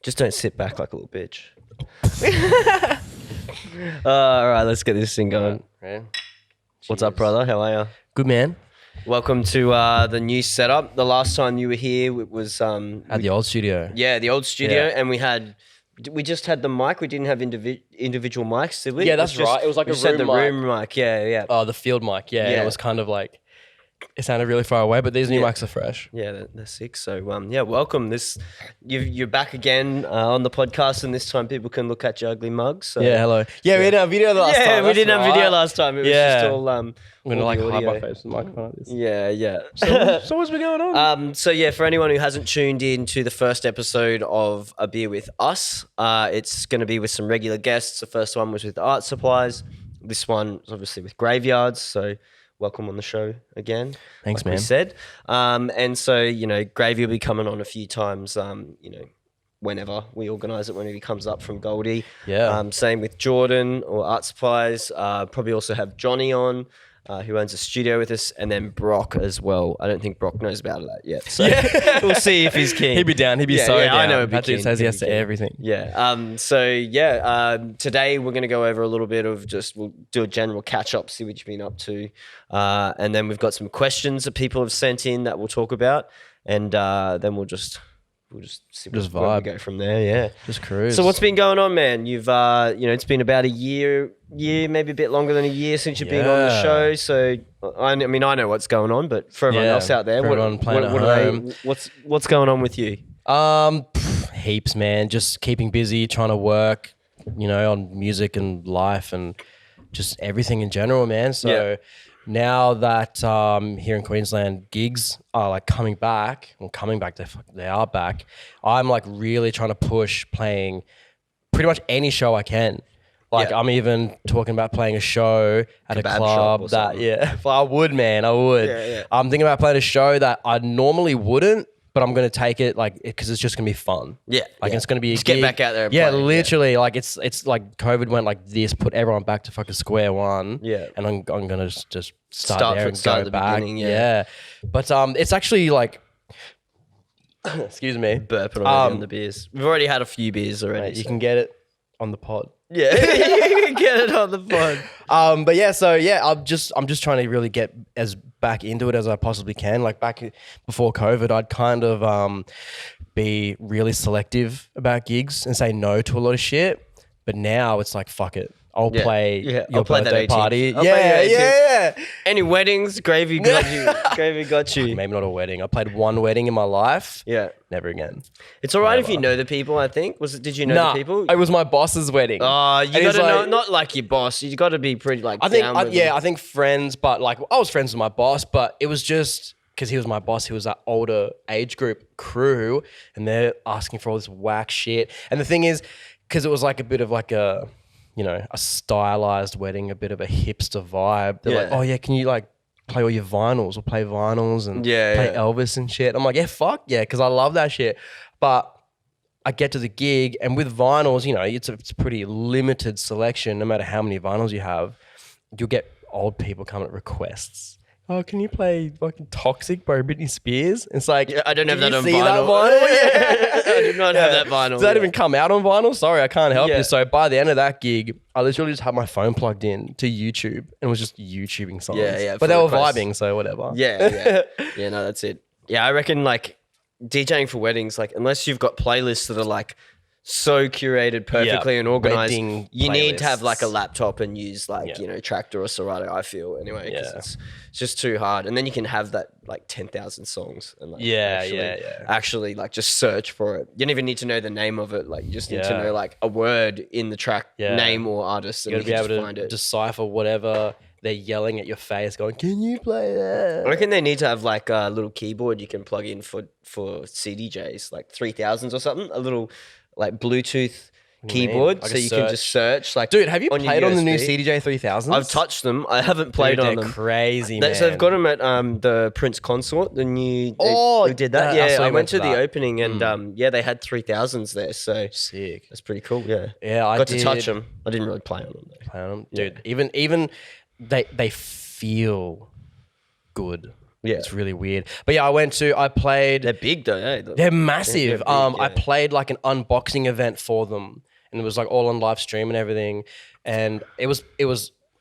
Just don't sit back like a little bitch. All right, let's get this thing going. Right. What's up, brother? How are you? Good, man. Welcome to the new setup. The last time you were here, it was At the old studio. yeah, the old studio, Yeah. and we just had the mic. We didn't have individual mics, did we? Yeah, that's right. It was like we a just had room the mic. room mic. Yeah, yeah. Oh, the field mic. Yeah. And Yeah. it was kind of like, it sounded really far away, but these new Yeah. mics are fresh. Yeah, they're sick. So, yeah, welcome. You're back again on the podcast, and this time people can look at your ugly mugs. So. Yeah, hello. Yeah, we didn't have video last time. Yeah, we that's didn't have video right. last time. It was Yeah. just all I'm going to all like the hide my audio. face with the microphone like this. Yeah, yeah. So what's been going on? So yeah, for anyone who hasn't tuned in to the first episode of A Beer With Us, it's going to be with some regular guests. The first one was with Art Supplies. This one is obviously with Graveyards. So welcome on the show again. Thanks, like man. we said. And so, Gravy will be coming on a few times, whenever we organise it, whenever he comes up from Goldie. Yeah. Same with Jordan or Art Supplies. Probably also have Johnny on. Who owns a studio with us, and then Brock as well. I don't think Brock knows about that yet, so we'll see if he's keen. He'd be down. He'd be Yeah, so yeah, down. I know he'd be Patrick keen. says He'd yes be to keen. everything. Yeah. Today we're going to go over a little bit of we'll do a general catch up, see what you've been up to, and then we've got some questions that people have sent in that we'll talk about, and then we'll just see Just where we vibe. go from there. Yeah. Just cruise. So what's been going on, man? You've it's been about a year, maybe a bit longer than a year since you've been on the Yeah. show. So I know what's going on, but for everyone Yeah, else out there, for everyone playing at home. what's going on with you? Heaps, man. Just keeping busy, trying to work, on music and life and just everything in general, man. So Yeah. now that here in Queensland gigs are like coming back, they are back. I'm like really trying to push playing pretty much any show I can. Like Yeah. I'm even talking about playing a show at a Kebab shop club or that, something. yeah, I would, man. I would. Yeah. I'm thinking about playing a show that I normally wouldn't, but I'm going to take it because it's just going to be fun. Yeah, Like yeah. it's going to be a Just get gig. back out there and yeah, play, yeah. literally. Like it's like COVID went like this, put everyone back to fucking square one. Yeah. And I'm going to just start Start there from- and start go at the back. beginning, yeah. But it's actually like, excuse me. Burping already on the beers. We've already had a few beers already. Mate, you can get it on the pod. yeah, you can get it on the pod. But yeah, so yeah, I'm just trying to really get as back into it as I possibly can. Like back before COVID, I'd kind of be really selective about gigs and say no to a lot of shit. But now it's like fuck it, I'll Yeah. play Yeah, your I'll play that birthday 18th. party. I'll play your 18th. Yeah. Any weddings? Gravy got you. Gravy got you. Maybe not a wedding. I played one wedding in my life. Yeah. Never again. It's all right if Never. you know the people, I think. Did you know Nah, the people? it was my boss's wedding. Oh, you And got he's to know, like- not like your boss. You got to be pretty like I think, down with I think friends, but like I was friends with my boss, but it was just because he was my boss. He was that older age group crew, and they're asking for all this whack shit. And the thing is, because it was like a bit of like a, a stylized wedding, a bit of a hipster vibe. They're like, Yeah. oh yeah, can you like play all your vinyls or play vinyls and Yeah, play yeah. Elvis and shit? I'm like, yeah, fuck yeah, because I love that shit. But I get to the gig, and with vinyls, it's a pretty limited selection. No matter how many vinyls you have, you'll get old people coming at requests. Oh, can you play fucking Toxic by Britney Spears? It's like, Yeah, I don't have do that you on see vinyl. That vinyl? I do not have that vinyl. Does that yeah. even come out on vinyl? Sorry, I can't help Yeah. you. So by the end of that gig, I literally just had my phone plugged in to YouTube and was just YouTubing songs. Yeah, But for they were requests. vibing, so whatever. Yeah. Yeah, no, that's it. Yeah, I reckon like DJing for weddings, like unless you've got playlists that are like so curated perfectly Yeah, and organized, wedding you need to have like a playlists. laptop and use like, Yeah. Tractor or Serato, I feel anyway, because Yeah. it's just too hard. And then you can have that like 10,000 songs and like Yeah, actually, yeah. actually like just search for it. You don't even need to know the name of it. Like you just need to Yeah. know like a word in the track Yeah. name or artist and You you gotta can be just able find to it. decipher whatever they're yelling at your face, going, "Can you play that?" I reckon they need to have like a little keyboard you can plug in for CDJs, like 3000s or something. A little like Bluetooth do you mean? keyboard, Like so a you can just search. Like, Dude, have you on your played on the new USB. CDJ 3000s? I've touched them. I haven't played Dude, on they're them. crazy, man. So they've got them at the Prince Consort, the new. Oh, we did that. I Yeah, saw I you went to the that. opening and yeah, they had 3000s there. So Sick. that's pretty cool. Yeah, Yeah, I got did to touch them. I didn't really play on them though. Dude, even they feel good. Yeah. It's really weird. But yeah, I played. They're big though, eh? They're massive. big, I yeah. played like an unboxing event for them, and it was like all on live stream and everything. And it was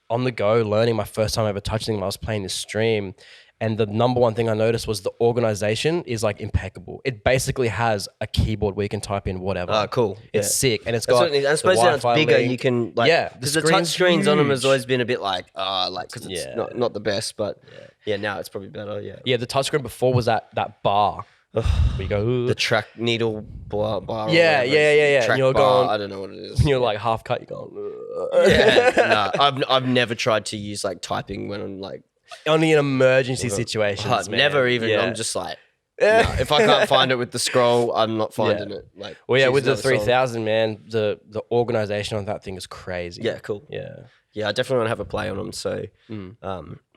on the go learning my first time ever touching them. I was playing this stream. And the number one thing I noticed was the organization is like impeccable. It basically has a keyboard where you can type in whatever. Oh, cool. It's sick. And it's That's got what, I suppose now it's Wi-Fi bigger. link. You can like Yeah, because the touch screens on them has huge. always been a bit like because it's Yeah. not the best, but yeah, now it's probably better. Yeah, Yeah, the touchscreen before was that bar. Where you go, the track needle bar. or Yeah, whatever yeah, it is. yeah, yeah. Track And you're bar, going- I don't know what it is. and you're like half cut, you're going, Yeah, no, I've never tried to use like typing when I'm like only in emergency situations, man. never even. Yeah. I'm just like. No, if I can't find it with the scroll, I'm not finding it. Like, Well, yeah, choose with the another song. 3000, man, the organization on that thing is crazy. Yeah, cool. Yeah. Yeah, I definitely want to have a play on them. So,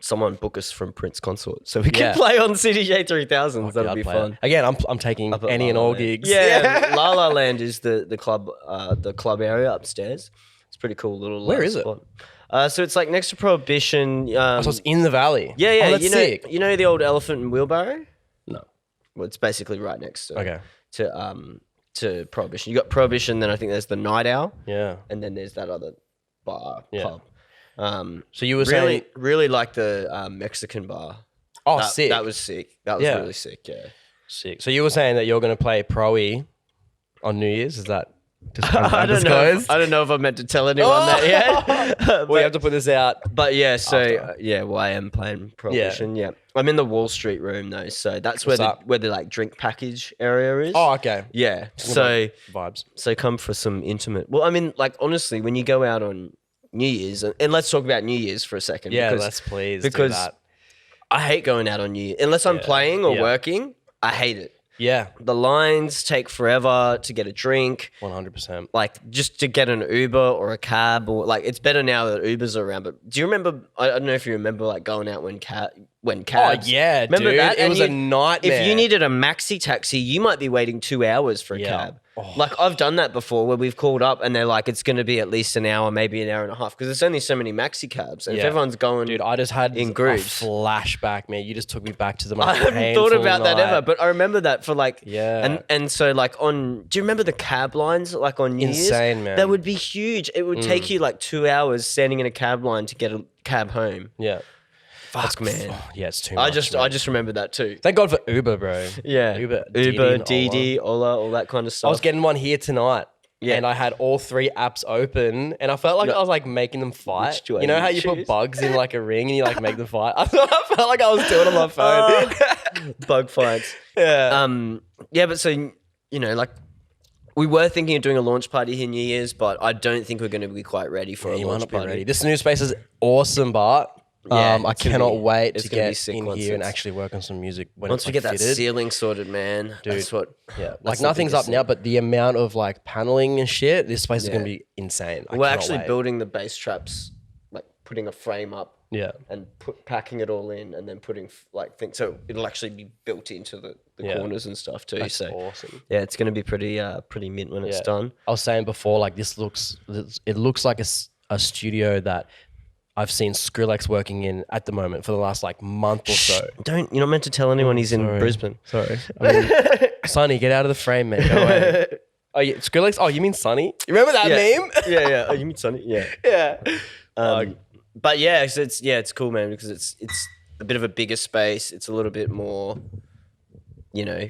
someone book us from Prince Consort so we can Yeah. play on CDJ 3000s. That'll I'd be play fun. it. Again, I'm taking Up at any and La La all Land. gigs. Yeah, La La Land is the club area upstairs. It's pretty cool little. Where is it? spot. So it's like next to Prohibition. So it's in the valley. Yeah, Oh, that's you know, sick. you know the old Elephant and Wheelbarrow. No. Well, it's basically right next to Okay. to Prohibition. You got Prohibition, then I think there's the Night Owl, Yeah. and then there's that other bar Yeah. club. So you were Really, saying, really like the Mexican bar. oh, that, sick. That was sick. That was Yeah. really sick. Yeah. sick. So you were saying that you're going to play Pro-E on New Year's? Is that just I don't know. I don't know if I meant to tell anyone that yet. We have to put this out. But yeah, so After. I am playing Prohibition. Yeah. I'm in the Wall Street room though, so that's where What's where the like drink package area is. Oh, okay. Yeah. So Vibes. come for some intimate. Well, I mean, like honestly, when you go out on New Year's, and let's talk about New Year's for a second. Yeah, because, let's please because do that. I hate going out on New Year unless I'm playing or working. I hate it. Yeah, The lines take forever to get a drink. 100%. Like just to get an Uber or a cab, or like it's better now that Ubers are around. But do you remember? I don't know if you remember like going out when cabs. Oh, yeah, remember dude. that? It was a nightmare. If you needed a maxi taxi, you might be waiting 2 hours for a Yeah. cab. Oh. Like I've done that before, where we've called up and they're like, it's going to be at least an hour, maybe an hour and a half, because there's only so many maxi cabs, and if Yeah. everyone's going, Dude, I just had in a groups. flashback, man. You just took me back to the most I haven't thought painful about that night. ever, but I remember that for like, Yeah. and so like on, do you remember the cab lines like on New Year's? Insane, man. That would be huge. It would take you like 2 hours standing in a cab line to get a cab home. Yeah. Fuck, man. Yeah, it's too much. I just remember that too. Thank God for Uber, bro. Yeah, Uber, Uber, Didi, Didi, Ola, all that kind of stuff. I was getting one here tonight. Yeah. And I had all 3 apps open, and I felt like I was like making them fight. do I You know need how to you choose? put bugs in like a ring and you like make them fight? I felt like I was doing it on my phone. Bug fights. Yeah. Yeah, but so you know, like we were thinking of doing a launch party here New Year's, but I don't think we're going to be quite ready for a You might launch not be party. ready. This new space is awesome, Bart. Yeah, I it's gonna cannot be- wait it's to gonna be get sick in once here and it's- actually work on some music when Once it's we like, get that fitted. ceiling sorted, man, that's what. Yeah, that's like the nothing's biggest up now, thing. but the amount of like paneling and shit, this place is Yeah. gonna be insane. I We're cannot actually wait. building the bass traps, like putting a frame up Yeah, and packing it all in, and then putting like things. So it'll actually be built into the Yeah. corners and stuff too. that's so awesome. yeah, it's going to be pretty mint when it's Yeah. done. I was saying before, like it looks like a studio that I've seen Skrillex working in at the moment for the last like month or so. Don't you're not meant to tell anyone he's in Sorry. Brisbane. Sorry, I mean, Sonny, get out of the frame, man. Go away. Oh, yeah, Skrillex. Oh, you mean Sonny? You remember that Yeah. meme? yeah. Oh, you mean Sonny? Yeah. Yeah. But yeah, so it's cool, man, because it's a bit of a bigger space. It's a little bit more, you know,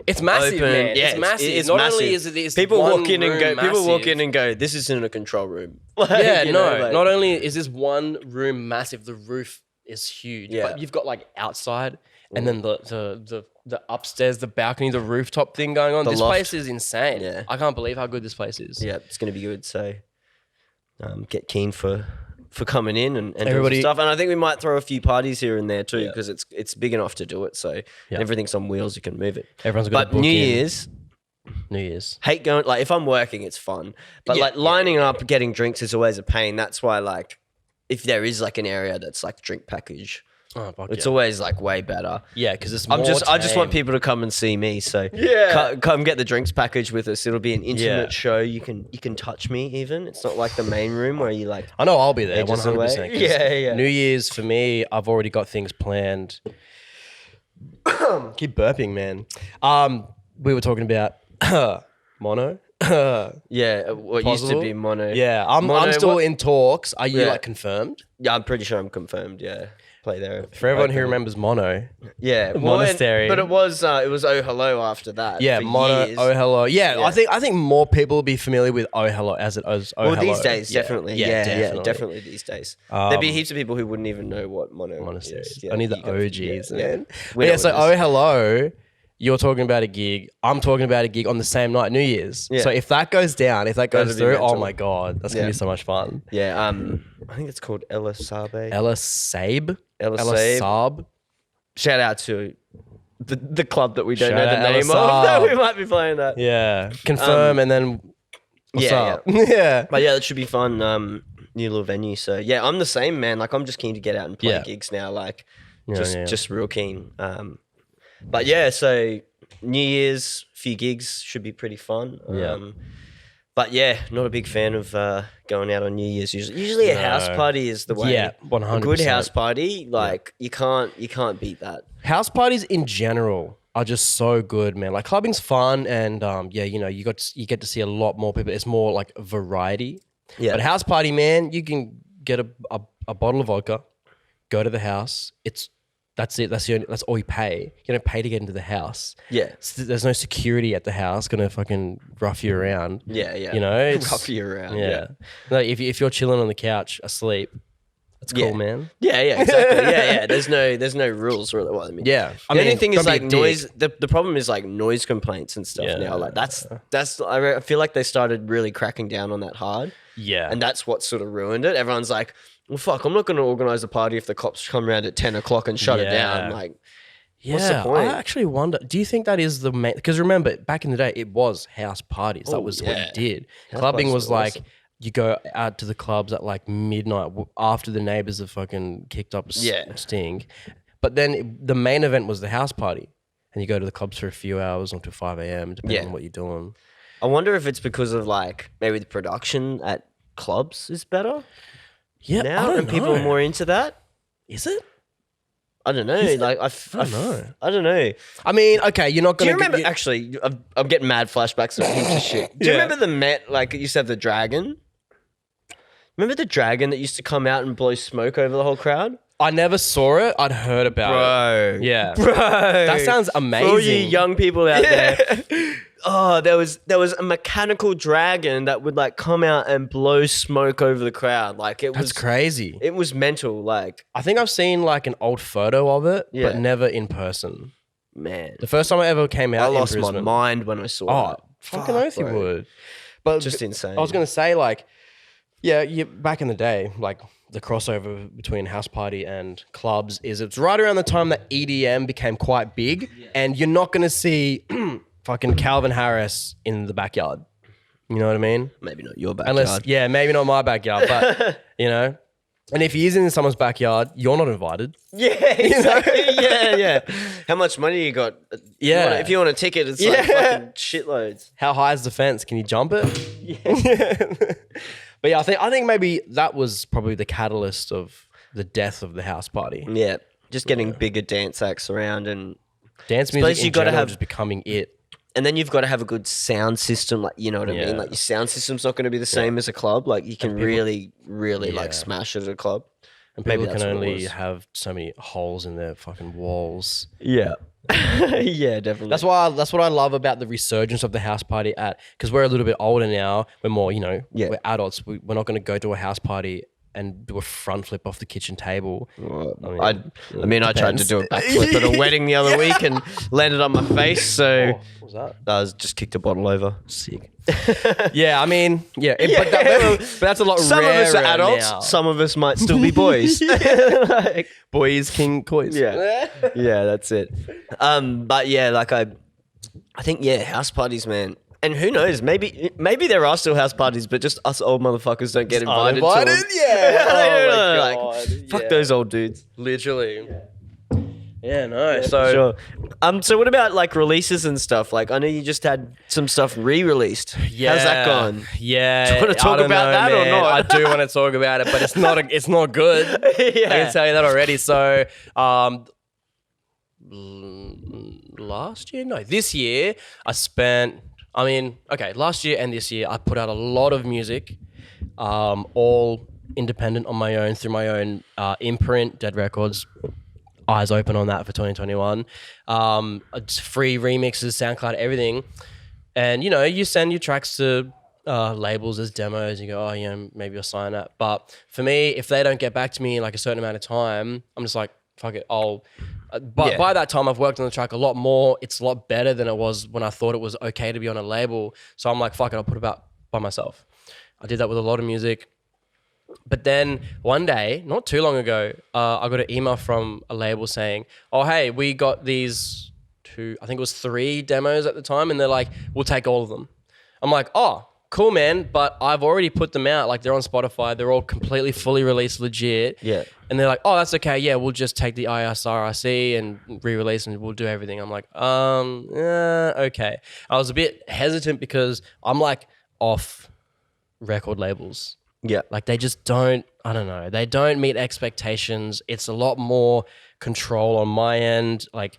It's massive, open. man. Yeah, it's massive. It's Not massive. only is it this people one walk in and go. room People walk massive- in and go. This isn't a control room. Yeah, You no. know, like- Not only is this one room massive, the roof is huge. Yeah. But you've got like outside, and then the upstairs, the balcony, the rooftop thing going on. The This loft. place is insane. Yeah. I can't believe how good this place is. Yeah, it's going to be good. So get keen for coming in and doing Everybody- some stuff. And I think we might throw a few parties here and there too, Yeah. because it's big enough to do it. So Yeah. everything's on wheels. You can move it. Everyone's got But New Year's, New Year's. hate going. Like if I'm working, it's fun. But Yeah, like lining up, getting drinks is always a pain. That's why like if there is like an area that's like drink package, Oh, fuck It's yeah. always like way better. Yeah, because it's I more just want tame. people to come and see me. So Yeah. come get the drinks package with us. It'll be an intimate Yeah. show. You can touch me even. It's not like the main room where you like. I know I'll be there, Ages 100%. away. 'cause Yeah. New Year's for me, I've already got things planned. Keep burping, man. We were talking about mono. Yeah, what used to Possible? be mono. Yeah, I'm Mono, still what- in talks. Are you Yeah. like confirmed? Yeah, I'm pretty sure I'm confirmed. Yeah, play there. For everyone who Open. remembers mono, Yeah, Monastery. but it was oh hello after that. yeah, for mono. years. Oh hello. Yeah, Yeah. I think more people will be familiar with oh hello as oh Well, hello. these days, Yeah. definitely. Yeah, Yeah, definitely these days. There'd be heaps of people who wouldn't even know what mono Monastery. is. Yeah, Only the you go- OGs, yeah, man. We But yeah, know so what it oh hello. You're talking about a gig. I'm talking about a gig on the same night, New Year's. Yeah. So if that goes down, if that goes That'd be through, oh mental. my god, that's gonna Yeah. be so much fun. Yeah, I think it's called Ella Sabe. Ella Sabe. Ella Ella Sabe. Saab. Shout out to the club that we don't Shout know out the Ella name of Saab. that we might be playing at. Yeah. Confirm and then what's yeah, up? Yeah. But yeah, that should be fun. New little venue. So yeah, I'm the same, man. Like I'm just keen to get out and play Yeah. gigs now. Like Yeah, yeah. just real keen. But yeah, so New Year's, few gigs should be pretty fun. Yeah. But yeah, not a big fan of going out on New Year's. Usually a house No. party is the way. Yeah, 100%. A good house party, like you can't beat that. House parties in general are just so good, man. Like clubbing's fun and yeah, you get to see a lot more people. It's more like variety. Yeah. But house party, man, you can get a bottle of vodka, go to the house. That's it. That's all you pay. You don't pay to get into the house. Yeah. There's no security at the house gonna fucking rough you around. Yeah, yeah. You know, it's- rough you around. Yeah. Like if you're chilling on the couch asleep, that's cool, Yeah. man. Yeah, yeah, exactly. yeah. There's no rules really. Well, I mean, Yeah. The only thing is don't be a like dick. noise. The problem is like noise complaints and stuff Yeah. now. Like that's. I feel like they started really cracking down on that hard, Yeah. and that's what sort of ruined it. Everyone's like, "Well, fuck, I'm not going to organize a party if the cops come around at 10 o'clock and shut it down." Yeah. Like, Yeah, what's the point? I actually wonder. Do you think that is the main? Because remember, back in the day, it was house parties. That Oh, was what you yeah. did. House Clubbing parties was were like awesome. you go out to the clubs at like midnight after the neighbors have fucking kicked up a Yeah. stink. But then the main event was the house party, and you go to the clubs for a few hours until 5 a.m. depending Yeah. on what you're doing. I wonder if it's because of like maybe the production at clubs is better Yeah, now, I don't and people know. are more into that. Is it? I don't know. Is it? Like I don't know. I don't know. I mean, okay, you're not Do gonna. you remember? Actually, I'm getting mad flashbacks of heaps of shit. Do you Yeah. remember the Met? Like it used to have the dragon. Remember the dragon that used to come out and blow smoke over the whole crowd? I never saw it. I'd heard about it. Yeah, bro. that sounds amazing. For all you young people out there. Oh, there was a mechanical dragon that would like come out and blow smoke over the crowd. Like it That's was crazy. It was mental. Like I think I've seen like an old photo of it, Yeah. but never in person. man, The first time I ever came out, I in lost my Brisbane- mind when I saw Oh, that. fucking Fuck, oath you bro. would. But Just insane. I was gonna say like, yeah, back in the day, like the crossover between house party and clubs is it's right around the time that EDM became quite big, and you're not gonna see fucking Calvin Harris in the backyard. You know what I mean? Maybe not your backyard. Unless, yeah, maybe not my backyard, but you know. And if he is in someone's backyard, you're not invited. Yeah, exactly. yeah. How much money you got? Yeah. If you want a ticket, it's like Yeah. fucking shitloads. How high is the fence? Can you jump it? Yeah. But yeah, I think maybe that was probably the catalyst of the death of the house party. Yeah. Just getting bigger dance acts around and Dance music you in gotta general have- just becoming it. then you've got to have a good sound system, like you know what I Yeah. mean? Like your sound system's not going to be the same as a club. Like you can really like Yeah. smash it at a club. And Maybe people that's can what it only was. have so many holes in their fucking walls. Yeah. Yeah, definitely. That's what I love about the resurgence of the house party because we're a little bit older now. We're more, Yeah. we're adults. We're not going to go to a house party and do a front flip off the kitchen table. I tried to do a backflip at a wedding the other week and landed on my face. So What was that? I was just kicked a bottle over. Sick. Yeah, I mean, but that's a lot Some of us are rarer adults. now. Some of us might still be boys. Like, Boys King Koi. yeah, yeah, that's it. But yeah, like I think house parties, man. And who knows? Maybe there are still house parties, but just us old motherfuckers don't get invited to them. Yeah. Oh my Like, God. fuck those old dudes. Literally. Yeah, no. Sure. So what about like releases and stuff? Like I know you just had some stuff re-released. How's that gone? Yeah. Do you want to talk about that or not? I do want to talk about it, but it's not good. Yeah. I can tell you that already. So, this year last year and this year I put out a lot of music, all independent on my own through my own imprint, Dead Records. Eyes open on that for 2021. It's free remixes, SoundCloud, everything. And, you send your tracks to labels as demos. You go, maybe you'll sign that. But for me, if they don't get back to me in like a certain amount of time, I'm just like, fuck it. By that time, I've worked on the track a lot more. It's a lot better than it was when I thought it was okay to be on a label. So I'm like, fuck it, I'll put it out by myself. I did that with a lot of music. But then one day, not too long ago, I got an email from a label saying, oh, hey, we got these I think it was 3 demos at the time. And they're like, we'll take all of them. I'm like, oh, cool, man. But I've already put them out. Like they're on Spotify. They're all completely fully released, legit. Yeah. And they're like, oh, that's okay. Yeah, we'll just take the ISRIC and re-release and we'll do everything. I'm like, okay. I was a bit hesitant because I'm like off record labels. Yeah. Like they just don't, I don't know. They don't meet expectations. It's a lot more control on my end, like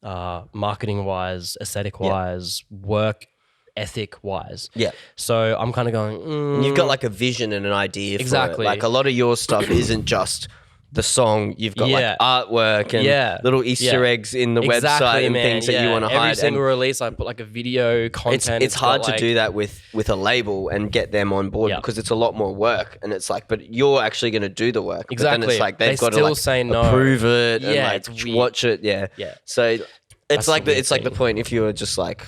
marketing wise, aesthetic wise, work ethic wise. Yeah. So I'm kind of going, You've got like a vision and an idea for Exactly. it. Like a lot of your stuff isn't just the song. You've got like artwork and little Easter eggs in the website and things that you want to hide. Every single release, I put like a video content. It's hard to do that with a label and get them on board because it's a lot more work. And it's like, but you're actually going to do the work. Exactly. But then it's like they've got still to like say no. approve it and Yeah, like it's weird. watch it. Yeah. Yeah. So it's like the weird it's like the thing. point if you were just like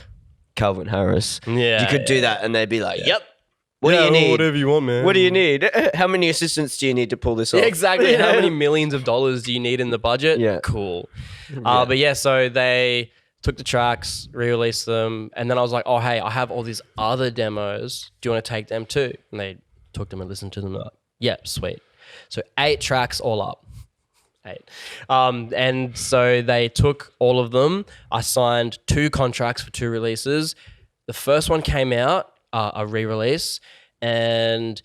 Calvin Harris. Yeah, You could do that and they'd be like, yep. What do you need? Whatever you want, man. What do you need? How many assistants do you need to pull this off? Yeah, exactly. How many millions of dollars do you need in the budget? Yeah. Cool. But yeah, so they took the tracks, re-released them, and then I was like, oh, hey, I have all these other demos. Do you want to take them too? And they took them and listened to them. Like, yeah, sweet. So 8 tracks all up. 8. And so they took all of them. I signed 2 contracts for 2 releases. The first one came out, a re-release, and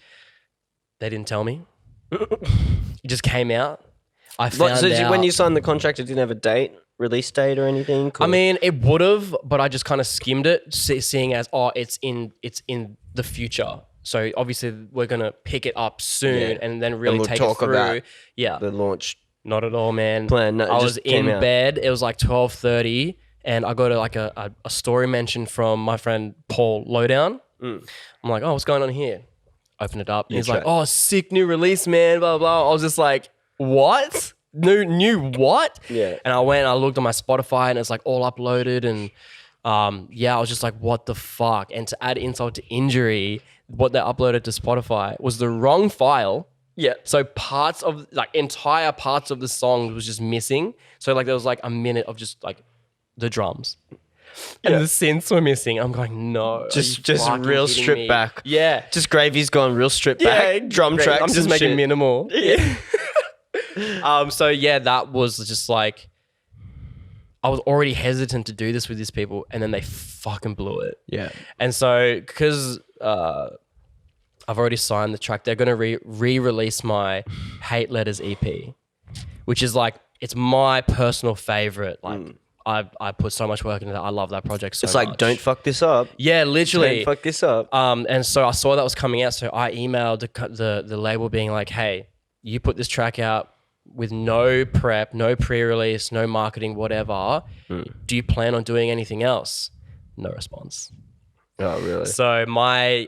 they didn't tell me. It just came out. I found out. When you signed the contract, it didn't have a date, release date or anything? I mean, it would have, but I just kind of skimmed it, seeing as, it's in the future. So obviously we're going to pick it up soon and then really take it through. About yeah. the launch. Not at all, man. Plan. No, I it was just came in out. bed. It was like 12:30 and I got a story mention from my friend Paul Lowdown. I'm like, oh, what's going on here? Open it up. He's like, oh, sick new release, man, blah, blah. I was just like, what? New what? Yeah. And I went and I looked on my Spotify and it's like all uploaded and I was just like, what the fuck? And to add insult to injury, what they uploaded to Spotify was the wrong file. Yeah. So entire parts of the song was just missing. So like there was like a minute of just like the drums. And the synths were missing. I'm going, no. Just real stripped back. Yeah. Just Gravy's gone real stripped back. Drum tracks. I'm just making shit. minimal. Yeah. So yeah, that was just like, I was already hesitant to do this with these people and then they fucking blew it. Yeah. And so, because I've already signed the track, they're going to re-release my Hate Letters EP, which is like, it's my personal favorite. Like, I put so much work into that. I love that project so much. It's like, don't fuck this up. Yeah, literally. Don't fuck this up. And so I saw that was coming out. So I emailed the label being like, hey, you put this track out with no prep, no pre-release, no marketing, whatever. Do you plan on doing anything else? No response. Oh, really? So my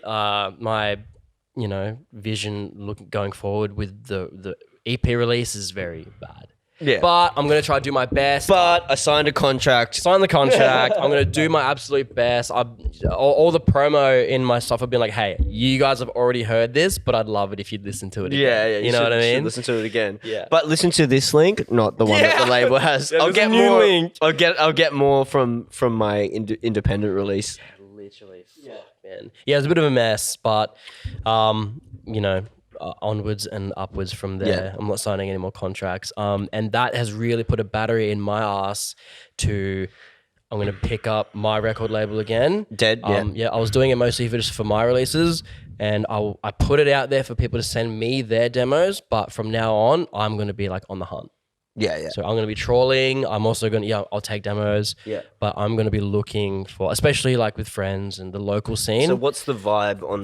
vision going forward with the EP release is very bad. Yeah. But I'm going to try to do my best. But I signed a contract. Sign the contract. I'm going to do my absolute best. All the promo in my stuff have been like, hey, you guys have already heard this, but I'd love it if you'd listen to it again. Yeah. You know what I mean? Listen to it again. Yeah. But listen to this link, not the one that the label has. Yeah, I'll there's get a new more. link. I'll get more from my independent release. literally. Fuck, man. Yeah, it's a bit of a mess, but you know, onwards and upwards from there. Yeah. I'm not signing any more contracts. And that has really put a battery in my ass to. I'm going to pick up my record label again. Dead, Yeah, I was doing it mostly just for my releases, and I put it out there for people to send me their demos. But from now on, I'm going to be like on the hunt. Yeah. So I'm going to be trawling. I'm also going to, I'll take demos. Yeah. But I'm going to be looking for, especially like with friends and the local scene. So what's the vibe on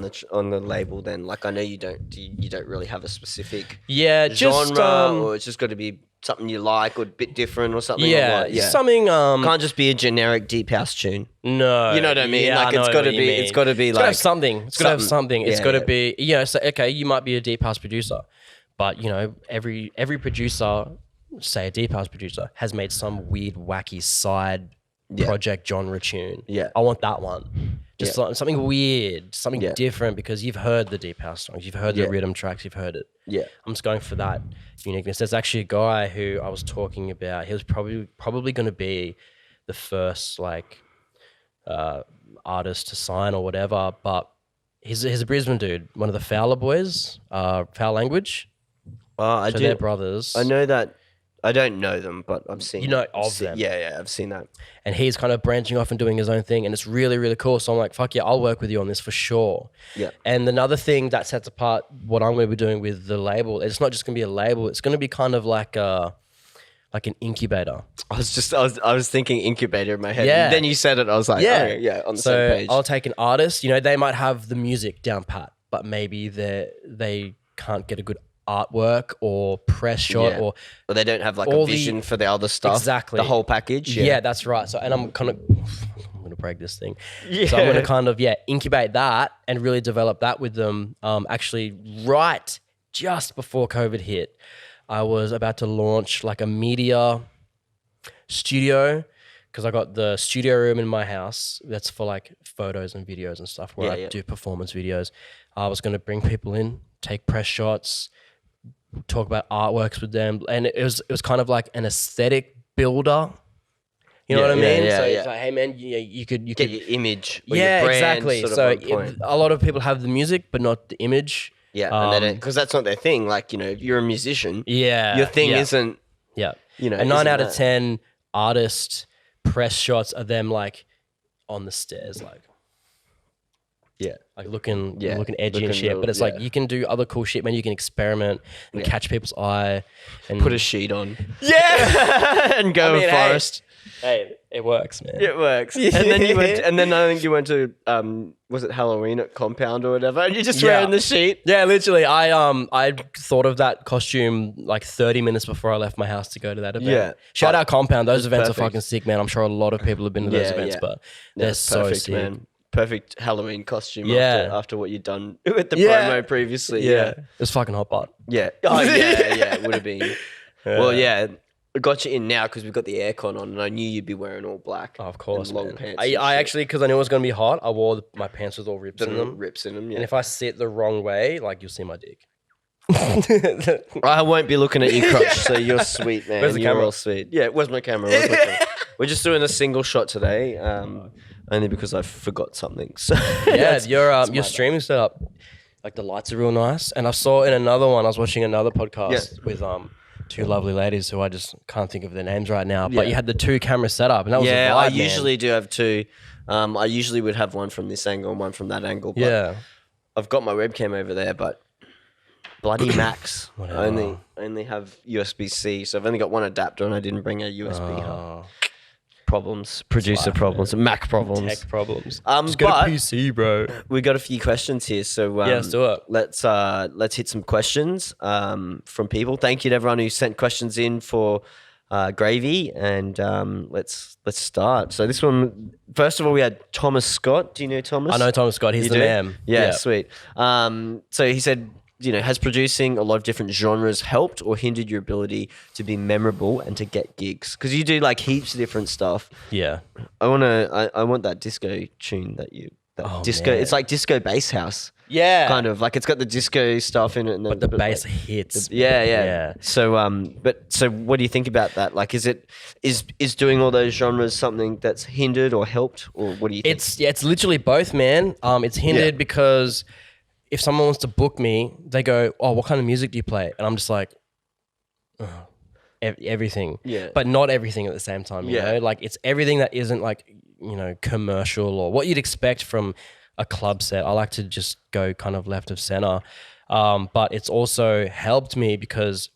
the label then? Like, I know you don't really have a specific genre, or it's just got to be something you like or a bit different or something. Yeah, something. Can't just be a generic deep house tune. No, you know what I mean. Yeah, like it's got to be. It's got to be like something. It's got to have something. It's got to Yeah. be. So okay, you might be a deep house producer, but every producer, say a deep house producer, has made some weird, wacky side project genre tune. Yeah. I want that one. Just something weird, something Yeah. different, because you've heard the deep house songs, you've heard the rhythm tracks, you've heard it. Yeah. I'm just going for that uniqueness. There's actually a guy who I was talking about. He was probably going to be the first like artist to sign or whatever, but he's a Brisbane dude, one of the Fowler boys, Foul Language. I So do. they're brothers. I know that. I don't know them, but I've seen. You know of them. Yeah, I've seen that. And he's kind of branching off and doing his own thing, and it's really, really cool. So I'm like, fuck yeah, I'll work with you on this for sure. Yeah. And another thing that sets apart what I'm going to be doing with the label, it's not just going to be a label, it's going to be kind of like an incubator. I was thinking incubator in my head. Yeah. And then you said it, I was like, yeah, on the same page. I'll take an artist, they might have the music down pat, but maybe they can't get a good artwork or press shot or they don't have like all a vision for the other stuff. Exactly. The whole package. Yeah, that's right. So, and I'm going to break this thing. Yeah. So I'm going to kind of, incubate that and really develop that with them. Actually, right just before COVID hit, I was about to launch like a media studio, because I got the studio room in my house that's for like photos and videos and stuff where I do performance videos. I was going to bring people in, take press shots, talk about artworks with them, and it was kind of like an aesthetic builder. You know what I mean? Yeah, so it's like, hey man, you could get your image. Or your brand exactly. Sort of so on point. a lot of people have the music, but not the image. Yeah, and they don't, because that's not their thing. Like, if you're a musician, your thing isn't. Yeah, a 9 out of 10 artist press shots are them like on the stairs, like. Yeah, like looking edgy and shit. real, But it's like you can do other cool shit, man. You can experiment and catch people's eye and put a sheet on. Yeah, and go forest. Hey, it works, man. It works. And then I think you went to was it Halloween at Compound or whatever, and you're just wearing the sheet. Yeah, literally. I thought of that costume like 30 minutes before I left my house to go to that event. Yeah. Shout out Compound. Those events perfect. are fucking sick, man. I'm sure a lot of people have been to those events, but they're so perfect, sick. man. Perfect Halloween costume after what you'd done with the promo previously. Yeah. It was fucking hot pot. Yeah. Oh, yeah, it would have been. Well, yeah, I got you in now because we've got the aircon on and I knew you'd be wearing all black. Oh, of course, and long man. pants. I actually, because I knew it was going to be hot, I wore my pants with all rips in them. Rips in them, yeah. And if I sit the wrong way, like you'll see my dick. I won't be looking at your crotch, so you're sweet, man. Where's the you're camera? all sweet. Yeah, where's my camera? We're just doing a single shot today, only because I forgot something. So yeah, your streaming setup, like the lights are real nice. And I saw in another one, I was watching another podcast with two lovely ladies who I just can't think of their names right now. But you had the 2 camera setup, and that was a vibe, I man. usually do have 2. I usually would have one from this angle and one from that angle. But I've got my webcam over there, but bloody Macs. I only have USB-C, so I've only got one adapter, and I didn't bring a USB hub. Problems, producer problems, Mac problems, Tech problems. Just got a PC, bro. We got a few questions here, so let's do it. Let's hit some questions from people. Thank you to everyone who sent questions in for Gravy, and let's start. So this one, first of all, we had Thomas Scott. Do you know Thomas? I know Thomas Scott. He's the man. Yeah, sweet. So he said, has producing a lot of different genres helped or hindered your ability to be memorable and to get gigs? Because you do like heaps of different stuff. Yeah. I want that disco tune that you Oh, disco. man. It's like disco bass house. Yeah. Kind of like it's got the disco stuff in it, and then, But the bass like, hits. yeah. Yeah. So so what do you think about that? Like, is doing all those genres something that's hindered or helped, or what do you think? It's literally both, man. It's hindered because if someone wants to book me, they go, "Oh, what kind of music do you play?" And I'm just like, oh, everything. Yeah. But not everything at the same time. You know, like it's everything that isn't like commercial or what you'd expect from a club set. I like to just go kind of left of center. But it's also helped me because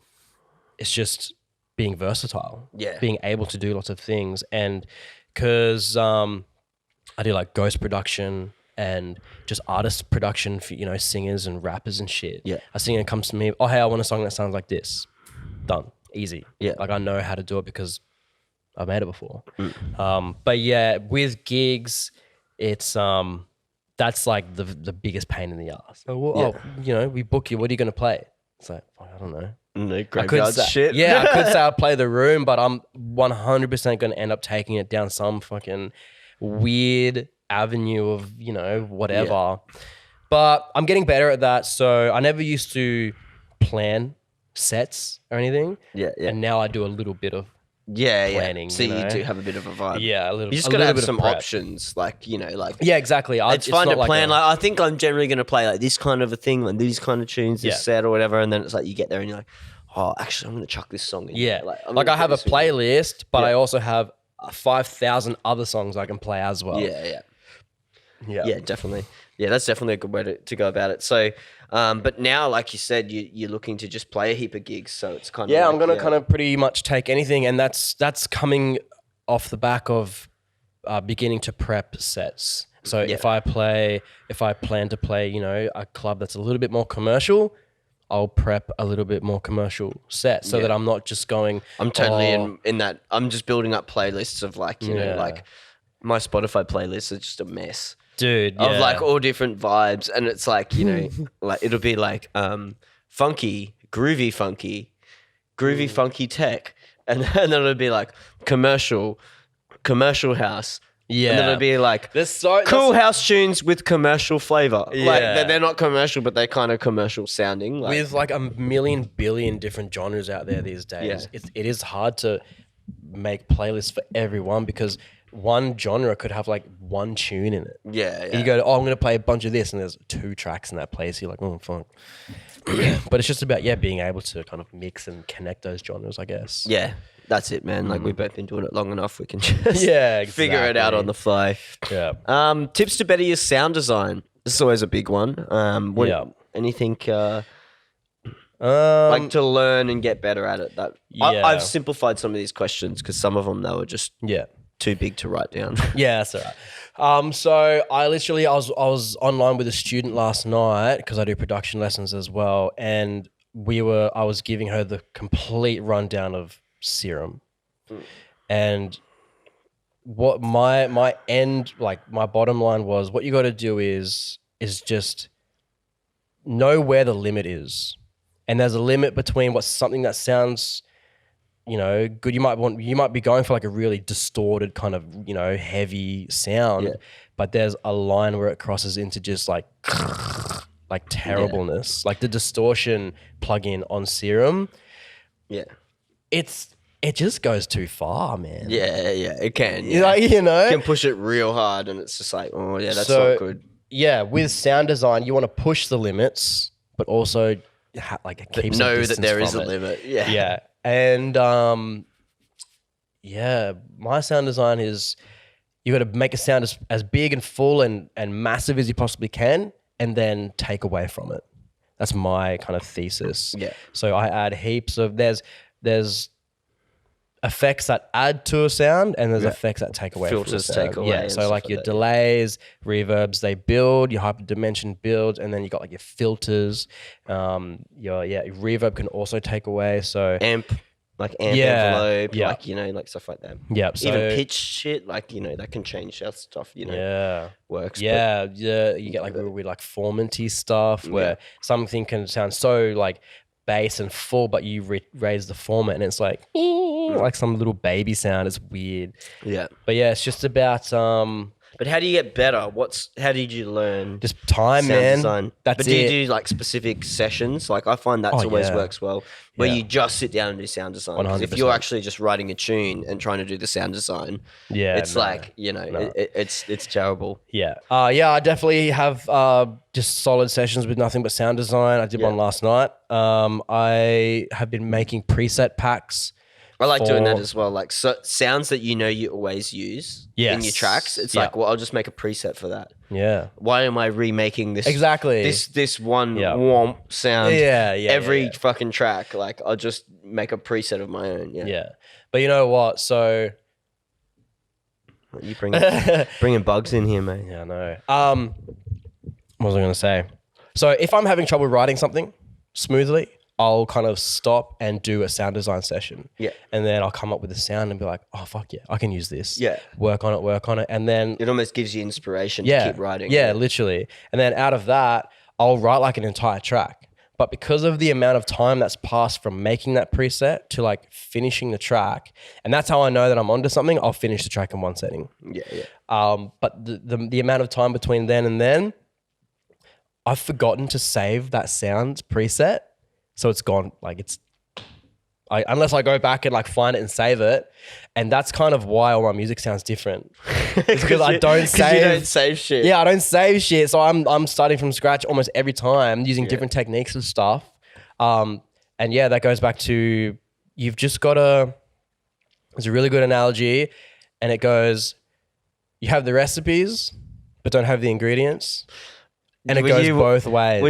it's just being versatile. Yeah. Being able to do lots of things. And because I do like ghost production and just artist production for, singers and rappers and shit. Yeah. A singer comes to me, oh, hey, I want a song that sounds like this. Done. Easy. Yeah. Like I know how to do it because I've made it before. But yeah, with gigs, it's that's like the biggest pain in the ass. We book you. What are you going to play? It's like, I don't know. No graveyard shit. Yeah, I could say I'll play the room, but I'm 100% going to end up taking it down some fucking weird avenue of, whatever. Yeah. But I'm getting better at that. So I never used to plan sets or anything. Yeah. And now I do a little bit of planning. So you do have a bit of a vibe. Yeah, a little. You just a gotta little have bit of some prep. options, like Yeah, exactly. It's fun to not plan. Like I think I'm generally going to play like this kind of a thing, like these kind of tunes, this Yeah. set or whatever, and then it's like you get there and you're like, oh, actually, I'm going to chuck this song in. Yeah, I'm like gonna I have a put this in. playlist, but Yeah. I also have 5,000 other songs I can play as well. Yeah. Yeah. Yeah, definitely. Yeah, that's definitely a good way to go about it. So, but now, like you said, you're looking to just play a heap of gigs. So it's kind of Yeah, like, I'm gonna kind of pretty much take anything, and that's coming off the back of beginning to prep sets. So if I plan to play, a club that's a little bit more commercial, I'll prep a little bit more commercial set so that I'm not just going. I'm totally in that. I'm just building up playlists of like, like my Spotify playlist is just a mess. Dude, Of like all different vibes, and it's like like it'll be like funky, groovy funky tech, and then it'll be like commercial house, Yeah. and then it'll be like There's so cool house tunes with commercial flavor. Like Yeah. they're not commercial, but they're kind of commercial sounding. Like, with like a million billion different genres out there these days. Yeah. It is hard to make playlists for everyone because one genre could have like one tune in it. yeah. You go, oh, I'm going to play a bunch of this, and there's 2 tracks in that place. You're like, oh, fuck. But it's just about, being able to kind of mix and connect those genres, I guess. Yeah, that's it, man. Like we've both been doing it long enough. We can just Yeah, figure it out exactly. on the fly. Yeah. Tips to better your sound design. This is always a big one. Anything like to learn and get better at it? I've simplified some of these questions because some of them they were just too big to write down. Yeah, that's all right. So I was online with a student last night because I do production lessons as well, and I was giving her the complete rundown of Serum, and what my end, like my bottom line was, what you got to do is just know where the limit is, and there's a limit between what's something that sounds good. You might be going for like a really distorted kind of, heavy sound, but there's a line where it crosses into just like terribleness, like the distortion plugin on Serum. Yeah. It just goes too far, man. Yeah, it can. Like, You can push it real hard and it's just like, oh yeah, that's not good. Yeah, with sound design, you want to push the limits, but also keep some know that distance there is from a it. limit. Yeah. Yeah. And my sound design is you got to make a sound as big and full and massive as you possibly can, and then take away from it. That's my kind of thesis. Yeah. So I add heaps of there's effects that add to a sound, and there's effects that take away Filters from a sound. take away Yeah. and So stuff like like your that, delays, reverbs, they build. Your hyperdimension builds, and then you got like your filters. Your reverb can also take away. So Amp Yeah, envelope, yeah. like stuff like that. yeah. So Even pitch shit, that can change how stuff, works. Yeah, you get like real weird like formanty stuff where something can sound so like bass and full, but you raise the format and it's like like some little baby sound. It's weird. Yeah. But yeah, it's just about But how do you get better? How did you learn? Just time, Sound man. design. That's but it. do you do like specific sessions? Like I find that always yeah. works well, where Yeah. you just sit down and do sound design. 'Cause if 100%. you're actually just writing a tune and trying to do the sound design, it's like it's terrible. Yeah. Yeah, I definitely have just solid sessions with nothing but sound design. I did one last night. I have been making preset packs. I like doing that as well. Like sounds that you always use in your tracks. It's like, well, I'll just make a preset for that. Yeah. Why am I remaking this? Exactly. This one womp sound. Every fucking track. Like I'll just make a preset of my own. Yeah. Yeah. But you know what? So you bringing bugs in here, mate. yeah, I know. What was I going to say? So if I'm having trouble writing something smoothly, I'll kind of stop and do a sound design session. Yeah. And then I'll come up with a sound and be like, oh, fuck yeah, I can use this. Yeah. Work on it. And then it almost gives you inspiration to keep writing. Yeah, literally. And then out of that, I'll write like an entire track. But because of the amount of time that's passed from making that preset to like finishing the track, and that's how I know that I'm onto something, I'll finish the track in one setting. Yeah, yeah. But the amount of time between then and then, I've forgotten to save that sound preset. So it's gone, like unless I go back and like find it and save it. And that's kind of why all my music sounds different. It's because I don't save. You don't save shit. Yeah, I don't save shit. So I'm starting from scratch almost every time using different techniques and stuff. And yeah, that goes back to, you've just got to, it's a really good analogy. And it goes, you have the recipes, but don't have the ingredients. And it goes both ways. Were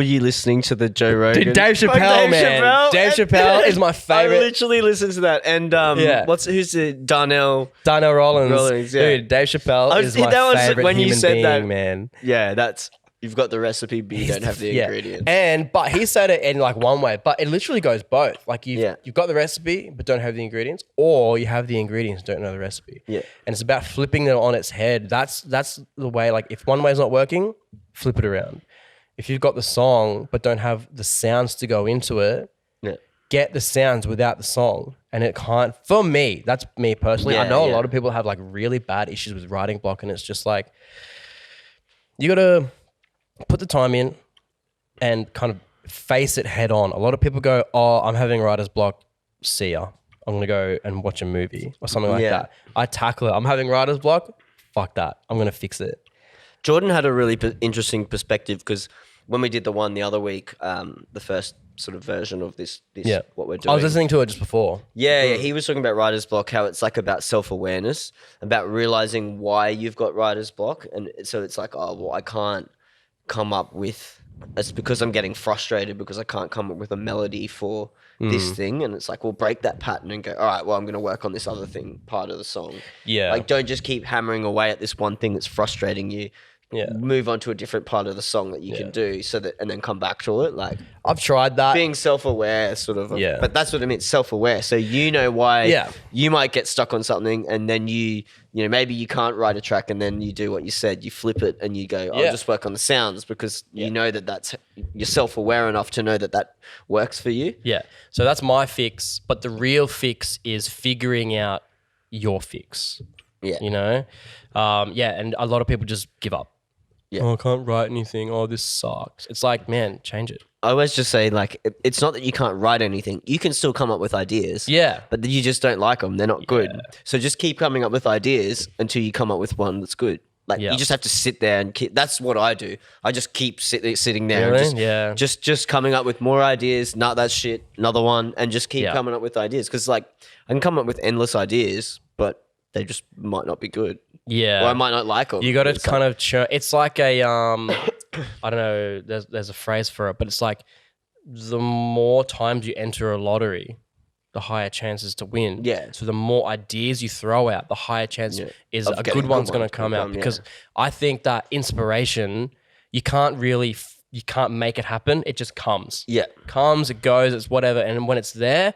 you listening to the Joe Rogan? Dude, Dave Chappelle, man. Dave Chappelle is my favorite. I literally listened to that. And who's the Darnell Rollins. Yeah. Dude, Dave Chappelle is my favorite when human you said being, that, man. Yeah, you've got the recipe, but you don't have the ingredients. But he said it in like one way, but it literally goes both. Like you've got the recipe, but don't have the ingredients, or you have the ingredients, don't know the recipe. Yeah. And it's about flipping it on its head. That's the way, like if one way is not working, flip it around. If you've got the song, but don't have the sounds to go into it, get the sounds without the song. And it can't, for me, that's me personally. I know a lot of people have like really bad issues with writing block, and it's just like, you got to put the time in and kind of face it head on. A lot of people go, oh, I'm having writer's block. See ya. I'm going to go and watch a movie or something like that. I tackle it. I'm having writer's block. Fuck that. I'm going to fix it. Jordan had a really interesting perspective because when we did the one the other week, the first sort of version of this what we're doing. I was listening to it just before. Yeah, he was talking about writer's block, how it's like about self-awareness, about realizing why you've got writer's block. And so it's like, oh, well, I can't come up with, it's because I'm getting frustrated because I can't come up with a melody for this thing. And it's like, well, break that pattern and go, all right, well, I'm going to work on this other thing, part of the song. Yeah. Like, don't just keep hammering away at this one thing that's frustrating you. Yeah. Move on to a different part of the song that you can do and then come back to it. Like, I've tried that. Being self-aware sort of. But that's what I mean, self-aware. So you know why you might get stuck on something, and then you maybe you can't write a track, and then you do what you said, you flip it and you go, I'll just work on the sounds, because you know you're self-aware enough to know that works for you. Yeah. So that's my fix, but the real fix is figuring out your fix. Yeah. You know? And a lot of people just give up. Yeah. Oh, I can't write anything. Oh, this sucks. It's like, man, change it. I always just say, like, it's not that you can't write anything. You can still come up with ideas. Yeah. But you just don't like them. They're not good. So just keep coming up with ideas until you come up with one that's good. Like, you just have to sit there and that's what I do. I just keep sitting there and just coming up with more ideas. Not that shit, another one, and just keep coming up with ideas. Because, like, I can come up with endless ideas, but they just might not be good. Yeah. Or I might not like them. You got to kind of churn. It's like a, I don't know, there's a phrase for it, but it's like the more times you enter a lottery, the higher chances to win. Yeah. So the more ideas you throw out, the higher chance is a good one's going to come out. Because I think that inspiration, you can't make it happen. It just comes. Yeah. Comes, it goes, it's whatever. And when it's there,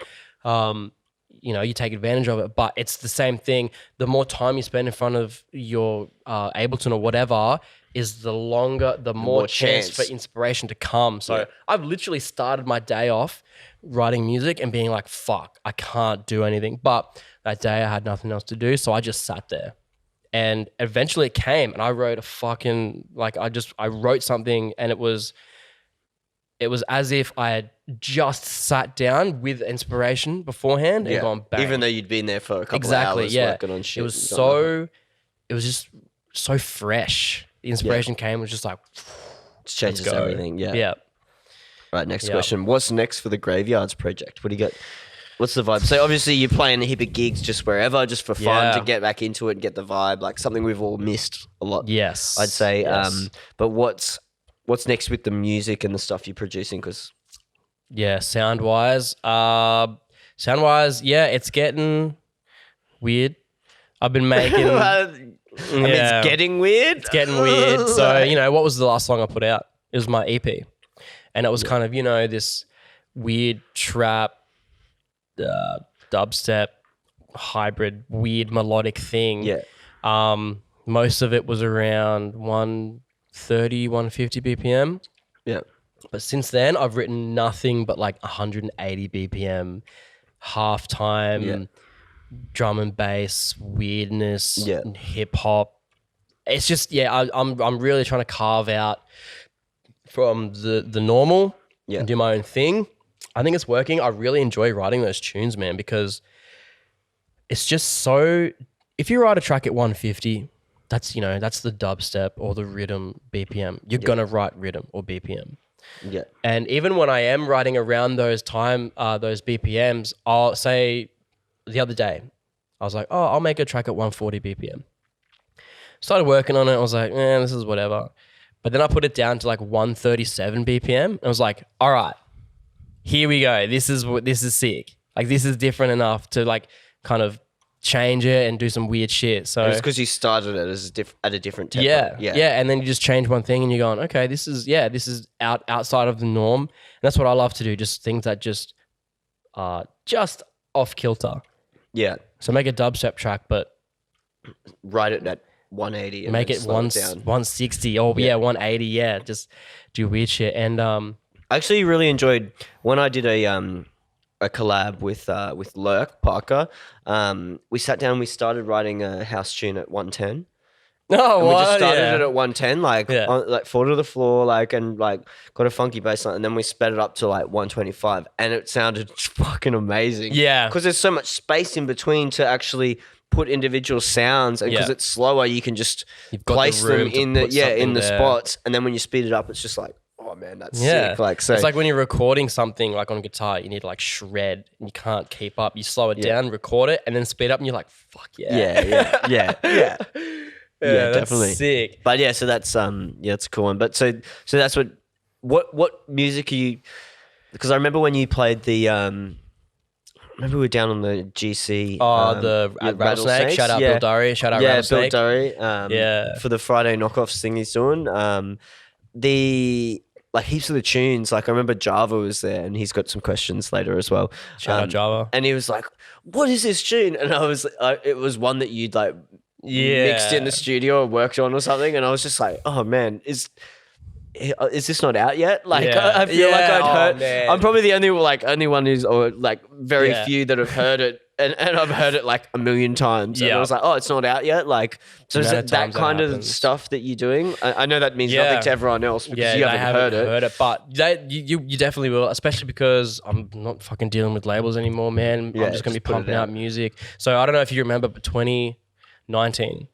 you take advantage of it, but it's the same thing. The more time you spend in front of your Ableton or whatever is the more chance for inspiration to come. So I've literally started my day off writing music and being like, fuck, I can't do anything. But that day I had nothing else to do. So I just sat there And eventually it came, and I wrote a fucking, like, I wrote something, and it was as if I had just sat down with inspiration beforehand and gone bang. Even though you'd been there for a couple of hours working on shit. It was just so fresh. The inspiration came, it was just like, it changes everything. Yeah. Yeah. Right. Next question. What's next for the Graveyards project? What do you got? What's the vibe? So obviously you're playing a heap of gigs just wherever, just for fun, to get back into it and get the vibe, like something we've all missed a lot. Yes. I'd say. Yes. But what's next with the music and the stuff you're producing? Because sound wise, it's getting weird. I've been making. It's getting weird. It's getting weird. So what was the last song I put out? It was my EP, and it was kind of this weird trap, dubstep, hybrid, weird melodic thing. Yeah. Most of it was around 130, 150 BPM. Yeah. But since then, I've written nothing but like 180 BPM, half time, drum and bass, weirdness, hip hop. It's just, I'm really trying to carve out from the normal and do my own thing. I think it's working. I really enjoy writing those tunes, man, because it's just so, if you write a track at 150, that's the dubstep or the rhythm BPM. You're going to write rhythm or BPM. Yeah. And even when I am writing around those BPMs, I'll say the other day, I was like, oh, I'll make a track at 140 BPM. Started working on it. I was like, this is whatever. But then I put it down to like 137 BPM. And I was like, all right, here we go. This is sick. Like, this is different enough to like kind of change it and do some weird shit. So it's because you started it at a different tempo. Yeah. And then you just change one thing and you're going, okay, this is outside of the norm. And that's what I love to do. Just things that just off kilter. Yeah. So make a dubstep track, but write it at 180 and make it 160 or 180. Yeah. Just do weird shit. And I actually really enjoyed when I did a collab with Lurk Parker. We sat down, we started writing a house tune at 110. Oh, and we just started it at 110, like fall to the floor, and got a funky bass line, and then we sped it up to like 125, and it sounded fucking amazing. Yeah, because there's so much space in between to actually put individual sounds, and because it's slower, you can just place them in the spots, and then when you speed it up, it's just like, oh man, that's sick. It's like when you're recording something like on guitar, you need to like shred and you can't keep up. You slow it down, record it, and then speed up, and you're like, fuck yeah. Yeah, definitely sick. But so that's it's a cool one. But so that's what music are you? Because I remember when you played the remember we were down on the GC. The Rattlesnake. Shout out Bill Durry. Shout out Rattlesnake. Bill Durry. For the Friday knockoffs thing he's doing. The heaps of the tunes. Like I remember Java was there, and he's got some questions later as well. Shout out Java. And he was like, "What is this tune?" And I was, it was one that you'd mixed in the studio or worked on or something, and I was just like, "Oh man, is this not out yet?" I feel like I'd heard. Man. I'm probably the only one who's very few that have heard it. And I've heard it like a million times. And I was like, oh, it's not out yet. So is that kind of stuff that you're doing? I know that means nothing to everyone else because you haven't heard it. But you definitely will, especially because I'm not fucking dealing with labels anymore, man. I'm just going to be pumping out music. So I don't know if you remember, but 2019,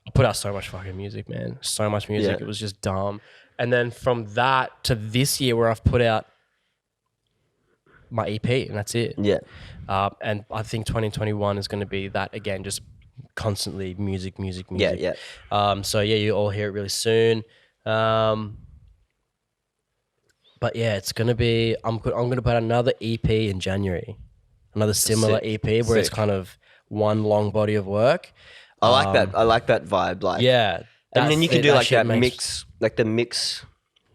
I put out so much fucking music, man. So much music. Yeah. It was just dumb. And then from that to this year where I've put out my EP and that's it. Yeah. And I think 2021 is going to be that again, just constantly music. Yeah. So you all hear it really soon. But it's going to be, I'm going to put out another EP in January, another similar EP where it's kind of one long body of work. I like that. I like that vibe. And then you can do that mix, the mix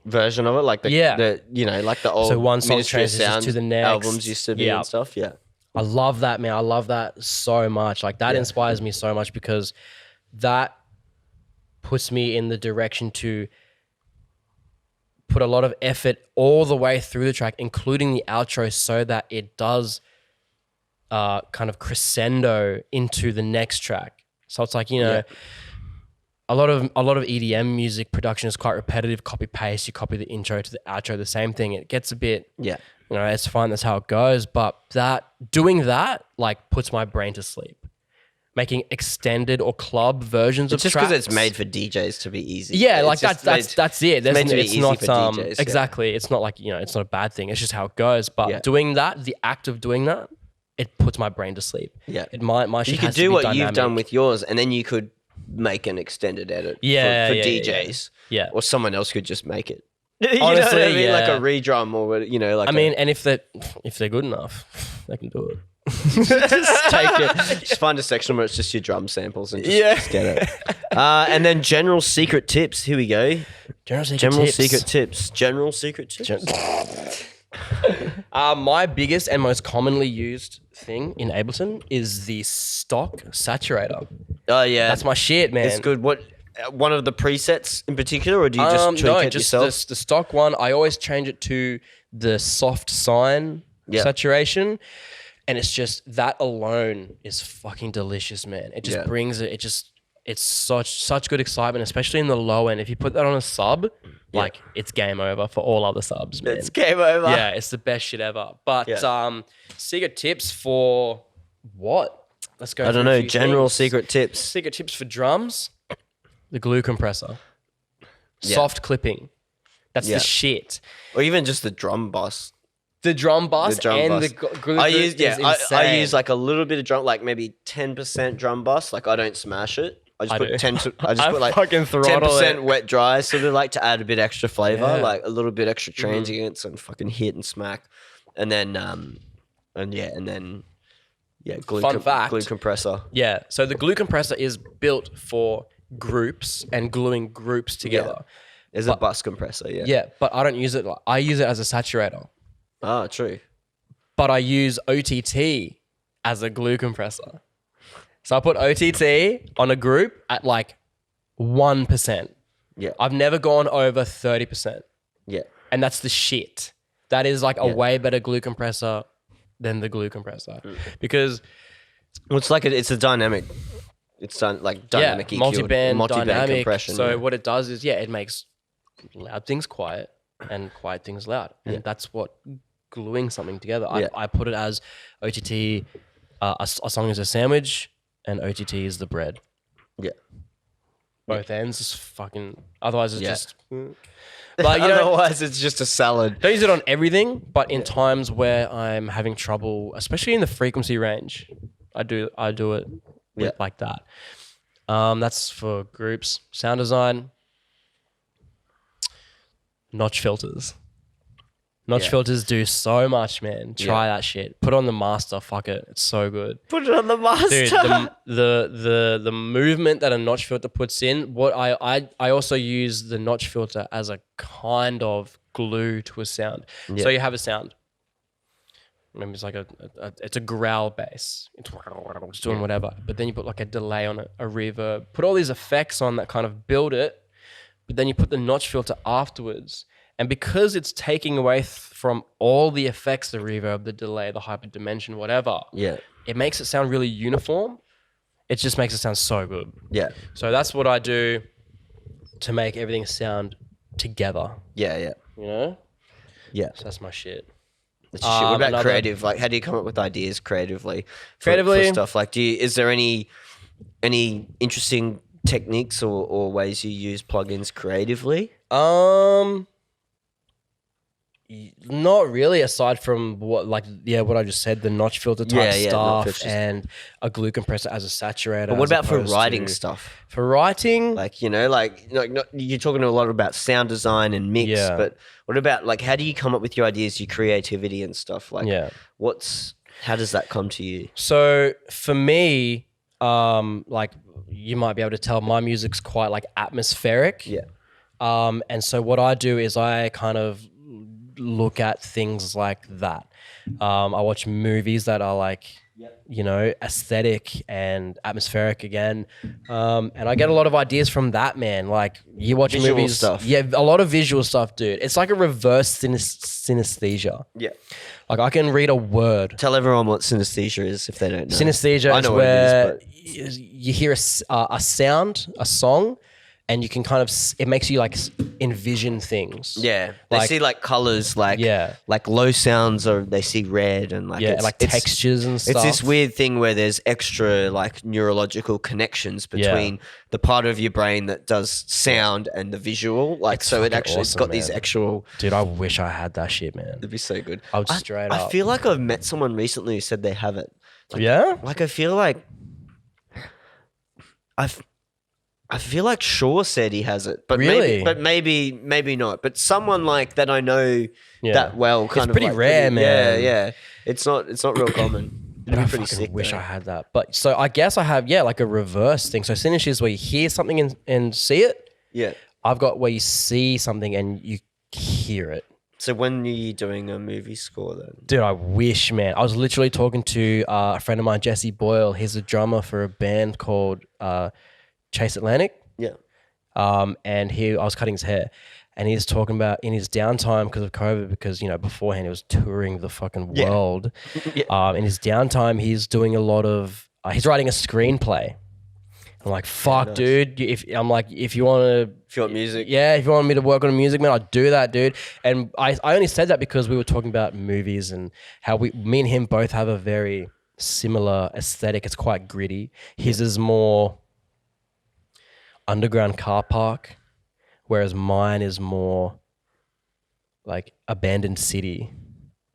version of it, the old so one song Ministry of transitions Sound to the next albums used to be and stuff. Yeah, I love that, man. I love that so much. That inspires me so much because that puts me in the direction to put a lot of effort all the way through the track, including the outro, so that it does kind of crescendo into the next track. So it's like, you know, a lot of EDM music production is quite repetitive, copy paste. You copy the intro to the outro, the same thing. It gets a bit, you know, it's fine. That's how it goes. But doing that like puts my brain to sleep. Making extended or club versions of just tracks. because it's made for DJs to be easy. Yeah, like that's it. It's meant to be easy not for DJs. exactly. It's not like, you know, it's not a bad thing. It's just how it goes. But doing that, the act of doing that, it puts my brain to sleep. Yeah, my shit you could has do to be what dynamic. you've done with yours, and then you could make an extended edit. For DJs. Yeah, or someone else could just make it. You honestly, know what I mean? Like a redrum, or you know, like. I mean, and if they're good enough, they can do it. Just take it. Just find a section where it's just your drum samples and just get it. And then general secret tips. Here we go. General secret tips. My biggest and most commonly used thing in Ableton is the stock saturator. Oh yeah, that's my shit, man. It's good. What one of the presets in particular, or do you just tweak it yourself? The stock one. I always change it to the soft sine saturation. And it's just that alone is fucking delicious, man. It just brings it. It's such good excitement, especially in the low end. If you put that on a sub, like it's game over for all other subs, man. It's game over. Yeah, it's the best shit ever. But secret tips for what? Let's go. I don't know. General secret tips. Secret tips for drums. The glue compressor. Soft clipping. That's the shit. Or even just the drum bus. The drum bus the glue I use like a little bit of drum, like maybe 10% drum bus. Like I don't smash it. I just put like 10% wet dry, sort of like to add a bit extra flavor, like a little bit extra transients and fucking hit and smack. And then glue compressor. Yeah. So the glue compressor is built for groups and gluing groups together. Yeah. There's a bus compressor, Yeah, but I don't use it. I use it as a saturator. Ah, true. But I use OTT as a glue compressor. So I put OTT on a group at like 1%. Yeah. I've never gone over 30%. Yeah. And that's the shit. That is like a way better glue compressor than the glue compressor. Because it's like it's a dynamic. It's like dynamic EQ, multi-band dynamic compression. So what it does is it makes loud things quiet and quiet things loud. And that's what gluing something together. I put it as OTT, a song is a sandwich, and OTT is the bread. Yeah. Both ends is fucking. Otherwise, it's just. But otherwise, it's just a salad. Don't use it on everything, but in times where I'm having trouble, especially in the frequency range, I do it with like that. That's for groups. Sound design. Notch filters. Notch filters do so much, man. Try that shit. Put on the master. Fuck it. It's so good. Put it on the master. Dude, the movement that a notch filter puts in. What I also use the notch filter as a kind of glue to a sound. So you have a sound. Maybe it's like it's a growl bass. It's doing whatever. But then you put like a delay on it, a reverb. Put all these effects on that kind of build it. But then you put the notch filter afterwards. And because it's taking away from all the effects, the reverb, the delay, the hyperdimension, whatever, it makes it sound really uniform. It just makes it sound so good. Yeah. So that's what I do to make everything sound together. Yeah, yeah. You know? Yeah. So that's my shit. That's shit. What about creative? Like, how do you come up with ideas creatively? For stuff like, is there any interesting techniques or ways you use plugins creatively? Not really, aside from what I just said, the notch filter type stuff and a glue compressor as a saturator. But what about for writing stuff? For writing, like you're talking a lot about sound design and mix, but what about like how do you come up with your ideas, your creativity and stuff? Like, how does that come to you? So for me, like you might be able to tell, my music's quite like atmospheric. Yeah. And so what I do is I kind of look at things like that. I watch movies that are like you know, aesthetic and atmospheric again. And I get a lot of ideas from that, man. Like you watch Visual movies, stuff. yeah, a lot of visual stuff, dude. It's like a reverse synesthesia. Yeah. Like I can read a word. Tell everyone what synesthesia is if they don't know. Synesthesia I is know where what it is, you hear a sound, a song, and you can kind of, it makes you like envision things. yeah. They Like- see like colors, like Yeah. like low sounds, or they see red and like Yeah, it's, like it's- textures and stuff. It's this weird thing where there's extra like neurological connections between the part of your brain that does sound and the visual. Like It's so, it fucking actually it's awesome, got these man. actual. Dude, I wish I had that shit, man. It'd be so good. I would straight I up. feel like I've met someone recently who said they have it. Yeah? Like I feel like I feel like Shaw said he has it, but Really? maybe not. But someone like that I know Yeah. that well, kind of pretty like rare, man. Yeah. It's not real common. But It'd I be pretty fucking sick. wish though. I had that. But so I guess I have, like a reverse thing. So synergy is where you hear something and see it. Yeah. I've got where you see something and you hear it. So when are you doing a movie score then? Dude, I wish, man. I was literally talking to a friend of mine, Jesse Boyle. He's a drummer for a band called Chase Atlantic. Yeah. And I was cutting his hair, and he's talking about in his downtime because of COVID, because you know beforehand he was touring the fucking world. In his downtime, he's doing a lot of he's writing a screenplay. I'm like, fuck, nice. dude. If you want to, If you want music. yeah, if you want me to work on music, man, I'll do that, dude. And I only said that because we were talking about movies and how me and him both have a very similar aesthetic. It's quite gritty. His is more underground car park, whereas mine is more like abandoned city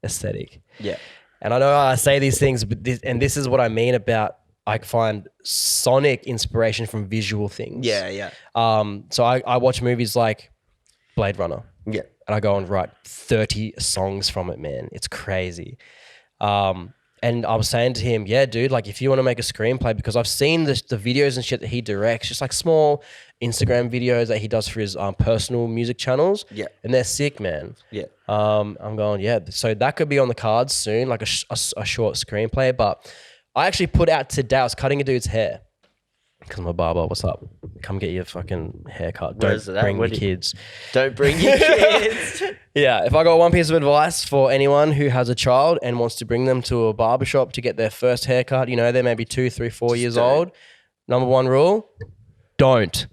aesthetic. Yeah. And I know I say these things, but this is what I mean about I find sonic inspiration from visual things. Yeah. So I watch movies like Blade Runner. Yeah. And I go and write 30 songs from it, man. It's crazy. And I was saying to him, yeah, dude, like if you want to make a screenplay, because I've seen the videos and shit that he directs, just like small Instagram videos that he does for his personal music channels. Yeah. And they're sick, man. Yeah. I'm going, yeah. So that could be on the cards soon, like a short screenplay. But I actually put out today, I was cutting a dude's hair. Because my barber, what's up? Come get your fucking haircut. Where's Don't it at? bring Where your do you- kids. Don't bring your kids. Yeah, if I got one piece of advice for anyone who has a child and wants to bring them to a barbershop to get their first haircut, you know, they're maybe 2, 3, 4 years don't. old. Number one rule, don't.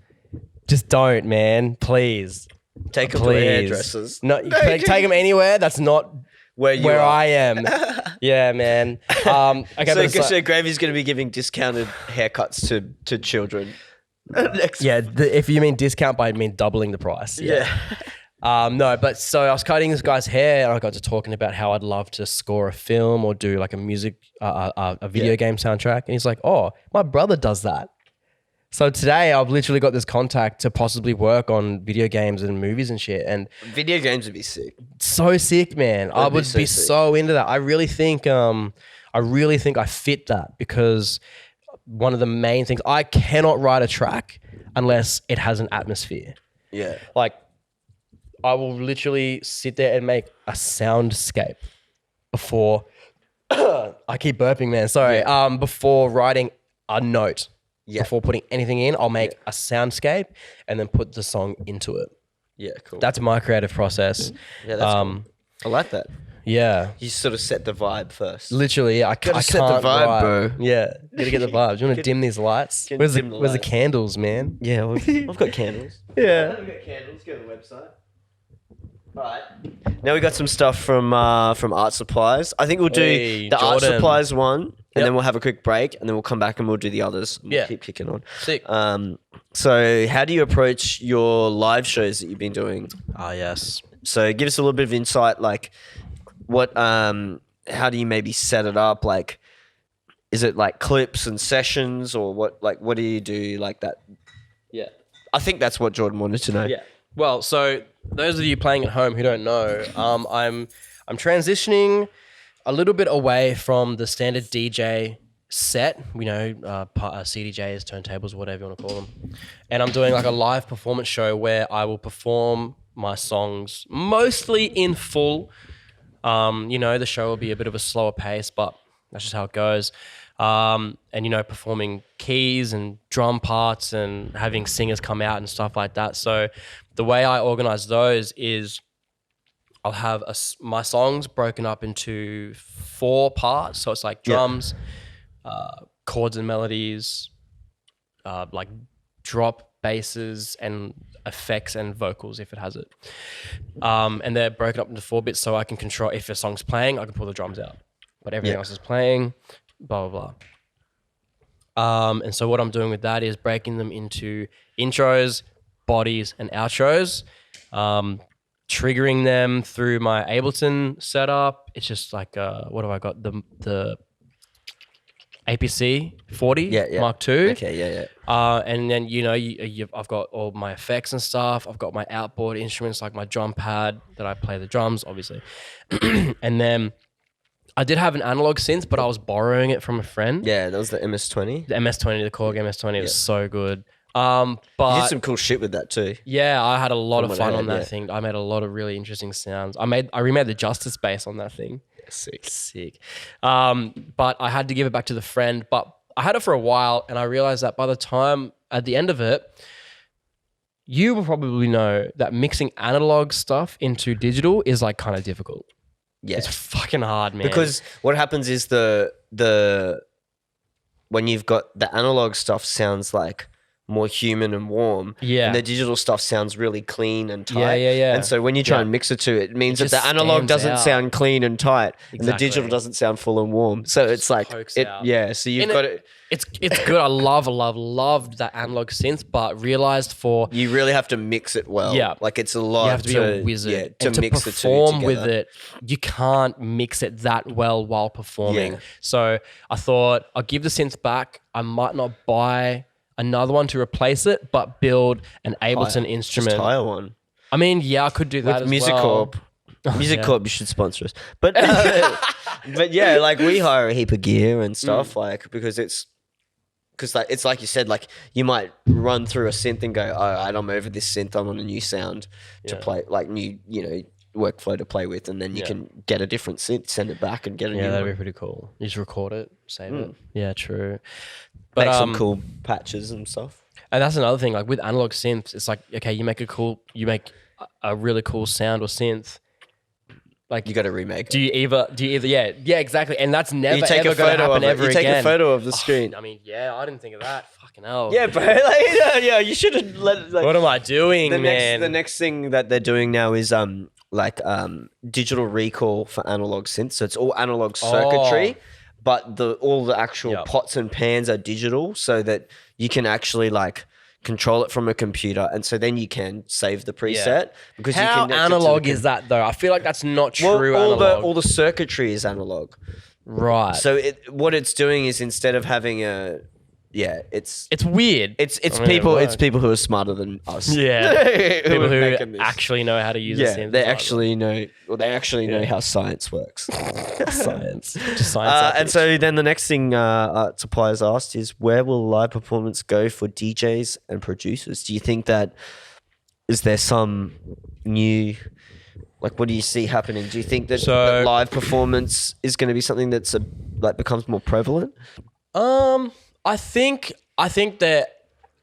Just don't, man. Please. Take them to Please. hairdressers. No, you can take them anywhere. That's not Where I am. Yeah, man. Okay, So, but it's like- so Gravy's going to be giving discounted haircuts to children. Next. yeah, if you mean discount, I mean doubling the price. Yeah. No, but so I was cutting this guy's hair and I got to talking about how I'd love to score a film or do like a music, a video game soundtrack. And he's like, oh, my brother does that. So today I've literally got this contact to possibly work on video games and movies and shit. And Video games would be sick. so sick, man. I That'd be would so be sick. so into that. I really think I fit that because one of the main things, I cannot write a track unless it has an atmosphere. Yeah. Like I will literally sit there and make a soundscape before I keep burping, man. Sorry. Before writing a note. Yeah. Before putting anything in, I'll make a soundscape and then put the song into it. Yeah, cool. That's my creative process. Yeah, that's cool. I like that. Yeah. You sort of set the vibe first. Literally, I Gotta can't set the vibe, write. bro. Yeah, gotta get the vibes. You want to dim these lights? Can Where's the dim the Where's the lights. candles, man? Yeah, I've got candles. Yeah. We've got candles. Go to the website. All right. Now we got some stuff from Art Supplies. I think we'll do Hey, the Art Jordan. Supplies one, and Yep. then we'll have a quick break, and then we'll come back and we'll do the others. And Yeah. We'll keep kicking on. Sick. So how do you approach your live shows that you've been doing? Ah, yes. So give us a little bit of insight, like what, how do you maybe set it up? Like, is it like clips and sessions, or what? Like, what do you do like that? Yeah. I think that's what Jordan wanted to know. Yeah. Well, so those of you playing at home who don't know, I'm transitioning a little bit away from the standard DJ set, you know, CDJs, turntables, whatever you want to call them. And I'm doing like a live performance show where I will perform my songs mostly in full. You know, the show will be a bit of a slower pace, but That's just how it goes. And, you know, performing keys and drum parts and having singers come out and stuff like that. So the way I organize those is I'll have my songs broken up into 4 parts. So it's like drums, chords and melodies, like drop basses and effects and vocals if it has it. And they're broken up into 4 bits so I can control if a song's playing, I can pull the drums out. But everything else is playing, blah, blah, blah. And so what I'm doing with that is breaking them into intros, bodies, and outros. Triggering them through my Ableton setup. It's just like, what have I got? The APC 40 Mark II. Okay, and then, you know, I've got all my effects and stuff. I've got my outboard instruments like my drum pad that I play the drums, obviously. And then I did have an analog synth, but I was borrowing it from a friend. Yeah, that was the MS-20. The MS-20, the Korg MS-20 was so good. You But did some cool shit with that too. yeah, I had a lot of what I fun heard, on that thing. I made a lot of really interesting sounds. I remade the Justice bass on that thing. Sick. But I had to give it back to the friend. But I had it for a while, and I realized that by the time at the end of it, you will probably know that mixing analog stuff into digital is like kind of difficult. Yeah, It's fucking hard, man. because what happens is the when you've got the analog stuff sounds like more human and warm. Yeah. And the digital stuff sounds really clean and tight. Yeah. And so when you try and mix the two, it means that just the analog stands doesn't out. sound clean and tight. And the Exactly. digital doesn't sound full and warm. So it's like, pokes it, out. yeah. So you've And got it. It's good. I loved that analog synth, but realized for You really have to mix it well. Yeah. Like it's a lot. you have to be a wizard. Yeah, to and to mix the two perform together. with it, you can't mix it that well while performing. Yeah. So I thought I'll give the synth back. I might not buy another one to replace it, but build an Ableton instrument. Just hire one. I mean, yeah, I could do that With as Music well. Corp. Music Corp, you should sponsor us. But but yeah, like we hire a heap of gear and stuff, like because it's like you said, like you might run through a synth and go, oh, I'm over this synth. I'm on a new sound to play, like new, workflow to play with, and then you can get a different synth, send it back, and get a new Yeah, that'd one. be pretty cool. You just record it, save it. Yeah, true. But Make some cool patches and stuff. And that's another thing. Like with analog synths, it's like, okay, you make a really cool sound or synth. Like You got to remake do it. you either yeah, exactly. And that's never You take ever a going to photo happen of it. ever You take again. a photo of the screen. I mean, yeah, I didn't think of that. Fucking hell. Yeah, bro. Like, yeah, you should have let. Like, What am I doing, the man? next thing that they're doing now is digital recall for analog synths. So it's all analog circuitry, but all the actual pots and pans are digital, so that you can actually like control it from a computer, and so then you can save the preset because you How connect it to analog the is that though? I feel like that's not true well, analog. all the circuitry is analog. right. So what it's doing is instead of having it's weird. It's I mean, people it it's people who are smarter than us. Yeah. People are who making this. actually know how to use a Yeah, synthesizer. they actually know how science works. science. Just science. And so then the next thing suppliers asked is, where will live performance go for DJs and producers? Do you think is there some new, like, what do you see happening? Do you think that live performance is going to be something that's becomes more prevalent? I think there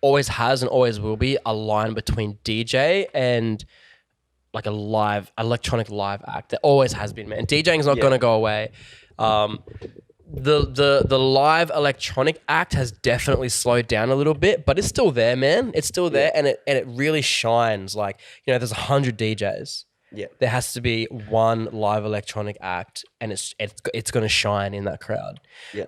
always has and always will be a line between DJ and like a electronic live act. There always has been, man. DJing is not going to go away. The live electronic act has definitely slowed down a little bit, but it's still there, man. It's still there, and it really shines. Like, there's 100 DJs. Yeah. There has to be one live electronic act, and it's going to shine in that crowd. Yeah.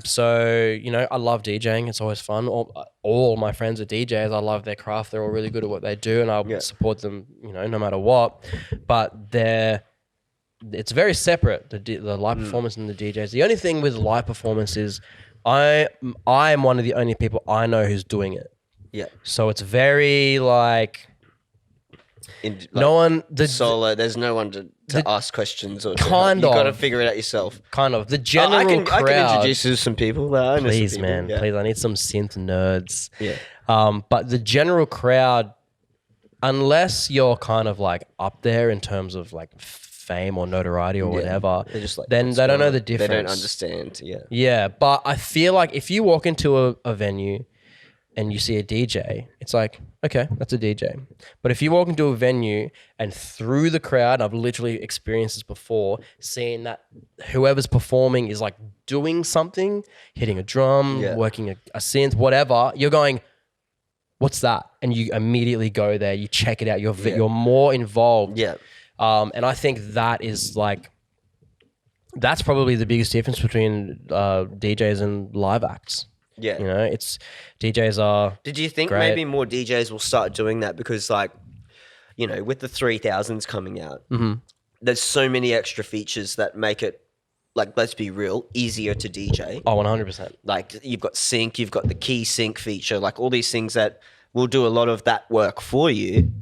So I love DJing. It's always fun. All my friends are DJs. I love their craft. They're all really good at what they do, and I support them. No matter what. But it's very separate. The live performance and the DJs. The only thing with live performance is I am one of the only people I know who's doing it. Yeah. So it's very like. No one solo. There's no one to ask questions or kind you of. got to figure it out yourself. Kind of the general I can crowd. introduce you to some people. I know some Please, people, man, yeah. please. I need some synth nerds. Yeah. But the general crowd, unless you're kind of like up there in terms of like fame or notoriety or whatever, They're just like, then what's they don't going know on? the difference. They don't understand. Yeah. Yeah, but I feel like if you walk into a venue and you see a DJ, it's like, okay, that's a DJ. But if you walk into a venue and through the crowd, I've literally experienced this before, seeing that whoever's performing is like doing something, hitting a drum, working a synth, whatever, you're going, what's that? And you immediately go there, you check it out, you're more involved. Yeah. And I think that is like, that's probably the biggest difference between DJs and live acts. Yeah. You know, it's DJs are. Did you think great. maybe more DJs will start doing that because, like, you know, with the 3000s coming out, there's so many extra features that make it, like, let's be real, easier to DJ. Oh, 100%. Like, you've got sync, you've got the key sync feature, like all these things that will do a lot of that work for you.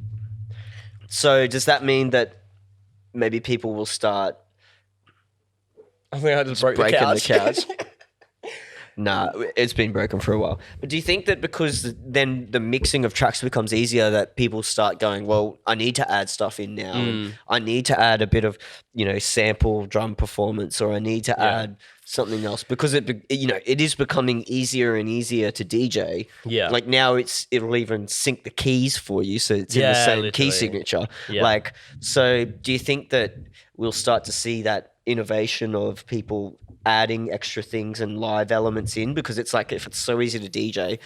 So does that mean that maybe people will start I think I just broke breaking the couch. Nah, it's been broken for a while. But do you think that because then the mixing of tracks becomes easier that people start going, well, I need to add stuff in now. And I need to add a bit of, you know, sample drum performance, or I need to add something else because you know, it is becoming easier and easier to DJ. Yeah. Like now it'll even sync the keys for you. So it's in the same key literally. signature. Yeah. Like, so do you think that we'll start to see that innovation of people adding extra things and live elements in? Because it's like, if it's so easy to DJ,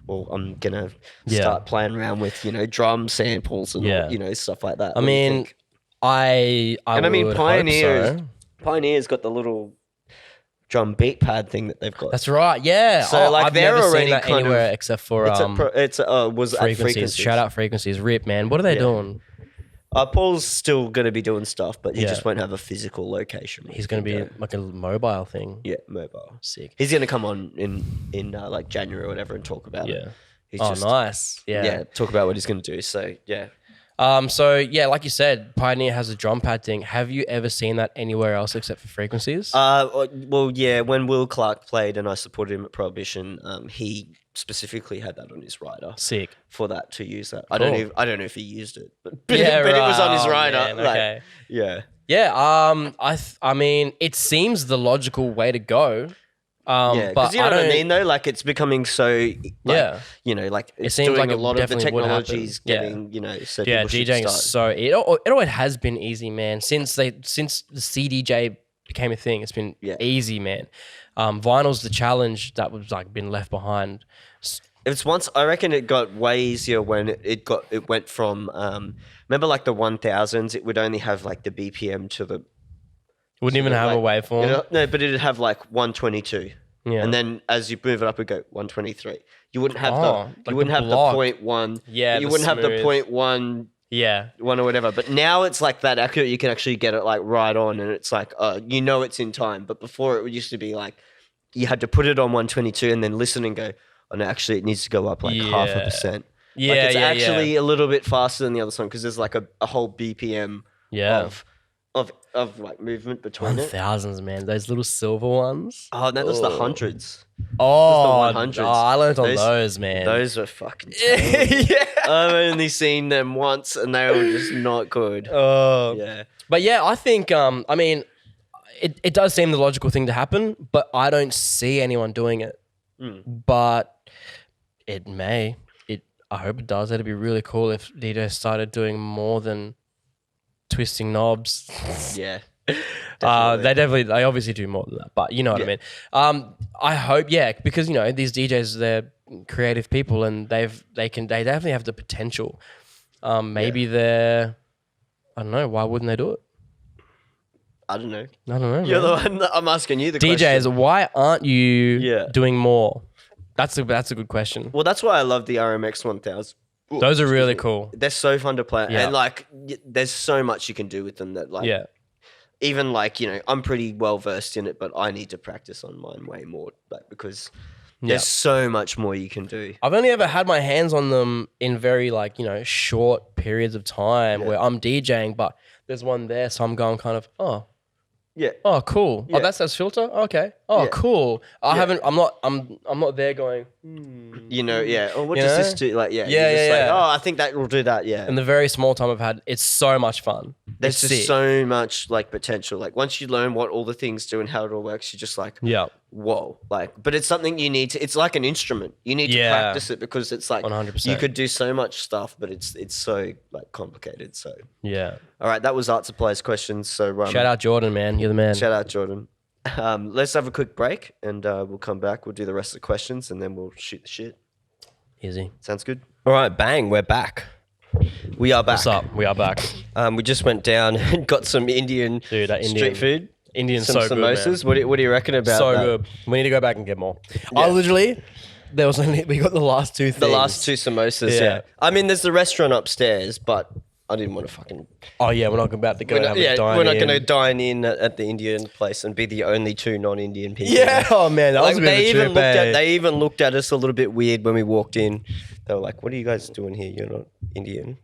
well, I'm gonna start playing around with, you know, drum samples and you know, stuff like that. I mean, I mean, Pioneer's got the little drum beat pad thing that they've got. That's right. Yeah. So like I've they're never already seen that kind anywhere of, except for was at Frequencies. Shout out Frequencies. Rip, man. What are they doing? Paul's still going to be doing stuff, but he just won't have a physical location. He's going to be like a mobile thing. Yeah, mobile. Sick. He's going to come on in like January or whatever and talk about it. He's nice. Yeah. Talk about what he's going to do. So, yeah. So yeah, like you said, Pioneer has a drum pad thing. Have you ever seen that anywhere else except for Frequencies? Well, yeah. When Will Clark played and I supported him at Prohibition, he specifically had that on his rider. Sick. For that, to use that. Cool. I don't know if he used it, but Yeah, but it was on his rider. man, Like, okay. yeah. Yeah. I mean, it seems the logical way to go. Yeah, but because you know what I mean, though. Like, it's becoming so. Like, you know, like it's seems doing like a it lot of the definitely would happen. technologies getting, you know, so yeah, people should DJing start. is so it always has been easy, man. Since the CDJ became a thing, it's been easy, man. Vinyl's the challenge that was like been left behind. It's once I reckon it got way easier when it went from remember like the 1000s, it would only have like the BPM to the Wouldn't even have a waveform. no, but it'd have like 122. Yeah. And then as you move it up, it'd go 123. You wouldn't have like you wouldn't the have block. the 0.1. Yeah, You the wouldn't have the smooth. 0.1 Yeah. one or whatever. But now it's like that accurate. You can actually get it like right on, and it's like you know it's in time. But before it used to be like you had to put it on 122 and then listen and go, oh no, actually it needs to go up like 0.5%. Yeah, like it's actually a little bit faster than the other song because there's like a whole BPM of like movement between it. Thousands, man. Those little silver ones. Oh, that was the hundreds. Oh, the 100s. I learned on those, man. Those were fucking terrible. I've only seen them once and they were just not good. Yeah. But yeah, I think, I mean, it does seem the logical thing to happen, but I don't see anyone doing it. But it may. I hope it does. It'd be really cool if DJs started doing more than twisting knobs. Yeah. They obviously do more than that, but you know what I mean. I hope, because you know these DJs, they're creative people and they definitely have the potential. Maybe they're, I don't know, why wouldn't they do it? I don't know. I don't know. You're man. the one that I'm asking you the DJs, question. why aren't you doing more? That's a good question. Well, that's why I love the RMX 1000. Ooh, those are really cool. They're so fun to play. Yeah. And like, there's so much you can do with them that like, even like, you know, I'm pretty well versed in it, but I need to practice on mine way more like, because there's so much more you can do. I've only ever had my hands on them in very like, you know, short periods of time where I'm DJing, but there's one there. So I'm going kind of, oh, cool. Yeah. Oh, that's filter. Okay. Oh, Yeah. cool. I Yeah. haven't. I'm not there going. You know, yeah. Or what You does know? this do? Like, yeah. Yeah, you're just yeah, like, yeah. oh, I think that will do that. Yeah. And the very small time I've had, it's so much fun. There's It's just sick. so much like potential. Like once you learn what all the things do and how it all works, you're just like, Yeah. whoa. Like, but it's something you need to. It's like an instrument. You need to Yeah. practice it because it's like 100%. you could do so much stuff, but it's so like complicated. So, Yeah. all right, that was art supplies questions. So Shout out Jordan, man. You're the man. shout out Jordan. Let's have a quick break and we'll come back. We'll do the rest of the questions and then we'll shoot the shit. Easy. Sounds good. All right, bang, we're back. We are back. What's up? We are back. We just went down and got some Indian, Dude, that street food. Indian's Some so good, man. samosas. What do you reckon about So that? good. We need to go back and get more. Yeah. I literally, there was only, we got the last two things. The last two samosas, yeah. Yeah. I mean, there's the restaurant upstairs, but I didn't want to fucking... Oh yeah, we're not about to go have a dine we're not in. going to dine in at the Indian place and be the only two non-Indian people. Yeah, oh man, that Like, was a bit of a trip, eh? they even looked at us a little bit weird when we walked in. They were like, what are you guys doing here? You're not Indian.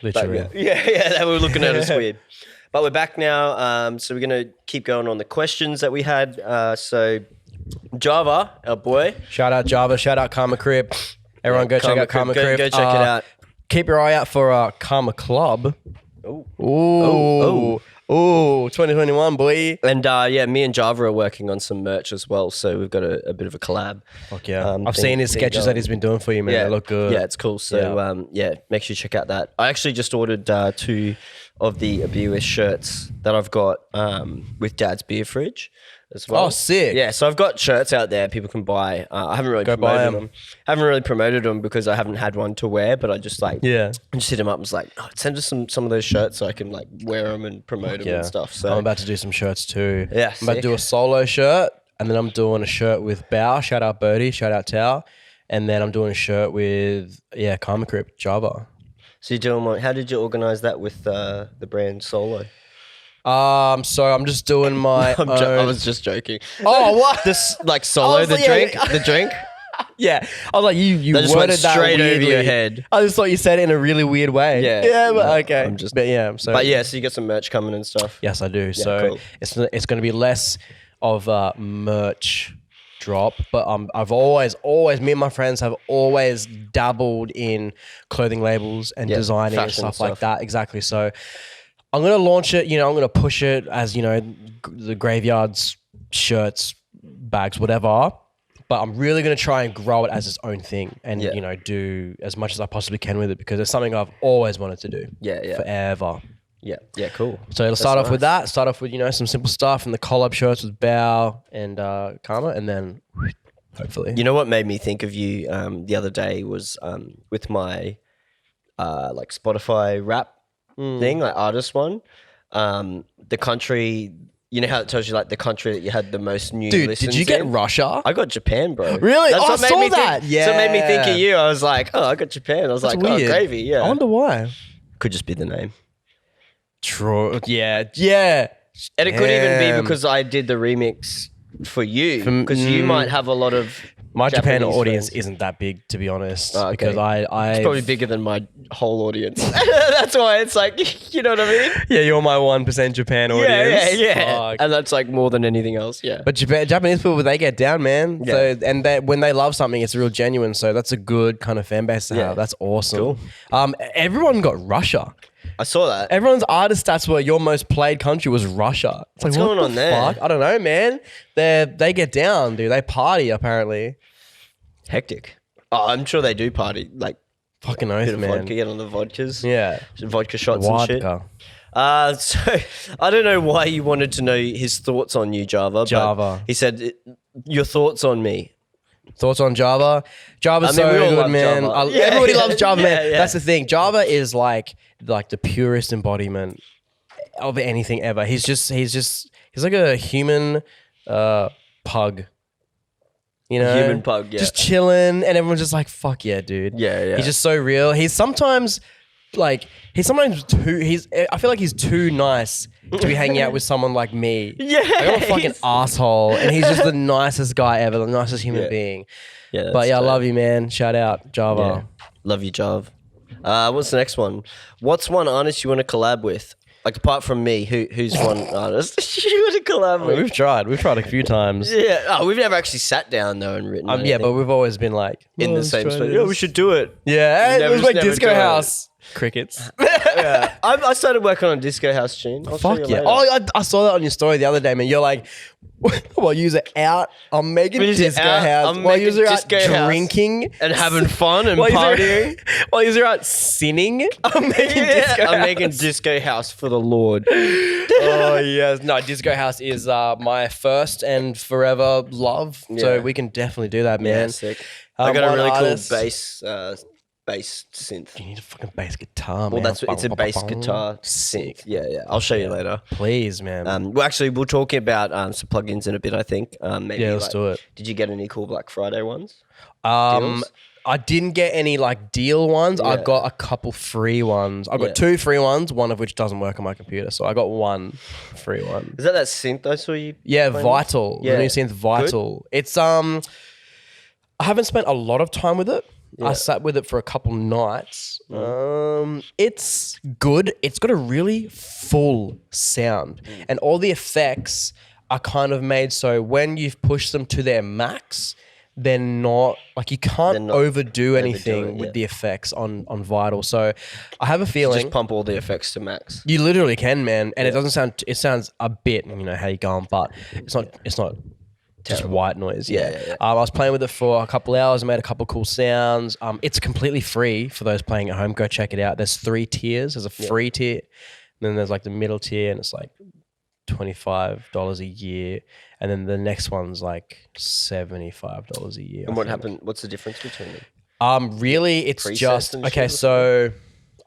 Literally. Like, yeah, they were looking at us weird. But we're back now, so we're going to keep going on the questions that we had. So Java, our boy. Shout out Java, shout out Karma Crib. Everyone go check out Karma Crib. Go check it out. Keep your eye out for Karma Club. Ooh. Ooh, 2021, boy. And yeah, me and Java are working on some merch as well, so we've got a bit of a collab. Fuck yeah. I've thing- seen his thing sketches going. that he's been doing for you, man. Yeah, They look good. Yeah, it's cool. So yeah, make sure you check out that. I actually just ordered 2 of the Abuse shirts that I've got with Dad's beer fridge as well. Oh, sick. Yeah, so I've got shirts out there people can buy. I haven't really Go buy promoted 'em. them. Haven't really promoted them because I haven't had one to wear, but I just like Yeah. I just hit him up and was like, oh, send us some of those shirts so I can like wear them and promote them Yeah. and stuff. So I'm about to do some shirts too. Yeah, I'm about to sick. do a solo shirt, and then I'm doing a shirt with Bao. Shout out Birdie. Shout out Tao. And then I'm doing a shirt with Karma Crib, Java. So you're doing what? How did you organize that with the brand Solo? So I'm just doing my own. I was just joking. Oh, what? This like Solo was the like, drink, yeah. the drink. Yeah, I was like, you That just worded went that straight over weirdly. your head. I just thought you said it in a really weird way. Yeah. yeah, but No, okay. I'm just- but yeah, so But yeah, so you got some merch coming and stuff. yes, I do. So cool. it's going to be less of a merch drop, but I've always me and my friends have always dabbled in clothing labels and Yeah, designing and fashion stuff like stuff. that. Exactly. So I'm going to launch it. I'm going to push it as the graveyards, shirts, bags, whatever. But I'm really going to try and grow it as its own thing and, Yeah. do as much as I possibly can with it because it's something I've always wanted to do. Yeah. Forever. Yeah, cool. So it'll start off with nice. that. Start off with, some simple stuff and the collab shirts with Bao and Karma. And then hopefully. You know what made me think of you the other day was with my like Spotify rap thing, like artist one. The country, you know how it tells you like the country that you had the most new Dude, listens did you get in? Russia? I got Japan, bro. Really? That's Oh, what I made saw me that. Think, so it made me think Yeah. of you. I was like, oh, I got Japan. I was That's like, oh, weird. gravy. Yeah. I wonder why. Could just be the name. True. Yeah. Yeah. And it could even be Damn. because I did the remix for you. From- Because you might have a lot of My Japan Japanese audience friends. isn't that big, to be honest. Oh, okay. Because I It's probably bigger than my whole audience. That's why it's like, you know what I mean? yeah, you're my 1% Japan audience. Yeah. Fuck. And that's like more than anything else. Yeah. But Japanese people, they get down, man. Yeah. So and when they love something, it's real genuine. So that's a good kind of fan base to Yeah. have. That's awesome. Cool. Everyone got Russia. I saw that. Everyone's artist stats were your most played country was Russia. It's What's like, going what on the there? fuck? I don't know, man. They get down, dude. They party apparently. Hectic. Oh, I'm sure they do party. Like, Fucking bit oath, of man. vodka, get on the vodkas. Yeah. Some vodka shots and shit. Vodka. So I don't know why you wanted to know his thoughts on you, Java. Java. But he said, your thoughts on me. Thoughts on Java? Java's I mean, we all so good, love man. Java. Yeah, Everybody yeah, loves Java, man. yeah. That's the thing. Java is like the purest embodiment of anything ever. He's like a human pug. Human pug, yeah. Just chilling, and everyone's just like, "Fuck yeah, dude." Yeah. He's just so real. He's sometimes too. I feel like he's too nice to be hanging out with someone like me. Yeah, Like, I'm a fucking he's- asshole, and he's just the nicest guy ever, the nicest human Yeah. being. Yeah, But yeah, I love you, man. Shout out, Java. Love you, Jav. What's the next one? What's one artist you want to collab with? Like apart from me, who's one artist you want to collab with? We've tried a few times. Yeah. Oh, we've never actually sat down though and written. Yeah, anything but we've always been like in the same space. Yeah, we should do it. Yeah, Never- it was like never Disco do it. House. Crickets. Yeah. I started working on a Disco House tune. I'll show Fuck you yeah. later. Oh, I saw that on your story the other day, man. You're like, while you're out, I'm making While Disco you're out, House. I'm While making you're out Disco House. drinking. And having fun and While partying. While you're out sinning, I'm making Disco House. I'm making Disco House for the Lord. Oh, yes. No, Disco House is my first and forever love. So Yeah. we can definitely do that, man. Yeah, sick. I got a one really artist- cool bass synth. You need a fucking bass guitar, man. Well, it's a bass guitar synth. Yeah. I'll show you later. Please, man. Well, actually, we'll talk about some plugins in a bit. I think. Maybe. Yeah, let's do it. Did you get any cool Black Friday ones? I didn't get any like deal ones. I Yeah. got a couple free ones. I got Yeah. 2 free ones, one of which doesn't work on my computer. So I got 1 free one. Is that synth I saw you? Yeah, playing with? Vital. Yeah. The new synth Vital. It's I haven't spent a lot of time with it. Yeah. I sat with it for a couple nights. It's good. It's got a really full sound. And all the effects are kind of made so when you've pushed them to their max, they're not like you can't not overdo anything it, with yeah. the effects on Vital. So I have a feeling Just pump all the effects to max. you literally can, man. And it doesn't sound. It sounds a bit, how you going, but it's not. It's not just white noise. Yeah. I was playing with it for a couple hours. I made a couple cool sounds. It's completely free for those playing at home. Go check it out. There's 3 tiers. There's a free tier, then there's like the middle tier, and it's like $25 a year, and then the next one's like $75 a year. And I what think. happened? What's the difference between them? Really, it's Presets just and okay. shit or So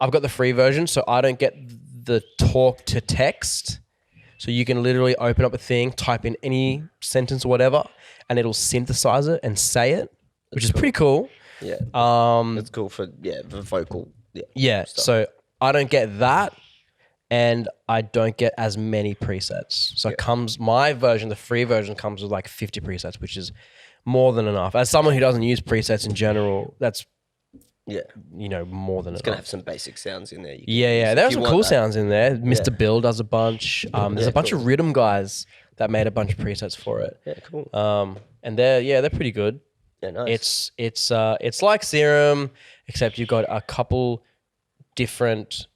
I've got the free version, so I don't get the talk to text. So you can literally open up a thing, type in any sentence or whatever, and it'll synthesize it and say it, which is pretty cool. Yeah. That's cool for the vocal. Yeah. Yeah. stuff. So I don't get that, and I don't get as many presets. So it comes my version, the free version comes with like 50 presets, which is more than enough. As someone who doesn't use presets in general, that's Yeah. more than It's gonna have have some basic sounds in there. Yeah. If There's you some want cool that. sounds in there. Mr. Bill does a bunch. There's a bunch cool. of rhythm guys that made a bunch of presets for it. Yeah, cool. And they're pretty good. Yeah, nice. It's like Serum, except you've got a couple different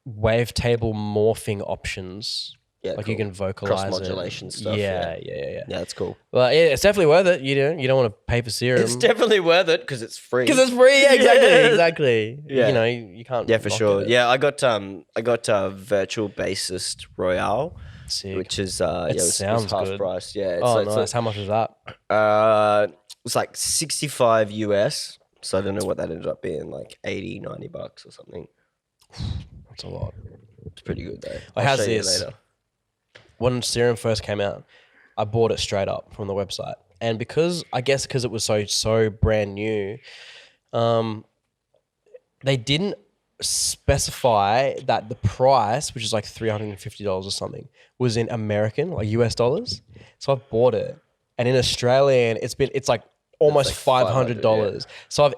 wavetable morphing options. Yeah, like cool. you can vocalize Cross modulation it. stuff. Yeah. Yeah, that's cool. Well, it's definitely worth it. You don't want to pay for Serum It's definitely worth it because it's free. because it's free. Yeah, exactly. Yeah. You can't. Yeah, for knock sure. it. Yeah, I got Virtual Bassist Royale, Sick. which is It it's sounds half good. price. Yeah, Oh, it's nice. How much was that? it's like 65 US. So I don't know what that ended up being, like 80, 90 bucks or something. That's a lot. It's pretty good though. Well, how's show you this? later. When Serum first came out, I bought it straight up from the website, and because it was so brand new, they didn't specify that the price, which is like $350 or something, was in American, like US dollars. So I bought it, and in Australian, it's like almost like $500. So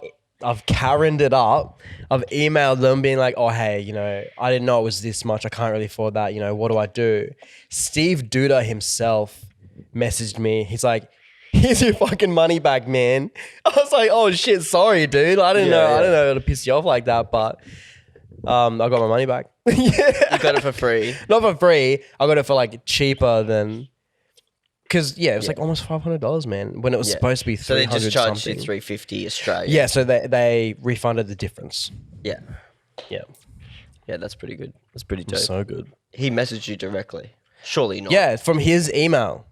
I've Karen'd it up. I've emailed them being like, oh, hey, I didn't know it was this much. I can't really afford that. What do I do? Steve Duda himself messaged me. He's like, here's your fucking money back, man. I was like, oh shit, sorry, dude. I didn't know. Yeah. I didn't know how to piss you off like that, but I got my money back. You got it for free. Not for free. I got it for like cheaper than... Because, it was like almost $500, man, when it was supposed to be $300 So they just charged something. you $350 Australian. Yeah, so they refunded the difference. Yeah. Yeah. Yeah, that's pretty good. That's pretty dope. So good. He messaged you directly. Surely not. Yeah, from his email.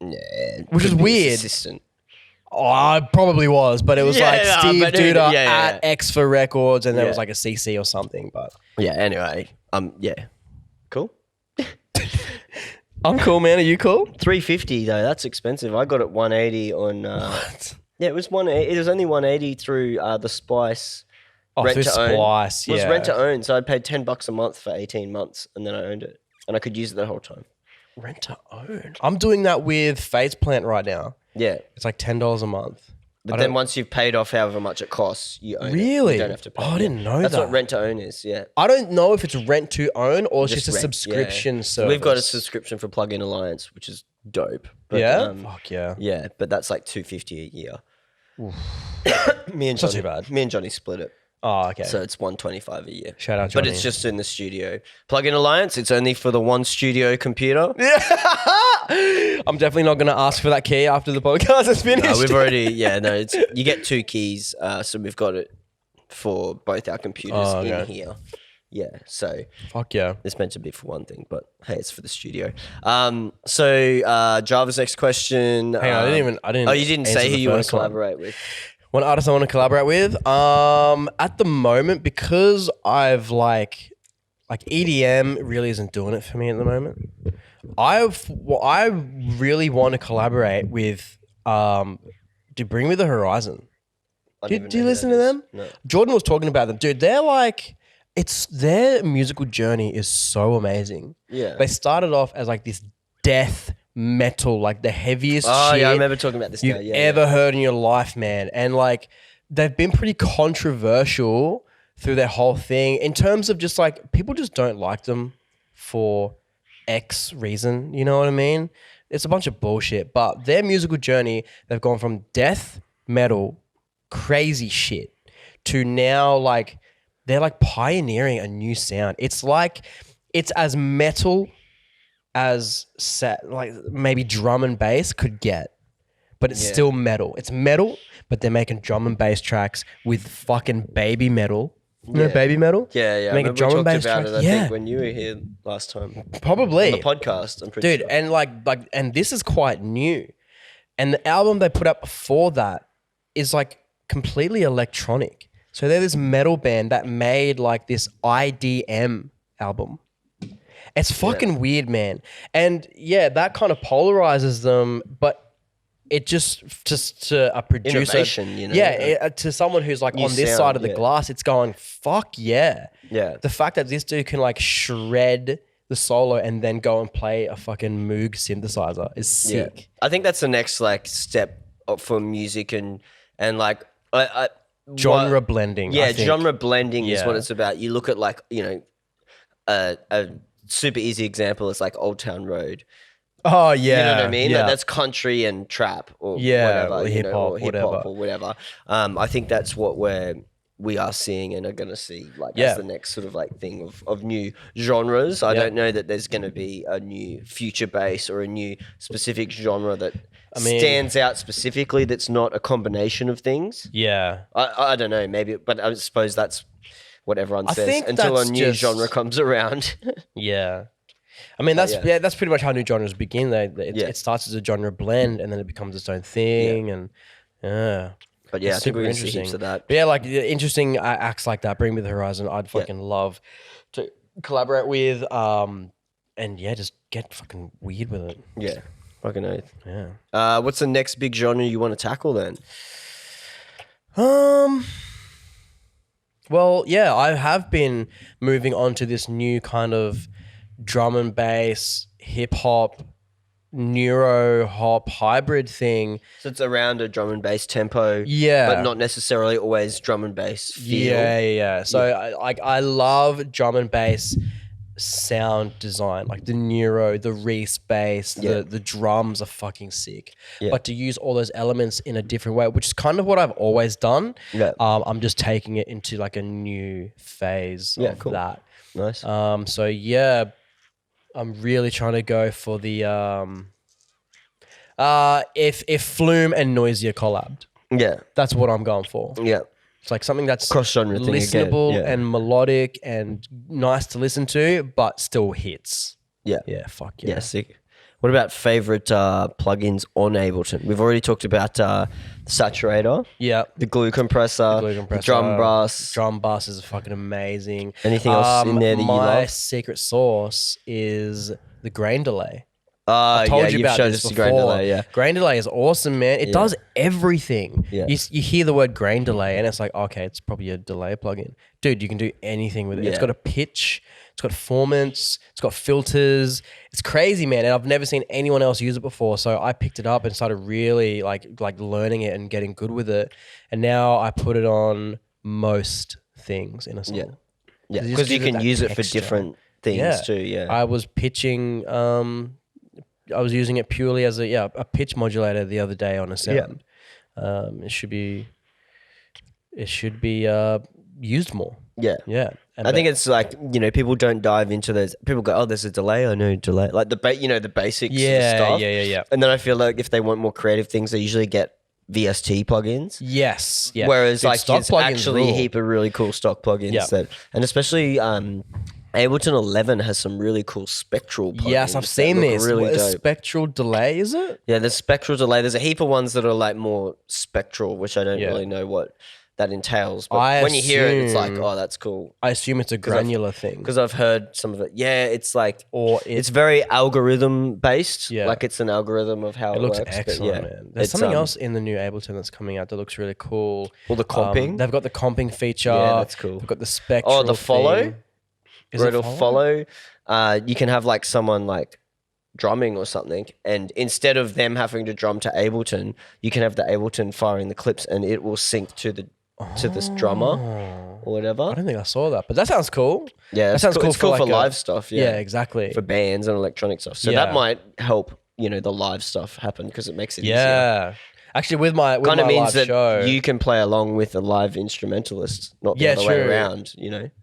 Yeah. Which is Could be his weird. Assistant. Oh, I probably was, but it was Yeah, like no, Steve but dude, Duda yeah. at X for Records, and there Yeah. was like a CC or something. But Yeah, anyway. Yeah. Cool. I'm cool, man. Are you cool? $350 though, that's expensive. I got it $180 on Yeah, it was $180. It was only $180 through the Spice Oh, rent through to own. Splice, It was yeah. rent to own, so I paid $10 a month for 18 months and then I owned it. And I could use it the whole time. Rent to own. I'm doing that with Phase Plant right now. Yeah. It's like $10 a month. But then once you've paid off however much it costs, you own it. Really? You don't have to pay. Oh, I didn't know That's that. what rent to own is. Yeah. I don't know if it's rent to own or it's just a rent, subscription yeah. service. So we've got a subscription for Plugin Alliance, which is dope. But, Yeah? Fuck yeah. Yeah, but that's like $250 a year. Me and Not Johnny, too bad. Me and Johnny split it. Oh, okay. So it's $125 a year. Shout out Johnny. But it's just in the studio. Plugin Alliance, it's only for the one studio computer. I'm definitely not going to ask for that key after the podcast is finished. No, we've already, it's you get 2 keys. So we've got it for both our computers in here. Yeah, so Fuck yeah. it's meant to be for one thing, but hey, it's for the studio. So Java's next question. Hang on, I didn't. Oh, you didn't answer say who the you want to first one. collaborate with. One artist I want to collaborate with. At the moment, because I've like EDM really isn't doing it for me at the moment. I really want to collaborate with to Bring Me the Horizon. Do you listen to them? No. Jordan was talking about them, dude. They're like, their musical journey is so amazing. Yeah. They started off as like this death metal, like the heaviest Oh shit yeah, I remember talking about this you've guy. Yeah, ever heard in your life, man. And like, they've been pretty controversial through their whole thing in terms of just like, people just don't like them for X reason. You know what I mean? It's a bunch of bullshit. But their musical journey, they've gone from death metal, crazy shit, to now like, they're like pioneering a new sound. It's like, it's as metal as like maybe drum and bass could get, but it's still metal. It's metal, but they're making drum and bass tracks with fucking baby metal. You know baby metal? Yeah. Making drum and bass about tracks. it, I think when you were here last time. Probably. On the podcast, I'm pretty Dude, sure. and like, and this is quite new. And the album they put out before that is like completely electronic. So they're this metal band that made like this IDM album. It's fucking weird, man. And yeah, that kind of polarizes them, but it just to a producer, Innovation, you know? Yeah, to someone who's like New on this sound, side of the yeah. glass, it's going, fuck yeah. Yeah. The fact that this dude can like shred the solo and then go and play a fucking Moog synthesizer is sick. Yeah. I think that's the next like step up for music and like Genre blending. Yeah, I think. genre blending is what Yeah. it's about. You look at like, a super easy example is like Old Town Road. Oh You yeah. know what I mean? Yeah. Like, that's country and trap or Yeah, whatever. or hip-hop, or whatever. or whatever. I think that's what we are seeing and are going to see like Yeah. as the next sort of like thing of new genres. I don't know that there's going to be a new future bass or a new specific genre that stands out specifically that's not a combination of things. Yeah. I don't know, maybe, but I suppose that's what everyone I says think until a that's new just- genre comes around. Yeah. I mean, that's yeah. that's pretty much how new genres begin. It starts as a genre blend and then it becomes its own thing. And yeah. But yeah, It's I think we're super going to see interesting. heaps of that. But yeah, like interesting acts like that, Bring Me the Horizon, I'd fucking love to collaborate with. And yeah, just get fucking weird with it. Yeah, fucking oath. Yeah. What's the next big genre you want to tackle then? Well, yeah, I have been moving on to this new kind of drum and bass, hip hop, neuro hop hybrid thing. So it's around a drum and bass tempo, Yeah. but not necessarily always drum and bass feel. Yeah. So I love drum and bass sound design, like the neuro, the Reese bass, the drums are fucking sick. Yeah. But to use all those elements in a different way, which is kind of what I've always done. Yeah. I'm just taking it into like a new phase of cool. that. Nice. So yeah, I'm really trying to go for the if Flume and Noisier collabed, Yeah. that's what I'm going for. Yeah. It's like something that's Cross-genre thing again, listenable yeah. and melodic and nice to listen to, but still hits. Yeah. Yeah, fuck yeah. Yeah, sick. What about favorite plugins on Ableton? We've already talked about the saturator, Yeah. the glue compressor, Glue the compressor, drum brass. Drum bass is fucking amazing. Anything else in there that you my love? secret sauce is the grain delay. I've told you you've about showed this us the before. grain delay, yeah. Grain delay is awesome, man. It does everything. Yeah. You hear the word grain delay and it's like, okay, it's probably a delay plugin. Dude, you can do anything with it. It's Yeah. got a pitch, it's got performance, it's got filters. It's crazy, man. And I've never seen anyone else use it before. So I picked it up and started really like learning it and getting good with it. And now I put it on most things in a song. Yeah. Yeah, It just because you gives it can that use it for texture. different things too. Yeah. I was pitching. I was using it purely as a pitch modulator the other day on a sound. It should be used more. Yeah. Yeah. And I think it's like, people don't dive into those. People go, oh, there's a delay. I know delay. Like the basics of stuff. Yeah. And then I feel like if they want more creative things, they usually get VST plugins. Yes. Yeah. Whereas Dude, like stock it's plugins actually rule. a heap of really cool stock plugins Yeah. and especially Ableton 11 has some really cool spectral plugins. Yes, I've that seen look this. Really What, a dope. spectral delay, is it? Yeah, there's spectral delay. There's a heap of ones that are like more spectral, which I don't Yeah. really know what that entails. But I when you hear it, it's like, assume- oh, that's cool. I assume it's a granular thing. Because I've heard some of it. Yeah, it's like, Or it's very algorithm based. Yeah. Like it's an algorithm of how it looks works. but excellent, yeah, man. There's it's, something else in the new Ableton that's coming out that looks really cool. Well, the comping. They've got the comping feature. Yeah, that's cool. They've got the spectral. Oh, the follow? thing. Is where it it'll follow. You can have like someone like drumming or something, and instead of them having to drum to Ableton, you can have the Ableton firing the clips, and it will sync to this drummer or whatever. I don't think I saw that, but that sounds cool. Yeah, that it's sounds cool. cool It's cool for like live stuff. Yeah, Yeah, exactly. for bands and electronic stuff. So Yeah. that might help, the live stuff happen because it makes it easier. Yeah, actually, with my Kind of means live that show, you can play along with a live instrumentalist, not the Yeah, other way true. around.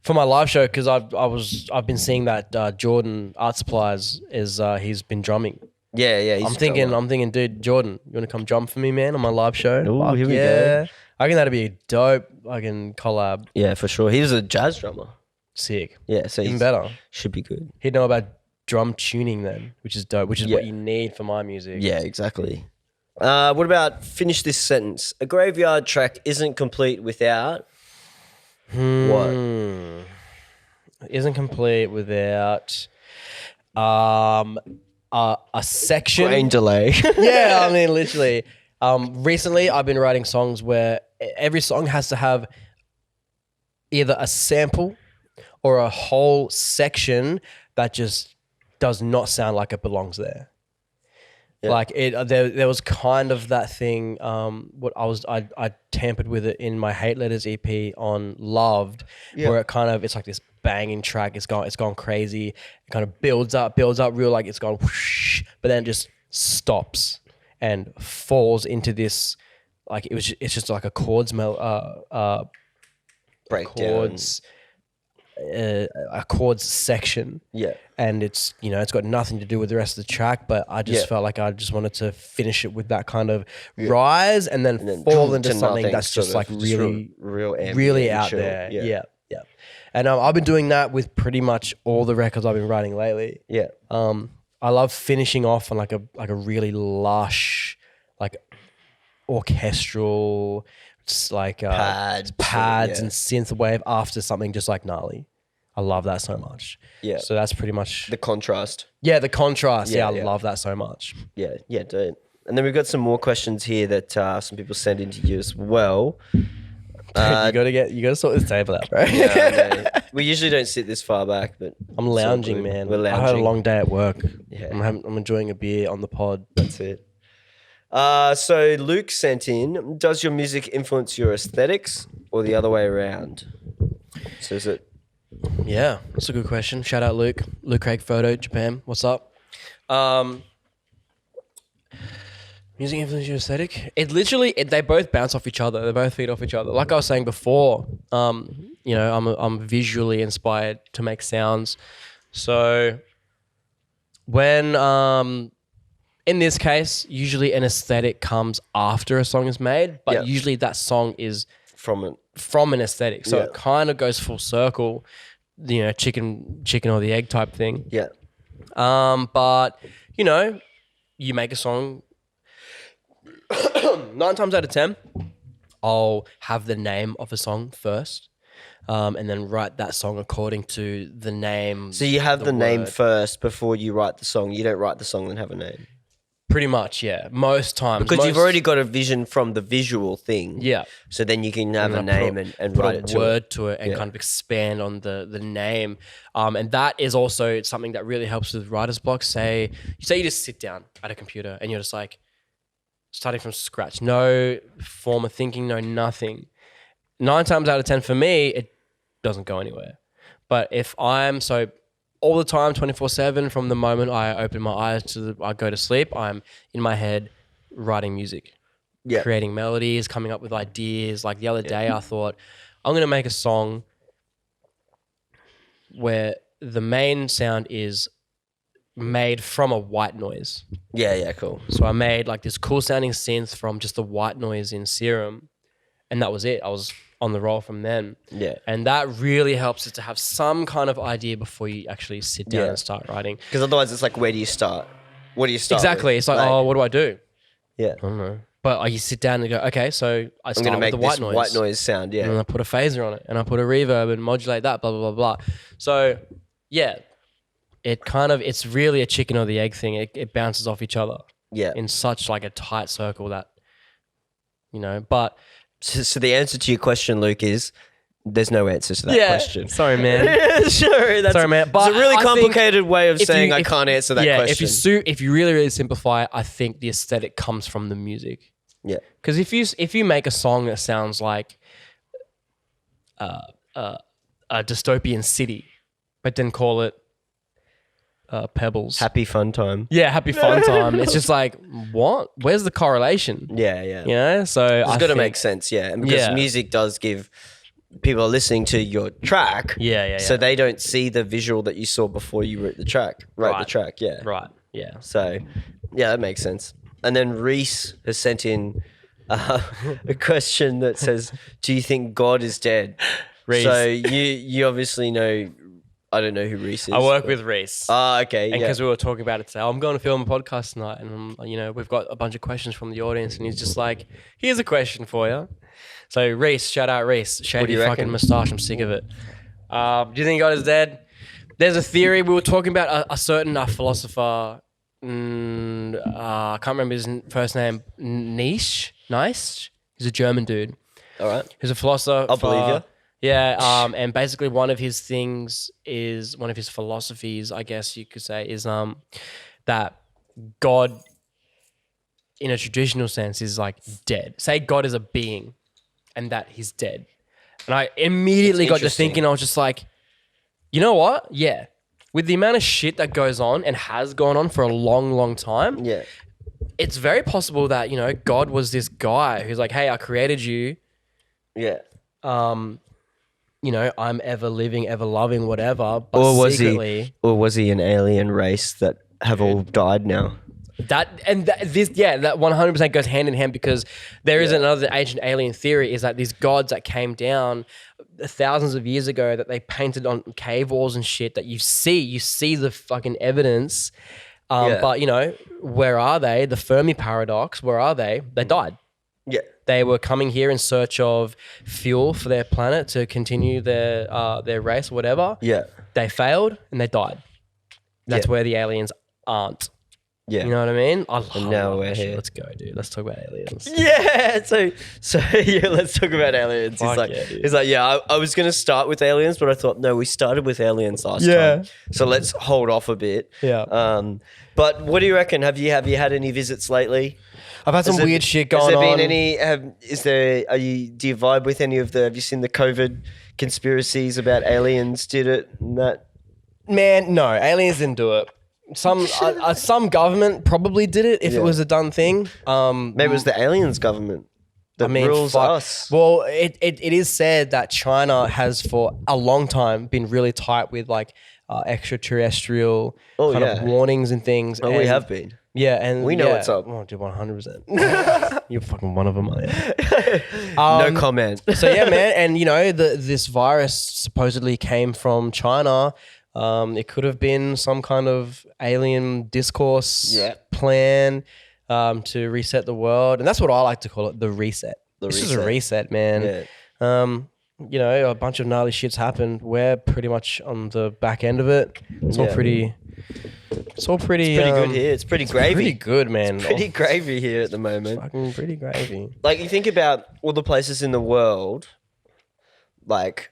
for my live show, because I've been seeing that Jordan Art Supplies is he's been drumming. Yeah, yeah. I'm thinking, dude, Jordan, you want to come drum for me, man, on my live show? Ooh, Fuck here we go. yeah. I reckon that'd be a dope fucking collab. Yeah, for sure. He was a jazz drummer. Sick. Yeah, so Even he better. should be good. He'd know about drum tuning then, which is dope, which is Yeah. what you need for my music. Yeah, exactly. What about finish this sentence? A graveyard track isn't complete without what? Isn't complete without a section. Grain delay. Yeah, I mean, literally. Recently, I've been writing songs where every song has to have either a sample or a whole section that just does not sound like it belongs there. Yeah. Like there was kind of that thing. I tampered with it in my Hate Letters EP on Loved, where it's like this banging track. It's gone crazy. It kind of builds up real, like it's gone whoosh, but then it just stops and falls into this, like it's just like a Breakdown. a chords section. Yeah. And it's got nothing to do with the rest of the track, but I just Yeah. felt like I just wanted to finish it with that kind of rise and then fall into to something nothing, that's just sort like of, just really real ambient really and out chill. there. Yeah. And I've been doing that with pretty much all the records I've been writing lately. Yeah. I love finishing off on like a really lush, like orchestral, just like Pads, pads yeah. and synthwave after something just like gnarly. I love that so much. Yeah. So that's pretty much The contrast. the contrast. Yeah, Yeah, I love that so much. Yeah, yeah, dude. And then we've got some more questions here that some people send in to you as well. you gotta sort this table out, bro. Yeah, I know. We usually don't sit this far back, but I'm it's all lounging, good. man. We're lounging. I had a long day at work. Yeah. I'm enjoying a beer on the pod. That's it. So Luke sent in, does your music influence your aesthetics or the other way around? So is it... Yeah, that's a good question. Shout out Luke. Luke Craig Photo, Japan. What's up? Music influence your aesthetic? They both bounce off each other. They both feed off each other. Like I was saying before, I'm visually inspired to make sounds. So when in this case, usually an aesthetic comes after a song is made, but Yeah. usually that song is From it. from an aesthetic. So Yeah. it kind of goes full circle, chicken or the egg type thing. Yeah. But you make a song 9 times out of 10, I'll have the name of a song first. and then write that song according to the name. So you have the name word. first before you write the song. You don't write the song and have a name. Pretty much, yeah. Most times. Because you've already got a vision from the visual thing. Yeah. So then you can have a And name and write it put to a it. word to it and kind of expand on the name. And that is also something that really helps with writer's block. Say you just sit down at a computer and you're just like starting from scratch. No form of thinking, no nothing. 9 times out of 10 for me, it doesn't go anywhere. But if I'm all the time, 24/7, from the moment I open my eyes to I go to sleep, I'm in my head writing music, creating melodies, coming up with ideas. Like the other day, I thought I'm gonna make a song where the main sound is made from a white noise. Yeah, cool. So I made like this cool sounding synth from just the white noise in Serum, and that was it. I was on the roll from then. Yeah. And that really helps us to have some kind of idea before you actually sit down and start writing. Because otherwise it's like, where do you start? What do you start Exactly. with? It's like, oh, what do I do? Yeah. I don't know. But you sit down and go, okay, so I I'm start going to with make the this white noise sound, and then I put a phaser on it and I put a reverb and modulate that, blah, blah, blah, blah. So, yeah, it's really a chicken or the egg thing. It bounces off each other in such like a tight circle that, but... So the answer to your question, Luke, is there's no answer to that question. Sorry, man. Sorry, man. But it's a really I complicated way of saying I if- can't answer that question. If you really, really simplify it, I think the aesthetic comes from the music. Yeah. Because if you make a song that sounds like a dystopian city, but then call it Pebbles. Happy fun time. Yeah, happy fun time. It's just like, what? Where's the correlation? Yeah. So It's got to make sense, and because music does give people are listening to your track, so they don't see the visual that you saw before you wrote the track. Right. So, that makes sense. And then Reese has sent in a question that says, "Do you think God is dead?" Reese. So you obviously know. I don't know who Reese is. I work with Reese. Okay. And because we were talking about it today, I'm going to film a podcast tonight, and we've got a bunch of questions from the audience, and he's just like, "Here's a question for you." So Reese, shout out Reese, shave your fucking moustache. I'm sick of it. Do you think God is dead? There's a theory. We were talking about a certain philosopher. I can't remember his first name. Nice. He's a German dude. All right. He's a philosopher. I'll believe you. Yeah, and basically one of his philosophies, I guess you could say, is that God, in a traditional sense, is like dead. Say God is a being and that he's dead. And I immediately got to thinking, I was just like, you know what? Yeah. With the amount of shit that goes on and has gone on for a long, long time, it's very possible that, God was this guy who's like, hey, I created you. Yeah. I'm ever living, ever loving, whatever. But or was secretly, he an alien race that have all died now? That 100% goes hand in hand, because there is another ancient alien theory, is that these gods that came down thousands of years ago that they painted on cave walls and shit that you see the fucking evidence. But where are they? The Fermi paradox, where are they? They died. Yeah. They were coming here in search of fuel for their planet to continue their race or whatever. Yeah. They failed and they died. That's where the aliens aren't. Yeah. You know what I mean? I And now we're that shit. here. Let's go, dude. Let's talk about aliens. Yeah. So let's talk about aliens. He's like, I was gonna start with aliens, but I thought, no, we started with aliens last time. So let's hold off a bit. Yeah. But what do you reckon? Have you had any visits lately? I've had some weird shit going on. Has there been any? Do you vibe with any of the? Have you seen the COVID conspiracies about aliens did it and that? Man, no, aliens didn't do it. Some government probably did it if it was a done thing. Maybe it was the aliens government that rules us. Well, it is said that China has for a long time been really tight with like extraterrestrial kind of warnings and things. Oh, we have been. Yeah, and we know what's up. Oh, dude, 100%. You're fucking one of them, aren't you? No comment. So yeah, man, and this virus supposedly came from China. It could have been some kind of alien discourse plan to reset the world, and that's what I like to call it, the reset. This is a reset, man. you know, a bunch of gnarly shits happened. We're pretty much on the back end of it. It's all pretty. It's all pretty. It's pretty good here. It's pretty gravy. Pretty good, man. It's pretty gravy here at the moment. Fucking pretty gravy. Like, you think about all the places in the world, like,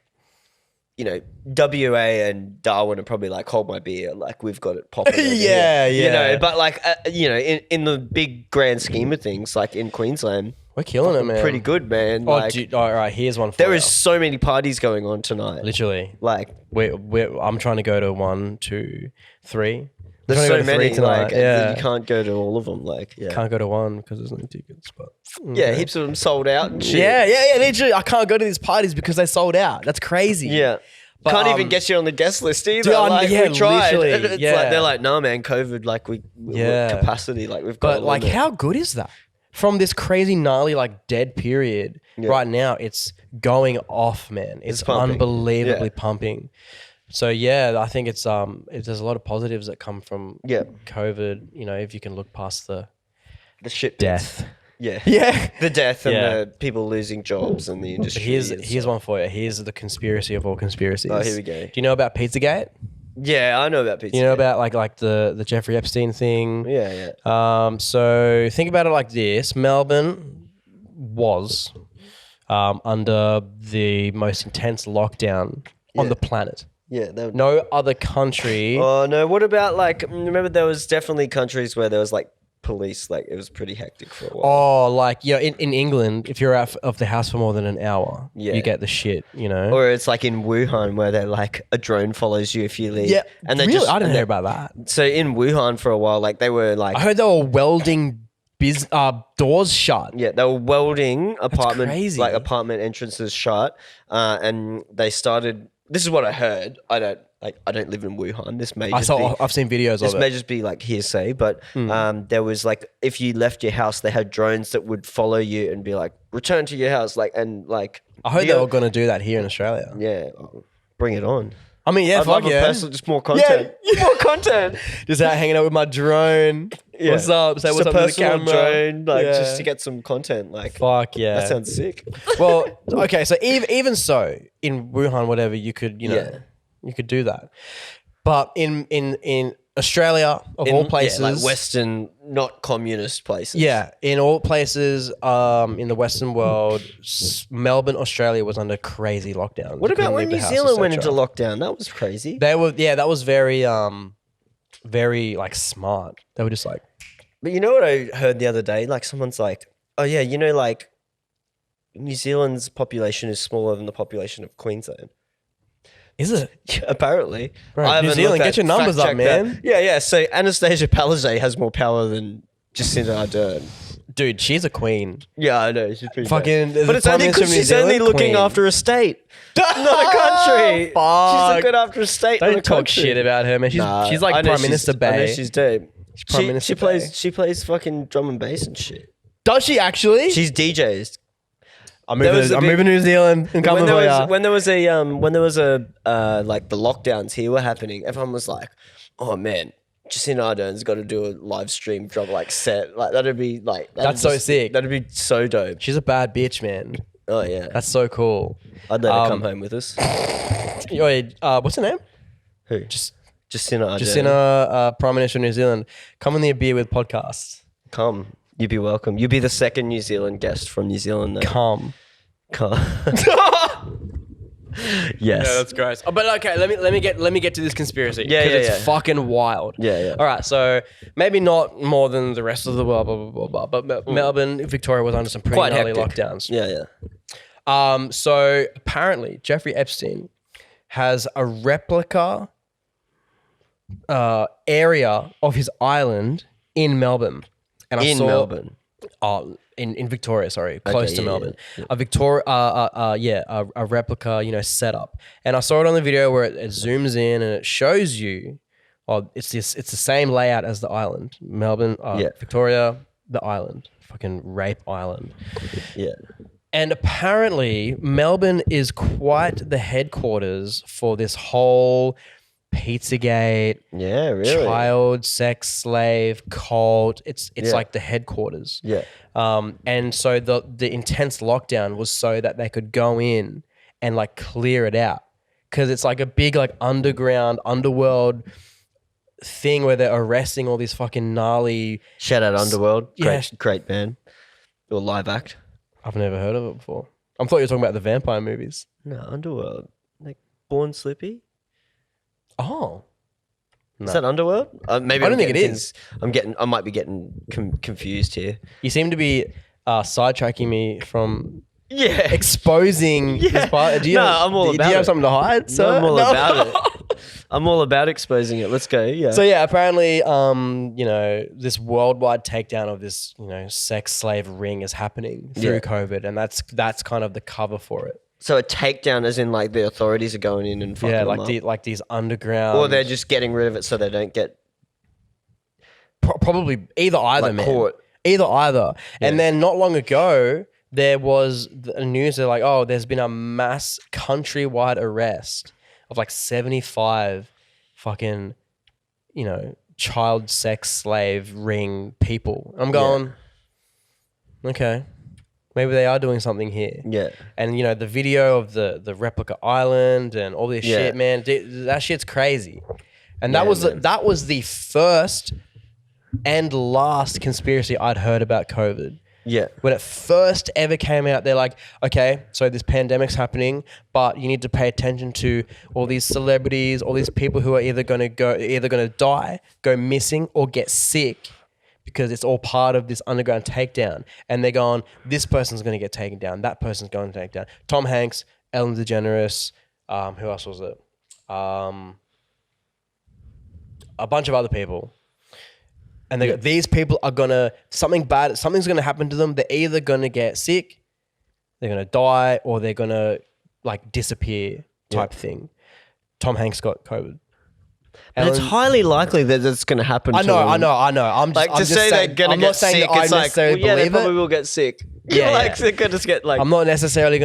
you know, WA and Darwin are probably like, hold my beer. Like, we've got it popping. Yeah, You know, but like, you know, in the big grand scheme of things, like in Queensland, We're killing it, man. pretty good, man. Oh, Like, dude, all right, here's one for there you. is so many parties going on tonight. Literally. Like, I'm trying to go to 1, 2, 3. there's I'm trying so to go to 3 many. tonight. Like, yeah. you can't go to all of them. Like, yeah. Can't go to 1 because there's no tickets. But Yeah, heaps of them sold out and shit. yeah. Literally, I can't go to these parties because they sold out. That's crazy. Yeah. But, Can't even get you on the guest list either. dude, like, yeah, we tried. literally, It's yeah. like, they're like, no, man, COVID, like, we're capacity, like, we've got But like, how good is that? From this crazy gnarly like dead period, right now it's going off, man. It's pumping. unbelievably pumping. So yeah, I think there's a lot of positives that come from COVID. You know, if you can look past the shit death. Yeah. Yeah. The death and Yeah. the people losing jobs and the industry. Here's one for you. Here's the conspiracy of all conspiracies. Oh, here we go. Do you know about Pizzagate? Yeah, I know about pizza. You know about like the Jeffrey Epstein thing? Yeah. So think about it like this. Melbourne was under the most intense lockdown on the planet. Yeah. No other country. Oh, no. What about, like, remember there was definitely countries where there was, like, police, like, it was pretty hectic for a while. Oh, like, you know, in England, if you're out of the house for more than an hour, you get the shit, you know? Or it's like in Wuhan where they're like, a drone follows you if you leave. Yeah, And they really? I didn't hear about that. So in Wuhan for a while, like, they were like, I heard they were welding doors shut. yeah, they were welding crazy. apartment entrances shut, and they started. This is what I heard. I don't live in Wuhan. This may I've seen videos of this it. may just be like hearsay, but there was like, if you left your house, they had drones that would follow you and be like, return to your house, like, and like. I heard they were going to do that here in Australia. Yeah, bring it on. I mean, yeah, I'd fuck love yeah. just more content. More content. Just out hanging out with my drone. Yeah. What's up? Say Just what's a up to the personal camera. drone, like, Yeah. just to get some content. Like, Fuck yeah. that sounds sick. Well, okay, so even so, in Wuhan, whatever, you could, you know, Yeah. you could do that. But in Australia, of all places, like Western, not communist places. yeah, in all places, in the Western world, Melbourne, Australia was under crazy lockdown. What You about couldn't when leave the New house, Zealand went etc. into lockdown? That was crazy. They were, yeah, that was very, very like smart. They were just like, But you know what I heard the other day? Like, someone's like, oh yeah, you know, like, New Zealand's population is smaller than the population of Queensland. is it? Yeah, apparently. Bro, I New haven't Zealand, looked get your at- numbers up, fact-checked that. man. Yeah. So Anastasia Palaszczuk has more power than Jacinda Ardern. Dude, she's a queen. Yeah, I know. She's pretty Fucking, bad. But the it's Prime only Minister of because New she's only Zealand, looking queen. after a state, not a country. Fuck. She's looking after a state, not a Don't talk country. shit about her, man. She's Nah, she's I like know Prime Minister I know Bay. she's dope. Prime She Minister plays Bay. she plays fucking drum and bass and shit. Does she actually? She's DJs. I'm there was a big- moving to New Zealand and coming for ya. When there was like the lockdowns here were happening, everyone was like, "Oh man, Jacinda Ardern's got to do a live stream drop like set. Like that'd be like That's so sick. That'd be so dope. She's a bad bitch, man. Oh yeah, That's so cool. I'd let her come home with us. Wait, what's her name? Who? Jacinda Ardern. Jacinda, Prime Minister of New Zealand. Come on the Beer With podcast. Come. You'd be welcome. You'd be the second New Zealand guest from New Zealand. Though. Come. Yes. Yeah, that's gross. Oh, but okay, let me get to this conspiracy. Yeah, 'cause yeah, it's yeah. fucking wild. Yeah. All right, so maybe not more than the rest of the world, blah blah blah blah. But Melbourne, Victoria was under some pretty Quite gnarly hectic. lockdowns. Yeah. So apparently Jeffrey Epstein has a replica area of his island in Melbourne, and I In saw Melbourne. in Victoria, sorry, close to yeah, Melbourne. yeah. A replica, you know, setup. And I saw it on the video where it zooms in and it shows you, it's the same layout as the island. Melbourne, Victoria, the island, fucking rape island. Yeah. And apparently Melbourne is quite the headquarters for this whole Pizzagate, Yeah, really. child sex slave cult. It's like the headquarters. Yeah. And so the intense lockdown was so that they could go in and like clear it out. Because it's like a big like underworld thing where they're arresting all these fucking gnarly. Shout out Underworld. Yeah. Great band. Or live act. I've never heard of it before. I thought you were talking about the vampire movies. No, Underworld. Like Born Slippy. Oh. No. Is that Underworld? Maybe I don't think it is. I might be getting confused here. You seem to be sidetracking me from Yeah. exposing this part. Do you I'm all do about you have it. something to hide, sir? No, I'm all No. about it. I'm all about exposing it. Let's go. Yeah. So yeah, apparently, this worldwide takedown of this, sex slave ring is happening through COVID, and that's kind of the cover for it. So a takedown, as in like the authorities are going in and fucking them up? like these underground, or they're just getting rid of it so they don't get probably either, like, man. caught. Either. Yeah. And then not long ago, there was the news. They're like, oh, there's been a mass countrywide arrest of like 75 fucking, child sex slave ring people. I'm going, okay, maybe they are doing something here. Yeah. And the video of the replica island and all this shit, man, that shit's crazy. And that was the first and last conspiracy I'd heard about COVID. Yeah. When it first ever came out, they're like, okay, so this pandemic's happening, but you need to pay attention to all these celebrities, all these people who are either going to die, go missing, or get sick, because it's all part of this underground takedown. And they're going, this person's going to get taken down, that person's going to take down. Tom Hanks, Ellen DeGeneres, who else was it? A bunch of other people. And they go, these people are something's going to happen to them. They're either going to get sick, they're going to die, or they're going to like disappear type thing. Tom Hanks got COVID. And it's highly likely that it's going to happen to them. I know. I'm Just just say saying, they're going to get sick. It's like, well, yeah, they probably will get sick. Yeah, like they're going to get like. I'm not necessarily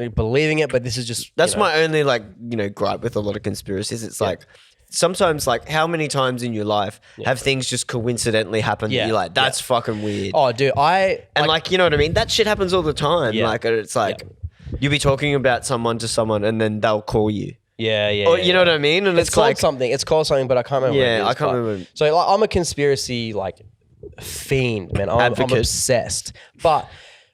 believing it, but this is just. That's my only gripe with a lot of conspiracies. It's like. Sometimes, like, how many times in your life have things just coincidentally happen that you're like, that's fucking weird. Oh, dude, and you know what I mean? That shit happens all the time. Yeah. Like, it's like, you'll be talking about someone to someone and then they'll call you. Yeah. Or you know what I mean? And it's called something. It's called something, but I can't remember. Yeah, what it is, I can't remember. So I'm a conspiracy fiend, man. I'm obsessed, but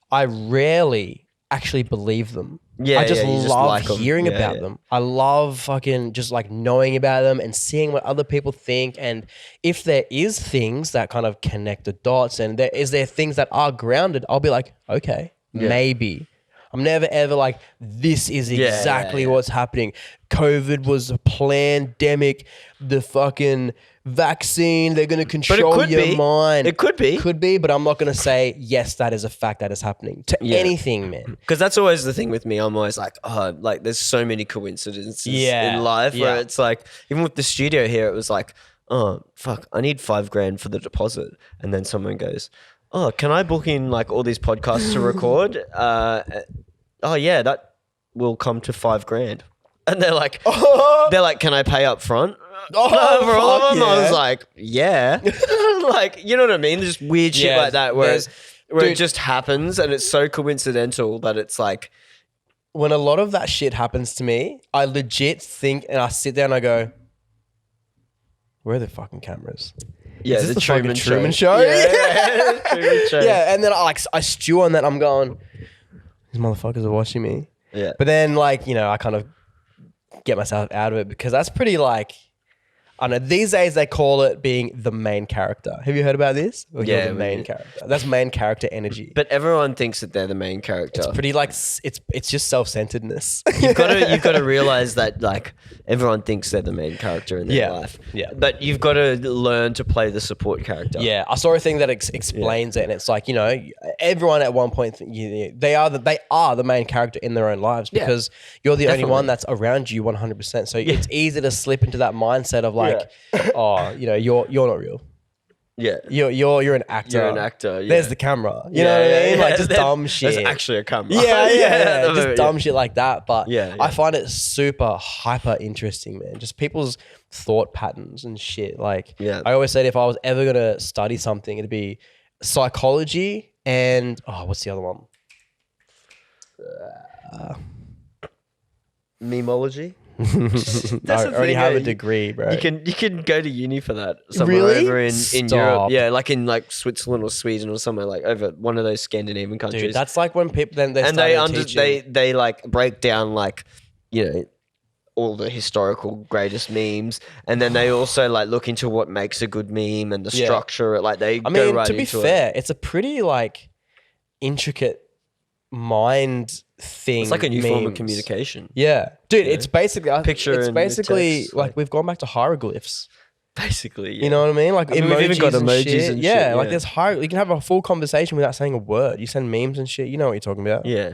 I rarely actually believe them. Yeah, I just you love just like hearing about them. I love fucking just knowing about them and seeing what other people think. And if there is things that kind of connect the dots, and there things that are grounded, I'll be like, okay, maybe. I'm never ever like, this is exactly what's happening. COVID was a pandemic. The fucking vaccine, they're going to control your mind. It could be. Could be, but I'm not going to say, yes, that is a fact that is happening to anything, man. Because that's always the thing with me. I'm always like, there's so many coincidences in life where it's like, even with the studio here, it was like, oh, fuck, I need $5,000 for the deposit. And then someone goes, oh, can I book in all these podcasts to record? Oh yeah, that will come to $5,000. And they're like, can I pay up front? For all of them? I was like, yeah. You know what I mean? There's just weird shit like that where it just happens and it's so coincidental that it's like. When a lot of that shit happens to me, I legit think, and I sit there and I go, where are the fucking cameras? Yeah, is this the Truman Truman Show? Yeah, Truman Show. Yeah, and then I stew on that. I'm going, these motherfuckers are watching me. Yeah. But then I kind of get myself out of it because that's pretty I don't know, these days they call it being the main character. Have you heard about this? Or you're the main character. That's main character energy. But everyone thinks that they're the main character. It's pretty it's just self-centeredness. You've got to realize that everyone thinks they're the main character in their life. Yeah. But you've got to learn to play the support character. Yeah, I saw a thing that explains it, and it's everyone at one point they are the main character in their own lives because you're the only one that's around you 100%. So it's easy to slip into that mindset of you're not real. Yeah. You're an actor. You're an actor. Yeah. There's the camera. You know what I mean? Just dumb shit. There's actually a camera. Yeah. Just dumb shit like that. But yeah. I find it super hyper interesting, man. Just people's thought patterns and shit. I always said if I was ever gonna study something, it'd be psychology and what's the other one? Memology. I already have a degree, bro. You can go to uni for that somewhere Really? over in Stop. Europe. Yeah, like in like Switzerland or Sweden or somewhere like over one of those Scandinavian countries. Dude, that's like when people then they and started teaching. they like break down like, you know, all the historical greatest memes, and then they also like look into what makes a good meme and the Yeah. structure. Like they I go mean, right to be into fair, it's a pretty like intricate mind thing. It's like a new form of memes. communication. Yeah, dude, it's basically Picture It's and basically text, like we've gone back to hieroglyphs. Basically, yeah. You know what I mean? Like I mean, emojis, we've even got and emojis shit. and yeah, shit, like yeah. there's you can have a full conversation without saying a word. You send memes and shit. You know what you're talking about. Yeah.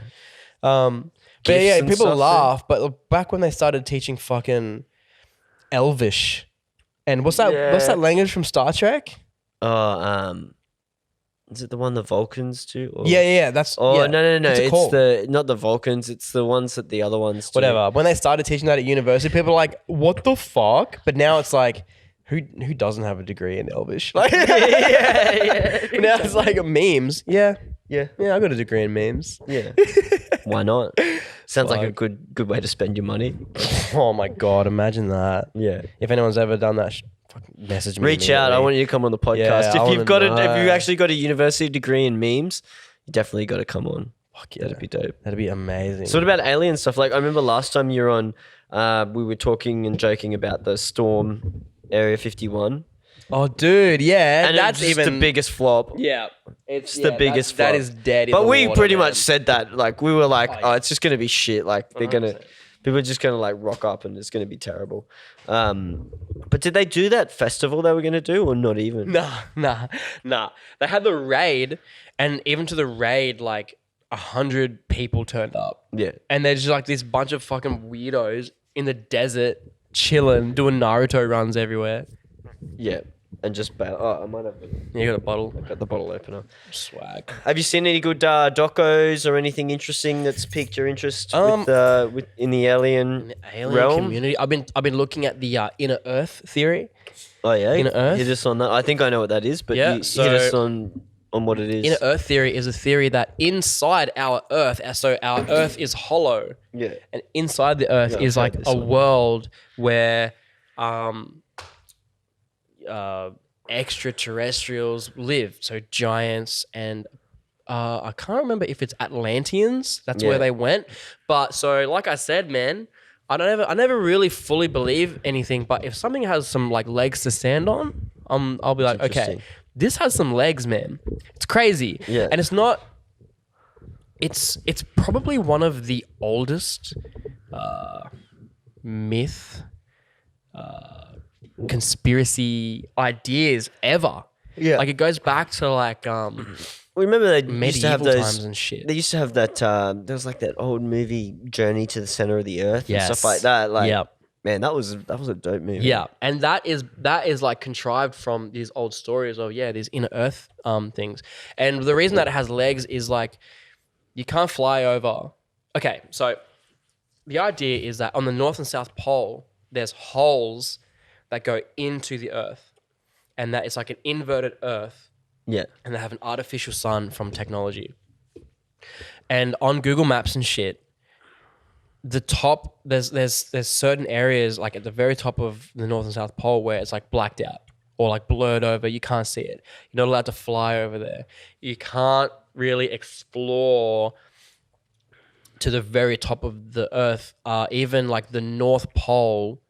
But GIFs yeah, and people stuff, laugh. But back when they started teaching fucking Elvish, and what's that? What's Yeah. that language from Star Trek? Is it the one the Vulcans do? Or? Yeah. That's Oh, yeah. no. What's it It's called? not the Vulcans. It's the ones that the other ones do. Whatever. When they started teaching that at university, people were like, "What the fuck?" But now it's like, who doesn't have a degree in Elvish? Like, yeah. now it's like memes. Yeah, Yeah. I got a degree in memes. Yeah. Why not? Sounds like a Fuck. good way to spend your money. Oh my god, imagine that. Yeah. If anyone's ever done that, fucking message me. Reach out. I want you to come on the podcast. Yeah, I if you've got wanna if you know. actually got a university degree in memes, you definitely got to come on. Fuck yeah. That'd be dope. That'd be amazing. So what about alien stuff? Like I remember last time you were on, we were talking and joking about the storm Area 51. Oh, dude, yeah, And that's it's just even the biggest flop. Yeah, it's the biggest That flop. is dead. In But the we water, pretty man. much said that. Like we were like, yeah. it's just gonna be shit. Like they're gonna 100%. people are just gonna like rock up and it's gonna be terrible. But did they do that festival they were gonna do or not even? Nah. They had the raid, and even to the raid, like 100 people turned up. Yeah. And there's just like this bunch of fucking weirdos in the desert chilling, doing Naruto runs everywhere. Yeah. And just bail. Oh, I might have Yeah, you got a bottle. got the bottle opener. Swag. Have you seen any good docos or anything interesting that's piqued your interest with in the alien, Alien realm? community. I've been looking at the inner Earth theory. Oh yeah, Inner Earth? Hit us on that. I think I know what that is, but Yeah, hit so- us on what it is. Inner Earth theory is a theory that inside our Earth, so our Earth is hollow, Yeah. and inside the Earth Yeah, is I've like heard this a one. world where extraterrestrials live. So giants and I can't remember if it's Atlanteans. That's Yeah. where they went. But so, like I said, man, I never really fully believe anything. But if something has some like legs to stand on, I'll be like, okay, interesting. this has some legs, man. It's crazy. Yeah. And it's not. It's probably one of the oldest myth, conspiracy ideas ever. Yeah. Like it goes back to like Remember they used to have medieval those times and shit. They used to have that. There was like that old movie Journey to the Center of the Earth and Yes. stuff like that. Like, Yep. man, that was a dope movie. Yeah, and that is like contrived from these old stories of these inner Earth things. And the reason that it has legs is like you can't fly over. Okay, so the idea is that on the North and South Pole there's holes that go into the Earth, and that it's like an inverted Earth, Yeah. and they have an artificial sun from technology. And on Google Maps and shit, the top there's certain areas like at the very top of the North and South Pole where it's like blacked out or like blurred over. You can't see it. You're not allowed to fly over there. You can't really explore to the very top of the Earth. Even like the North Pole,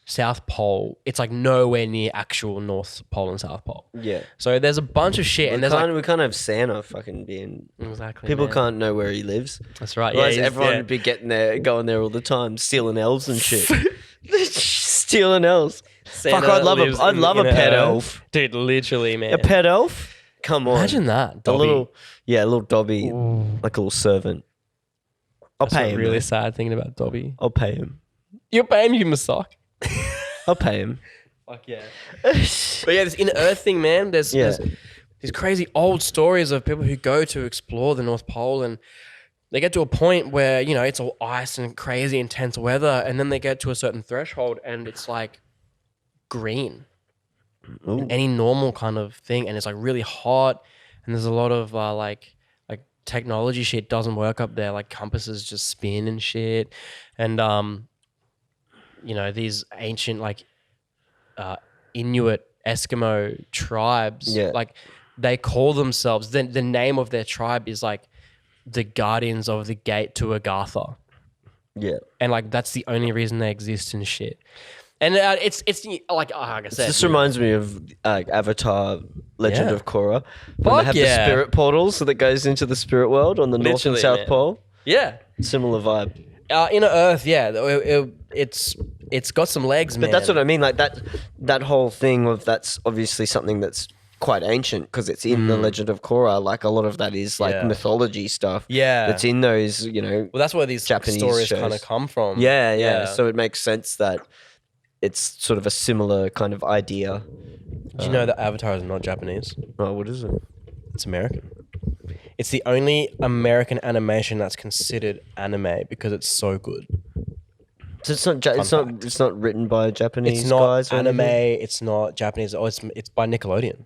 South Pole, it's like nowhere near actual North Pole and South Pole. Yeah. So there's a bunch of shit, and there's like we can't have Santa fucking being. exactly People man. can't know where he lives. That's right. Otherwise, he's- everyone yeah. would be going there all the time, stealing elves and shit. Stealing elves. Santa Fuck, I'd love lives I'd in love a inner pet Earth. elf. Dude, literally, man. A pet elf? Come on. Imagine that. A Dobby. little Dobby, like a little servant. I'll That's pay a him. really man. sad thing about Dobby. I'll pay him. You're paying him a sock. I'll pay him. Fuck yeah. But yeah, this inner Earth thing, man. There's these crazy old stories of people who go to explore the North Pole, and they get to a point where it's all ice and crazy intense weather, and then they get to a certain threshold, and it's like green. Ooh. Any normal kind of thing, and it's like really hot, and there's a lot of like technology shit doesn't work up there. Like compasses just spin and shit, and you know, these ancient like Inuit Eskimo tribes, Yeah. like they call themselves, the name of their tribe is like the Guardians of the Gate to Agartha. Yeah. And like that's the only reason they exist and shit. And it's like I said, This reminds me of Avatar Legend Yeah. of Korra. When Fuck they have yeah. the spirit portals that goes into the spirit world on the North and Literally, South man. Pole. yeah, Similar vibe. Inner Earth, yeah, it's got some legs, man. But that's what I mean. Like that whole thing of that's obviously something that's quite ancient because it's in the Legend of Korra. Like a lot of that is like Yeah. mythology stuff. Yeah. That's in those, you know. Well, that's where these Japanese stories shows. kind of come from. Yeah. So it makes sense that it's sort of a similar kind of idea. Did you know that Avatar is not Japanese? Oh, what is it? It's American. It's the only American animation that's considered anime because it's so good. So it's not written by Japanese It's not guys or anime. anything? It's not Japanese. Oh, it's by Nickelodeon.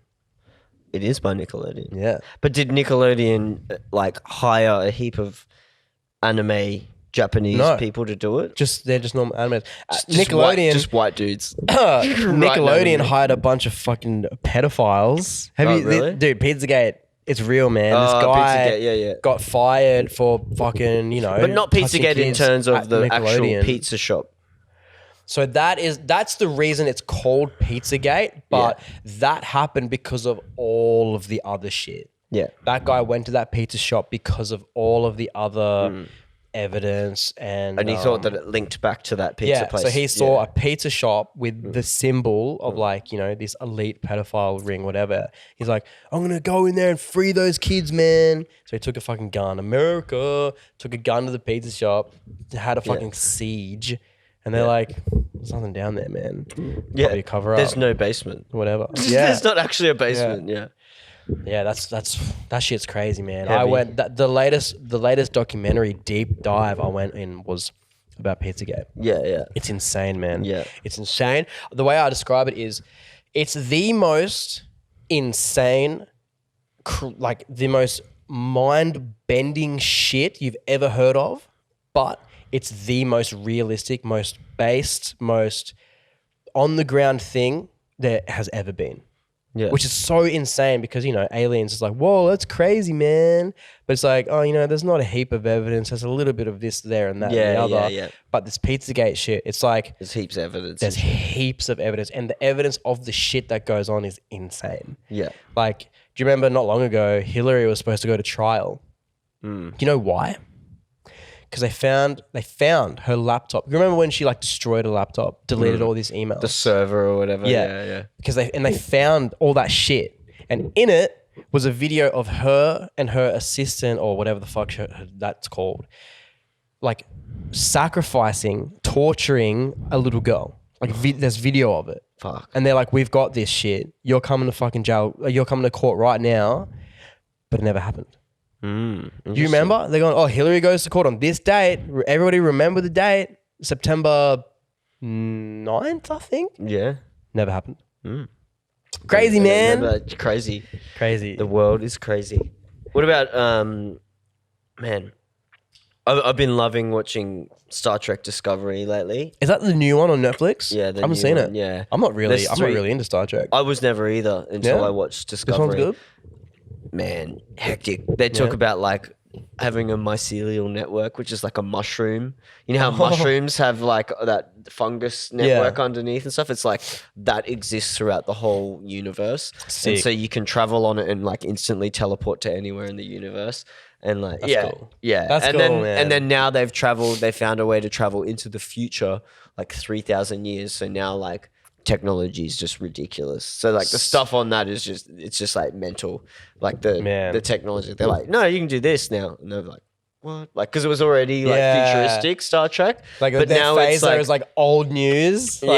It is by Nickelodeon. Yeah. But did Nickelodeon like hire a heap of anime Japanese No. people to do it? They're just normal animators. Nickelodeon, just white dudes. Nickelodeon anime. hired a bunch of fucking pedophiles. Have Oh, you, really? dude? Pizzagate. It's real, man. This Oh, guy Pizzagate, yeah. got fired for fucking, you know, But not touching Pizzagate in kids terms of at the actual Nickelodeon. pizza shop. So that's the reason it's called Pizzagate, but that happened because of all of the other shit. Yeah. That guy went to that pizza shop because of all of the other evidence and And he thought that it linked back to that pizza place. So he saw a pizza shop with the symbol of like, you know, this elite pedophile ring, whatever. He's like, I'm going to go in there and free those kids, man. So he took a fucking gun. America took a gun to the pizza shop, had a fucking siege. And they're like, there's nothing down there, man. Yeah. Probably a cover up. There's no basement. Whatever. Yeah. There's not actually a basement. Yeah. Yeah, that shit's crazy, man. Heavy. I went the latest documentary deep dive I went in was about Pizzagate. Yeah. It's insane, man. Yeah. It's insane. The way I describe it is it's the most insane, like the most mind-bending shit you've ever heard of, but it's the most realistic, most based, most on-the-ground thing there has ever been. Yeah. Which is so insane because, you know, aliens is like, whoa, that's crazy, man. But it's like, oh, you know, there's not a heap of evidence. There's a little bit of this, there, and that, and the other. Yeah. But this Pizzagate shit, it's like There's heaps of evidence. there's heaps of evidence. And the evidence of the shit that goes on is insane. Yeah. Like, do you remember not long ago, Hillary was supposed to go to trial? Do you know why? Because they found her laptop. You remember when she like destroyed a laptop, deleted all these emails? The server or whatever. Yeah. Yeah. Because they found all that shit. And in it was a video of her and her assistant or whatever the fuck that's called, like sacrificing, torturing a little girl. Like there's video of it. Fuck. And they're like, we've got this shit. You're coming to fucking jail. You're coming to court right now. But it never happened. Do you remember? They're going, oh, Hillary goes to court on this date. Everybody remember the date? September 9th, I think. Yeah. Never happened. Crazy, man. Crazy. Crazy. The world is crazy. What about, man, I've been loving watching Star Trek Discovery lately. Is that the new one on Netflix? Yeah, I haven't seen it. Yeah. I'm not really There's three- into Star Trek. I was never either until Yeah? I watched This Discovery. one's good. Man, hectic. They talk about like having a mycelial network, which is like a mushroom. You know how mushrooms have like that fungus network underneath and stuff? It's like that exists throughout the whole universe. Sick. And so you can travel on it and like instantly teleport to anywhere in the universe. And like, That's cool. Yeah. That's and cool, then, man. And then now they found a way to travel into the future, like 3,000 years. So now like technology is just ridiculous. So like the stuff on that is it's just like mental. Like the technology, they're like, no, you can do this now. And they're like, what? Like, because it was already like futuristic Star Trek. Like, but their now it's phaser like, is like old news. Like,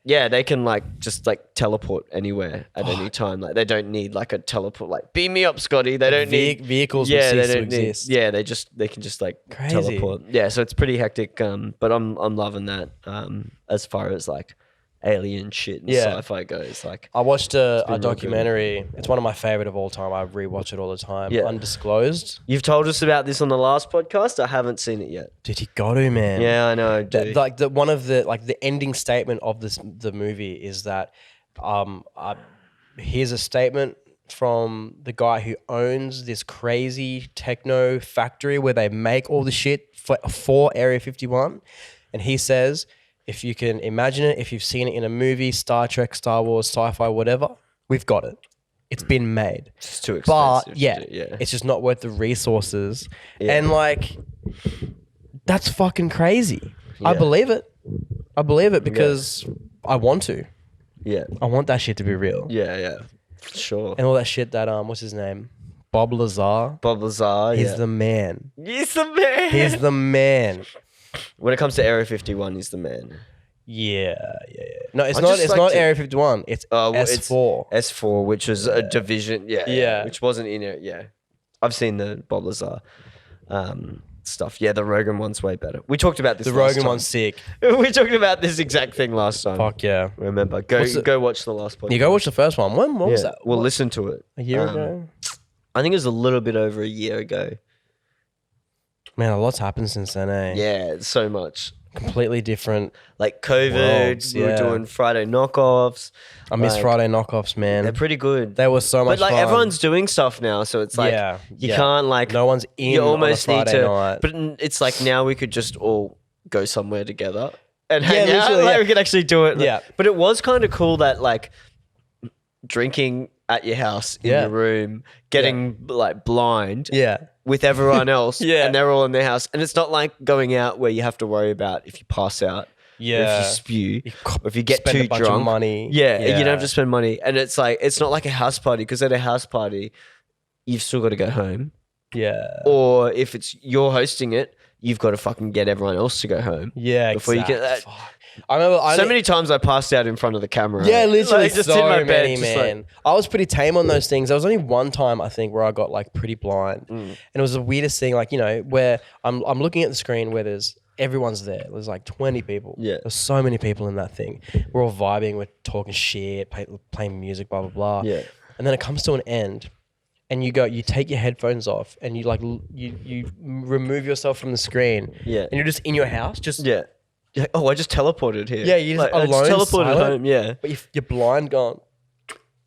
yeah. They can like just like teleport anywhere at any time. Like they don't need like a teleport. Like beam me up, Scotty. They don't need vehicles. Yeah, would they cease to don't need. exist. Yeah, they can just like Crazy. teleport. Yeah, so it's pretty hectic. But I'm loving that. As far as like alien shit and Yeah. sci-fi goes. Like, I watched been a real good. documentary. It's one of my favorite of all time. I rewatch it all the time. Yeah. Undisclosed. you've told us about this on the last podcast. I haven't seen it yet. Dude, you got to, man. Yeah, I know. Like one of the ending statement of the movie is that here's a statement from the guy who owns this crazy techno factory where they make all the shit for Area 51, and he says, if you can imagine it, if you've seen it in a movie, Star Trek, Star Wars, sci-fi, whatever, we've got it. It's been made. It's too expensive. But yeah, it's just not worth the resources. Yeah. And like, that's fucking crazy. I Yeah. believe it. I believe it because I want to. Yeah. I want that shit to be real. Yeah. For sure. And all that shit that what's his name? Bob Lazar. Bob Lazar. He's the man. He's the man. He's the man. When it comes to Area 51, he's the man. Yeah. No, it's I'd not. just It's like not to- Area 51. It's S4. S4, which was a division. Yeah. Which wasn't in it. Yeah. I've seen the Bob Lazar stuff. Yeah, the Rogan one's way better. We talked about this The last Rogan time. one's sick. We talked about this exact thing last time. Fuck yeah. Remember. What's it- Go watch the last podcast. You go watch the first one. When was that? We'll What, listen to it. a year ago? I think it was a little bit over a year ago. Man, a lot's happened since then, eh? Yeah, so much. Completely different. Like COVID, Worlds, we were yeah. doing Friday knockoffs. I miss Like, Friday knockoffs, man. They're pretty good. They were so much But like fun. everyone's doing stuff now, so it's like Yeah, you yeah. can't like No one's in you almost on a need Friday to. night. But it's like now we could just all go somewhere together and hang out. literally, Like yeah. we could actually do it. Yeah. But it was kind of cool that like drinking at your house in Yeah. your room, getting like blind Yeah. with everyone else, Yeah. and they're all in their house, and it's not like going out where you have to worry about if you pass out. Or if Yeah. you spew, or if you get spend too a bunch drunk, of money. yeah, you don't have to spend money, and it's like it's not like a house party because at a house party, you've still got to go home, Yeah. or if it's you're hosting it, you've got to fucking get everyone else to go home. Yeah. before you get that. Fuck. I remember So many times I passed out in front of the camera. Yeah, literally Like, just so in my bed, many, just like- man. I was pretty tame on those things. There was only one time I think where I got like pretty blind, and it was the weirdest thing. Like where I'm looking at the screen where everyone's there. There's like 20 people. Yeah. There's so many people in that thing. We're all vibing. We're talking shit, playing music, blah blah blah. Yeah. And then it comes to an end, and you take your headphones off, and you remove yourself from the screen. Yeah. And you're just in your house, just Yeah. You're like, oh, I just teleported here. Yeah, you just I alone, teleported silent. home. Yeah. But you're blind, gone.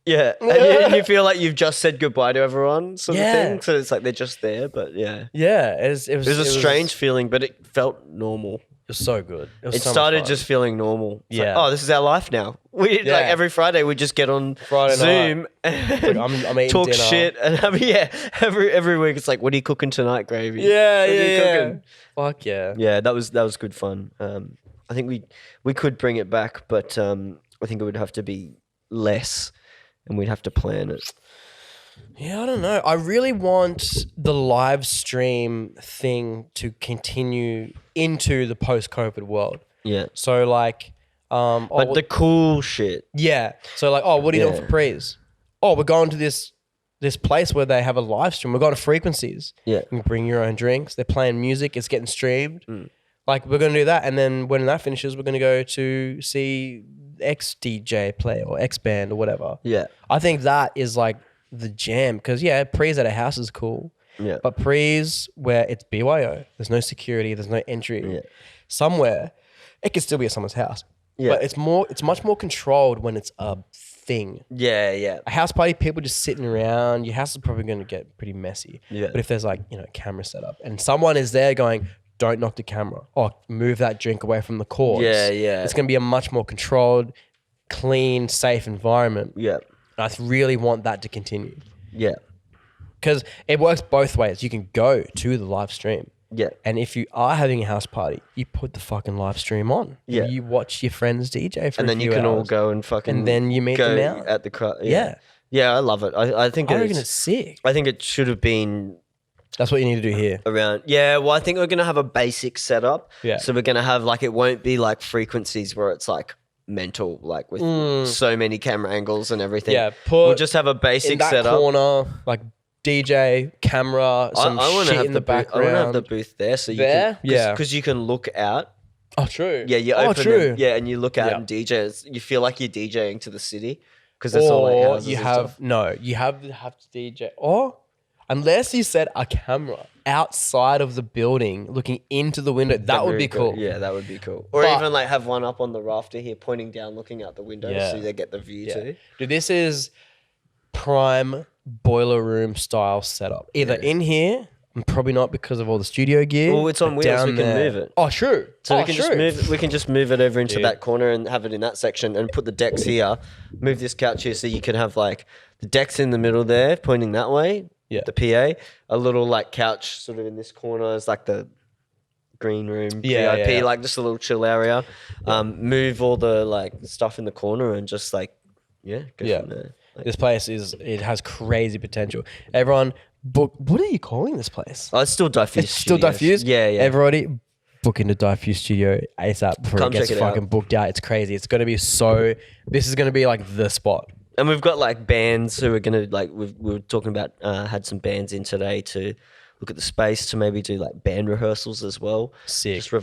Yeah. And you feel like you've just said goodbye to everyone, sort of Yeah. thing. So it's like they're just there, but yeah. Yeah, it was It was a strange feeling, but it felt normal. It was so good. It It started just feeling normal. It's like, Yeah. oh, this is our life now. We Yeah. like every Friday we just get on Friday Zoom Like, and I'm eating talk dinner. shit and every week it's like, what are you cooking tonight, Gravy? Yeah, What are you yeah. cooking? Fuck yeah. Yeah, that was good fun. I think we could bring it back, but I think it would have to be less, and we'd have to plan it. Yeah, I don't know. I really want the live stream thing to continue into the post-COVID world. Yeah, So like, but the cool shit. yeah. So like, oh, what are you doing Yeah. for prees? Oh, we're going to this place where they have a live stream. We're going to Frequencies. Yeah, You can bring your own drinks. They're playing music. It's getting streamed. Mm. Like we're going to do that. And then when that finishes, we're going to go to see X DJ play or X band or whatever. yeah, I think that is like the jam. Because yeah, prees at a house is cool. yeah. But prees where it's BYO, there's no security, there's no entry. Yeah. Somewhere, it could still be at someone's house. Yeah. But it's much more controlled when it's a thing. Yeah. A house party, people just sitting around, your house is probably going to get pretty messy. Yeah. But if there's like, camera set up and someone is there going, don't knock the camera, or move that drink away from the cords. Yeah. It's going to be a much more controlled, clean, safe environment. Yeah, I really want that to continue yeah, because it works both ways. You can go to the live stream. yeah. And if you are having a house party, you put the fucking live stream on. Yeah. You watch your friends DJ for And a then you few can all hours. go and fucking And then you meet go them out. at the crowd. Yeah. Yeah, I love it. I think I reckon it's it's sick. I think it should have been That's what you need to do here. around. Yeah, well, I think we're gonna have a basic setup. Yeah. So we're gonna have like it won't be like frequencies where it's like mental, like with so many camera angles and everything. Yeah, we'll just have a In basic that setup. corner, like DJ, camera, some I want to shit have in the booth. I background. want to have the booth there, so you There? can, Yeah. because you can look out Oh, true. Yeah, you open them, yeah, and you look out and DJ. You feel like you're DJing to the city because it's all like houses you and have stuff. you have to DJ, or unless you set a camera outside of the building looking into the window, that would be cool. Yeah, that would be cool. Or But- even like have one up on the rafter here, pointing down, looking out the window, Yeah. so they get the view too. Dude, this is prime boiler room style setup. Either in here, and probably not because of all the studio gear. Well, it's on but wheels, down we can there. move it. Oh, true. So oh, we can true. just move. We can just move it over into Dude. that corner and have it in that section, and put the decks here. Move this couch here, so you can have like the decks in the middle there, pointing that way. Yeah. The PA, a little like couch sort of in this corner is like the green room, VIP, like just a little chill area. Move all the like stuff in the corner and just like go from there. Like, This place it has crazy potential. Everyone book. What are you calling this place? oh, it's still Diffuse. It's still Studios. Diffuse? Yeah, yeah. Everybody book into Diffuse Studio ASAP before Come it gets check it fucking out. booked out. It's crazy. It's going to be this is going to be like the spot. And we've got like bands who are gonna like we were talking about. Had some bands in today to look at the space to maybe do like band rehearsals as well. Sick. Just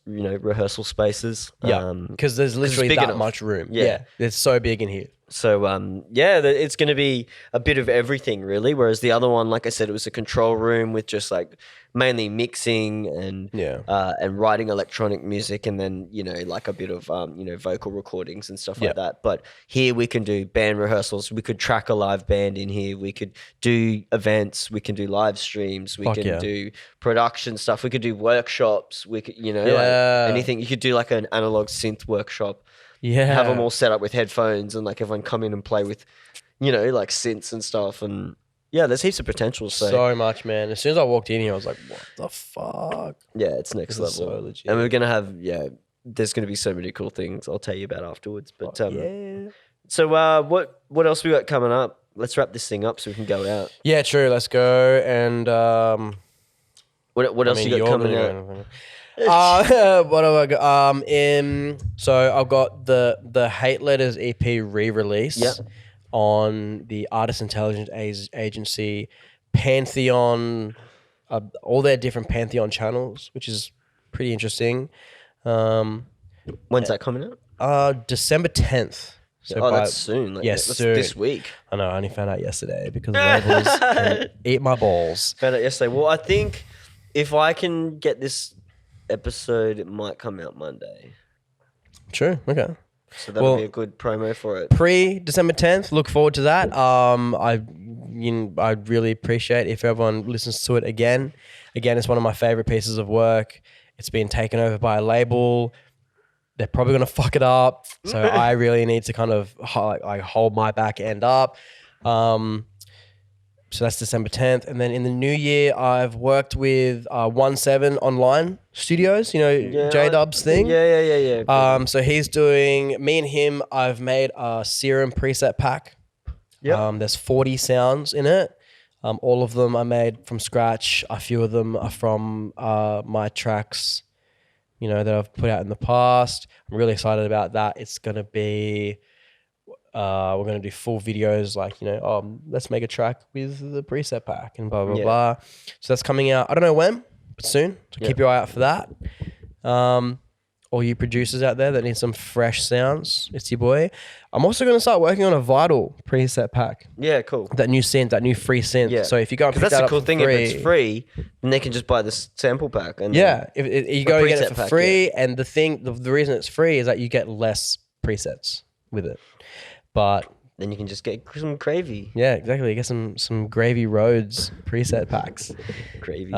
rehearsal spaces. Yeah. Because there's literally big that enough. much room. Yeah. Yeah. It's so big in here. So it's going to be a bit of everything really. Whereas the other one, like I said, it was a control room with just like mainly mixing and writing electronic music, and then like a bit of vocal recordings and stuff like that. But here we can do band rehearsals. We could track a live band in here. We could do events. We can do live streams. We can do production stuff. We could do workshops. We could like anything. You could do like an analog synth workshop. Yeah. Have them all set up with headphones and like everyone come in and play with, like synths and stuff. And yeah, there's heaps of potential. So much, man. As soon as I walked in here, I was like, what the fuck? Yeah, it's next This level. is so legit. And we're going to have, there's going to be so many cool things I'll tell you about afterwards. But so what else we got coming up? Let's wrap this thing up so we can go out. Yeah, true. Let's go. And What else you got coming out? What have I got? So I've got the Hate Letters EP re-release on the Artist Intelligence Agency, Pantheon, all their different Pantheon channels, which is pretty interesting. When's that coming out? December 10th. So that's soon. Like, that's soon. this week. I know. I only found out yesterday because labels can eat my balls. Found out yesterday. Well, I think if I can get this episode, it might come out Monday. True. Okay. So that'll be a good promo for it. December 10th. Look forward to that. I'd really appreciate if everyone listens to it again. Again, it's one of my favorite pieces of work. It's been taken over by a label. They're probably going to fuck it up. So I really need to kind of hold my back end up. So that's December 10th. And then in the new year, I've worked with 17 Online Studios, J-Dub's thing. Yeah. So he's doing, me and him, I've made a Serum preset pack. Yep. There's 40 sounds in it. All of them are made from scratch. A few of them are from my tracks, that I've put out in the past. I'm really excited about that. It's going to be... we're going to do full videos like, let's make a track with the preset pack and blah, blah, blah. So that's coming out. I don't know when, but soon. So keep your eye out for that. All you producers out there that need some fresh sounds, it's your boy. I'm also going to start working on a Vital preset pack. Yeah, cool. That new synth, that new free synth. Yeah. So if you go and pick that's that the up cool for thing. free, If it's free, then they can just buy this sample pack. And if you go and get it preset for pack, free, and the reason it's free is that you get less presets with it. But then you can just get some gravy. yeah, exactly. You get some GRVYRDS preset packs. Gravy.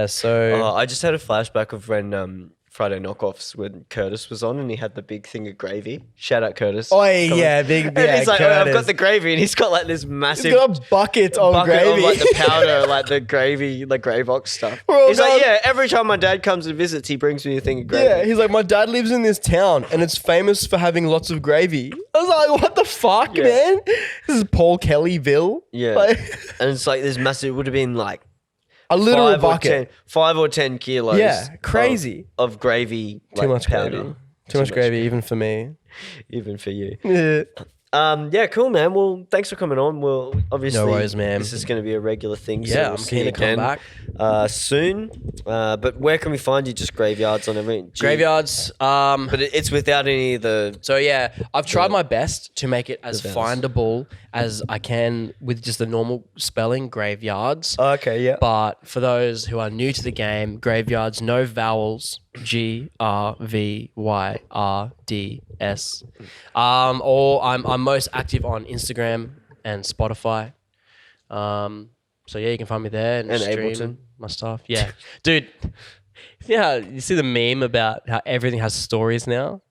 So I just had a flashback of when Friday Knockoffs when Curtis was on and he had the big thing of gravy. Shout out Curtis. oh Come yeah, on. big. And Yeah, he's like, oh, I've got Curtis. the gravy, and he's got like this massive He's got a bucket of bucket gravy. of like the powder, like the gravy, like Gravox stuff. We're all He's like, going- yeah, every time my dad comes and visits, he brings me a thing of gravy. Yeah, he's like, my dad lives in this town and it's famous for having lots of gravy. I was like, what the fuck, Yeah. man? This is Paul Kellyville. Yeah. Like, And it's like this massive, it would have been like a literal bucket. 5 or 10 kilos. Yeah, crazy. Of gravy. Too like, much powder. gravy. Too much gravy, even for me. Even for you. Yeah. Yeah, cool, man. Well, thanks for coming on. Well, obviously, No worries, man. this is going to be a regular thing. So Yeah, we'll I'm see keen you to come again, back. soon. But where can we find you? Just graveyards on everything. Graveyards. But it's without any of the. So yeah, I've tried my best to make it as the vowels. findable as I can with just the normal spelling, graveyards. Okay, yeah. But for those who are new to the game, graveyards, no vowels, GRVYRDS. Or I'm most active on Instagram and Spotify. So yeah, you can find me there and stream Ableton. my stuff. Yeah, dude. Yeah, you see the meme about how everything has stories now,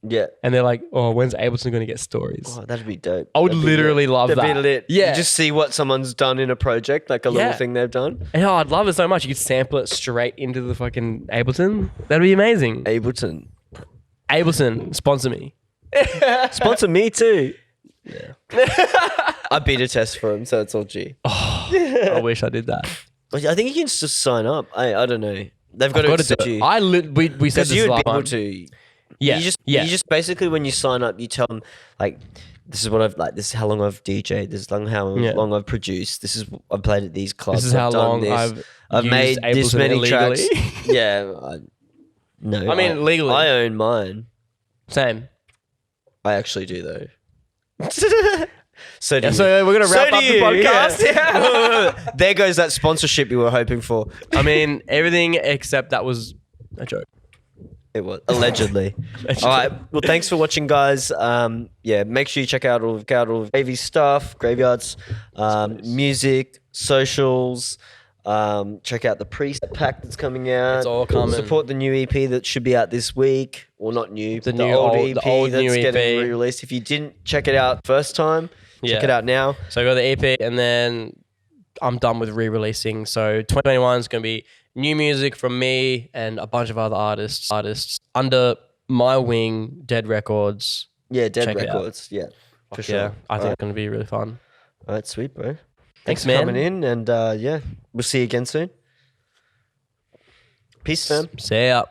Yeah. and they're like, "Oh, when's Ableton going to get stories?" Oh, that'd be dope. I would That'd be literally lit. love That'd that. be lit. Yeah. You just see what someone's done in a project, like a little Yeah. thing they've done. And, oh, I'd love it so much. You could sample it straight into the fucking Ableton. That'd be amazing. Ableton. Ableton, sponsor me. Sponsor me too. Yeah. I beta test for him, so it's all G. I wish I did that. I think you can just sign up. I don't know. They've got to do accept it. you. We said Because this you would last be able time. to. Yeah. You yeah. just basically when you sign up, you tell them like, this is what I've like. This is how long I've DJ'd. This is how Yeah. long I've produced. This is I've played at these clubs. This is how I've done long this. I've made used this Ableton many illegally. tracks. Yeah. No. I mean, legally. I own mine. Same. I actually do though. So do Yeah, you. so we're gonna So wrap do up the you, podcast. yeah. There goes that sponsorship you were hoping for. I mean, everything except that was a joke. It was allegedly. All right. Well, thanks for watching, guys. Yeah, make sure you check out all of Gravy stuff, graveyards, music, socials. Check out the priest pack that's coming out. It's all coming. Support the new EP that should be out this week. Well, not new, The the new old old- EP the old that's new getting EP. re-released. If you didn't check it out first time, check Yeah. it out now. So I got the EP, and then I'm done with re-releasing. So 2021 is going to be new music from me and a bunch of other artists under my wing, Dead Records. Yeah, Dead Check it out. Records. Yeah, for Fuck sure. yeah, I think All it's going to be really fun. right, sweet, bro. Thanks, for man. coming in, and yeah, we'll see you again soon. Peace, fam. See ya.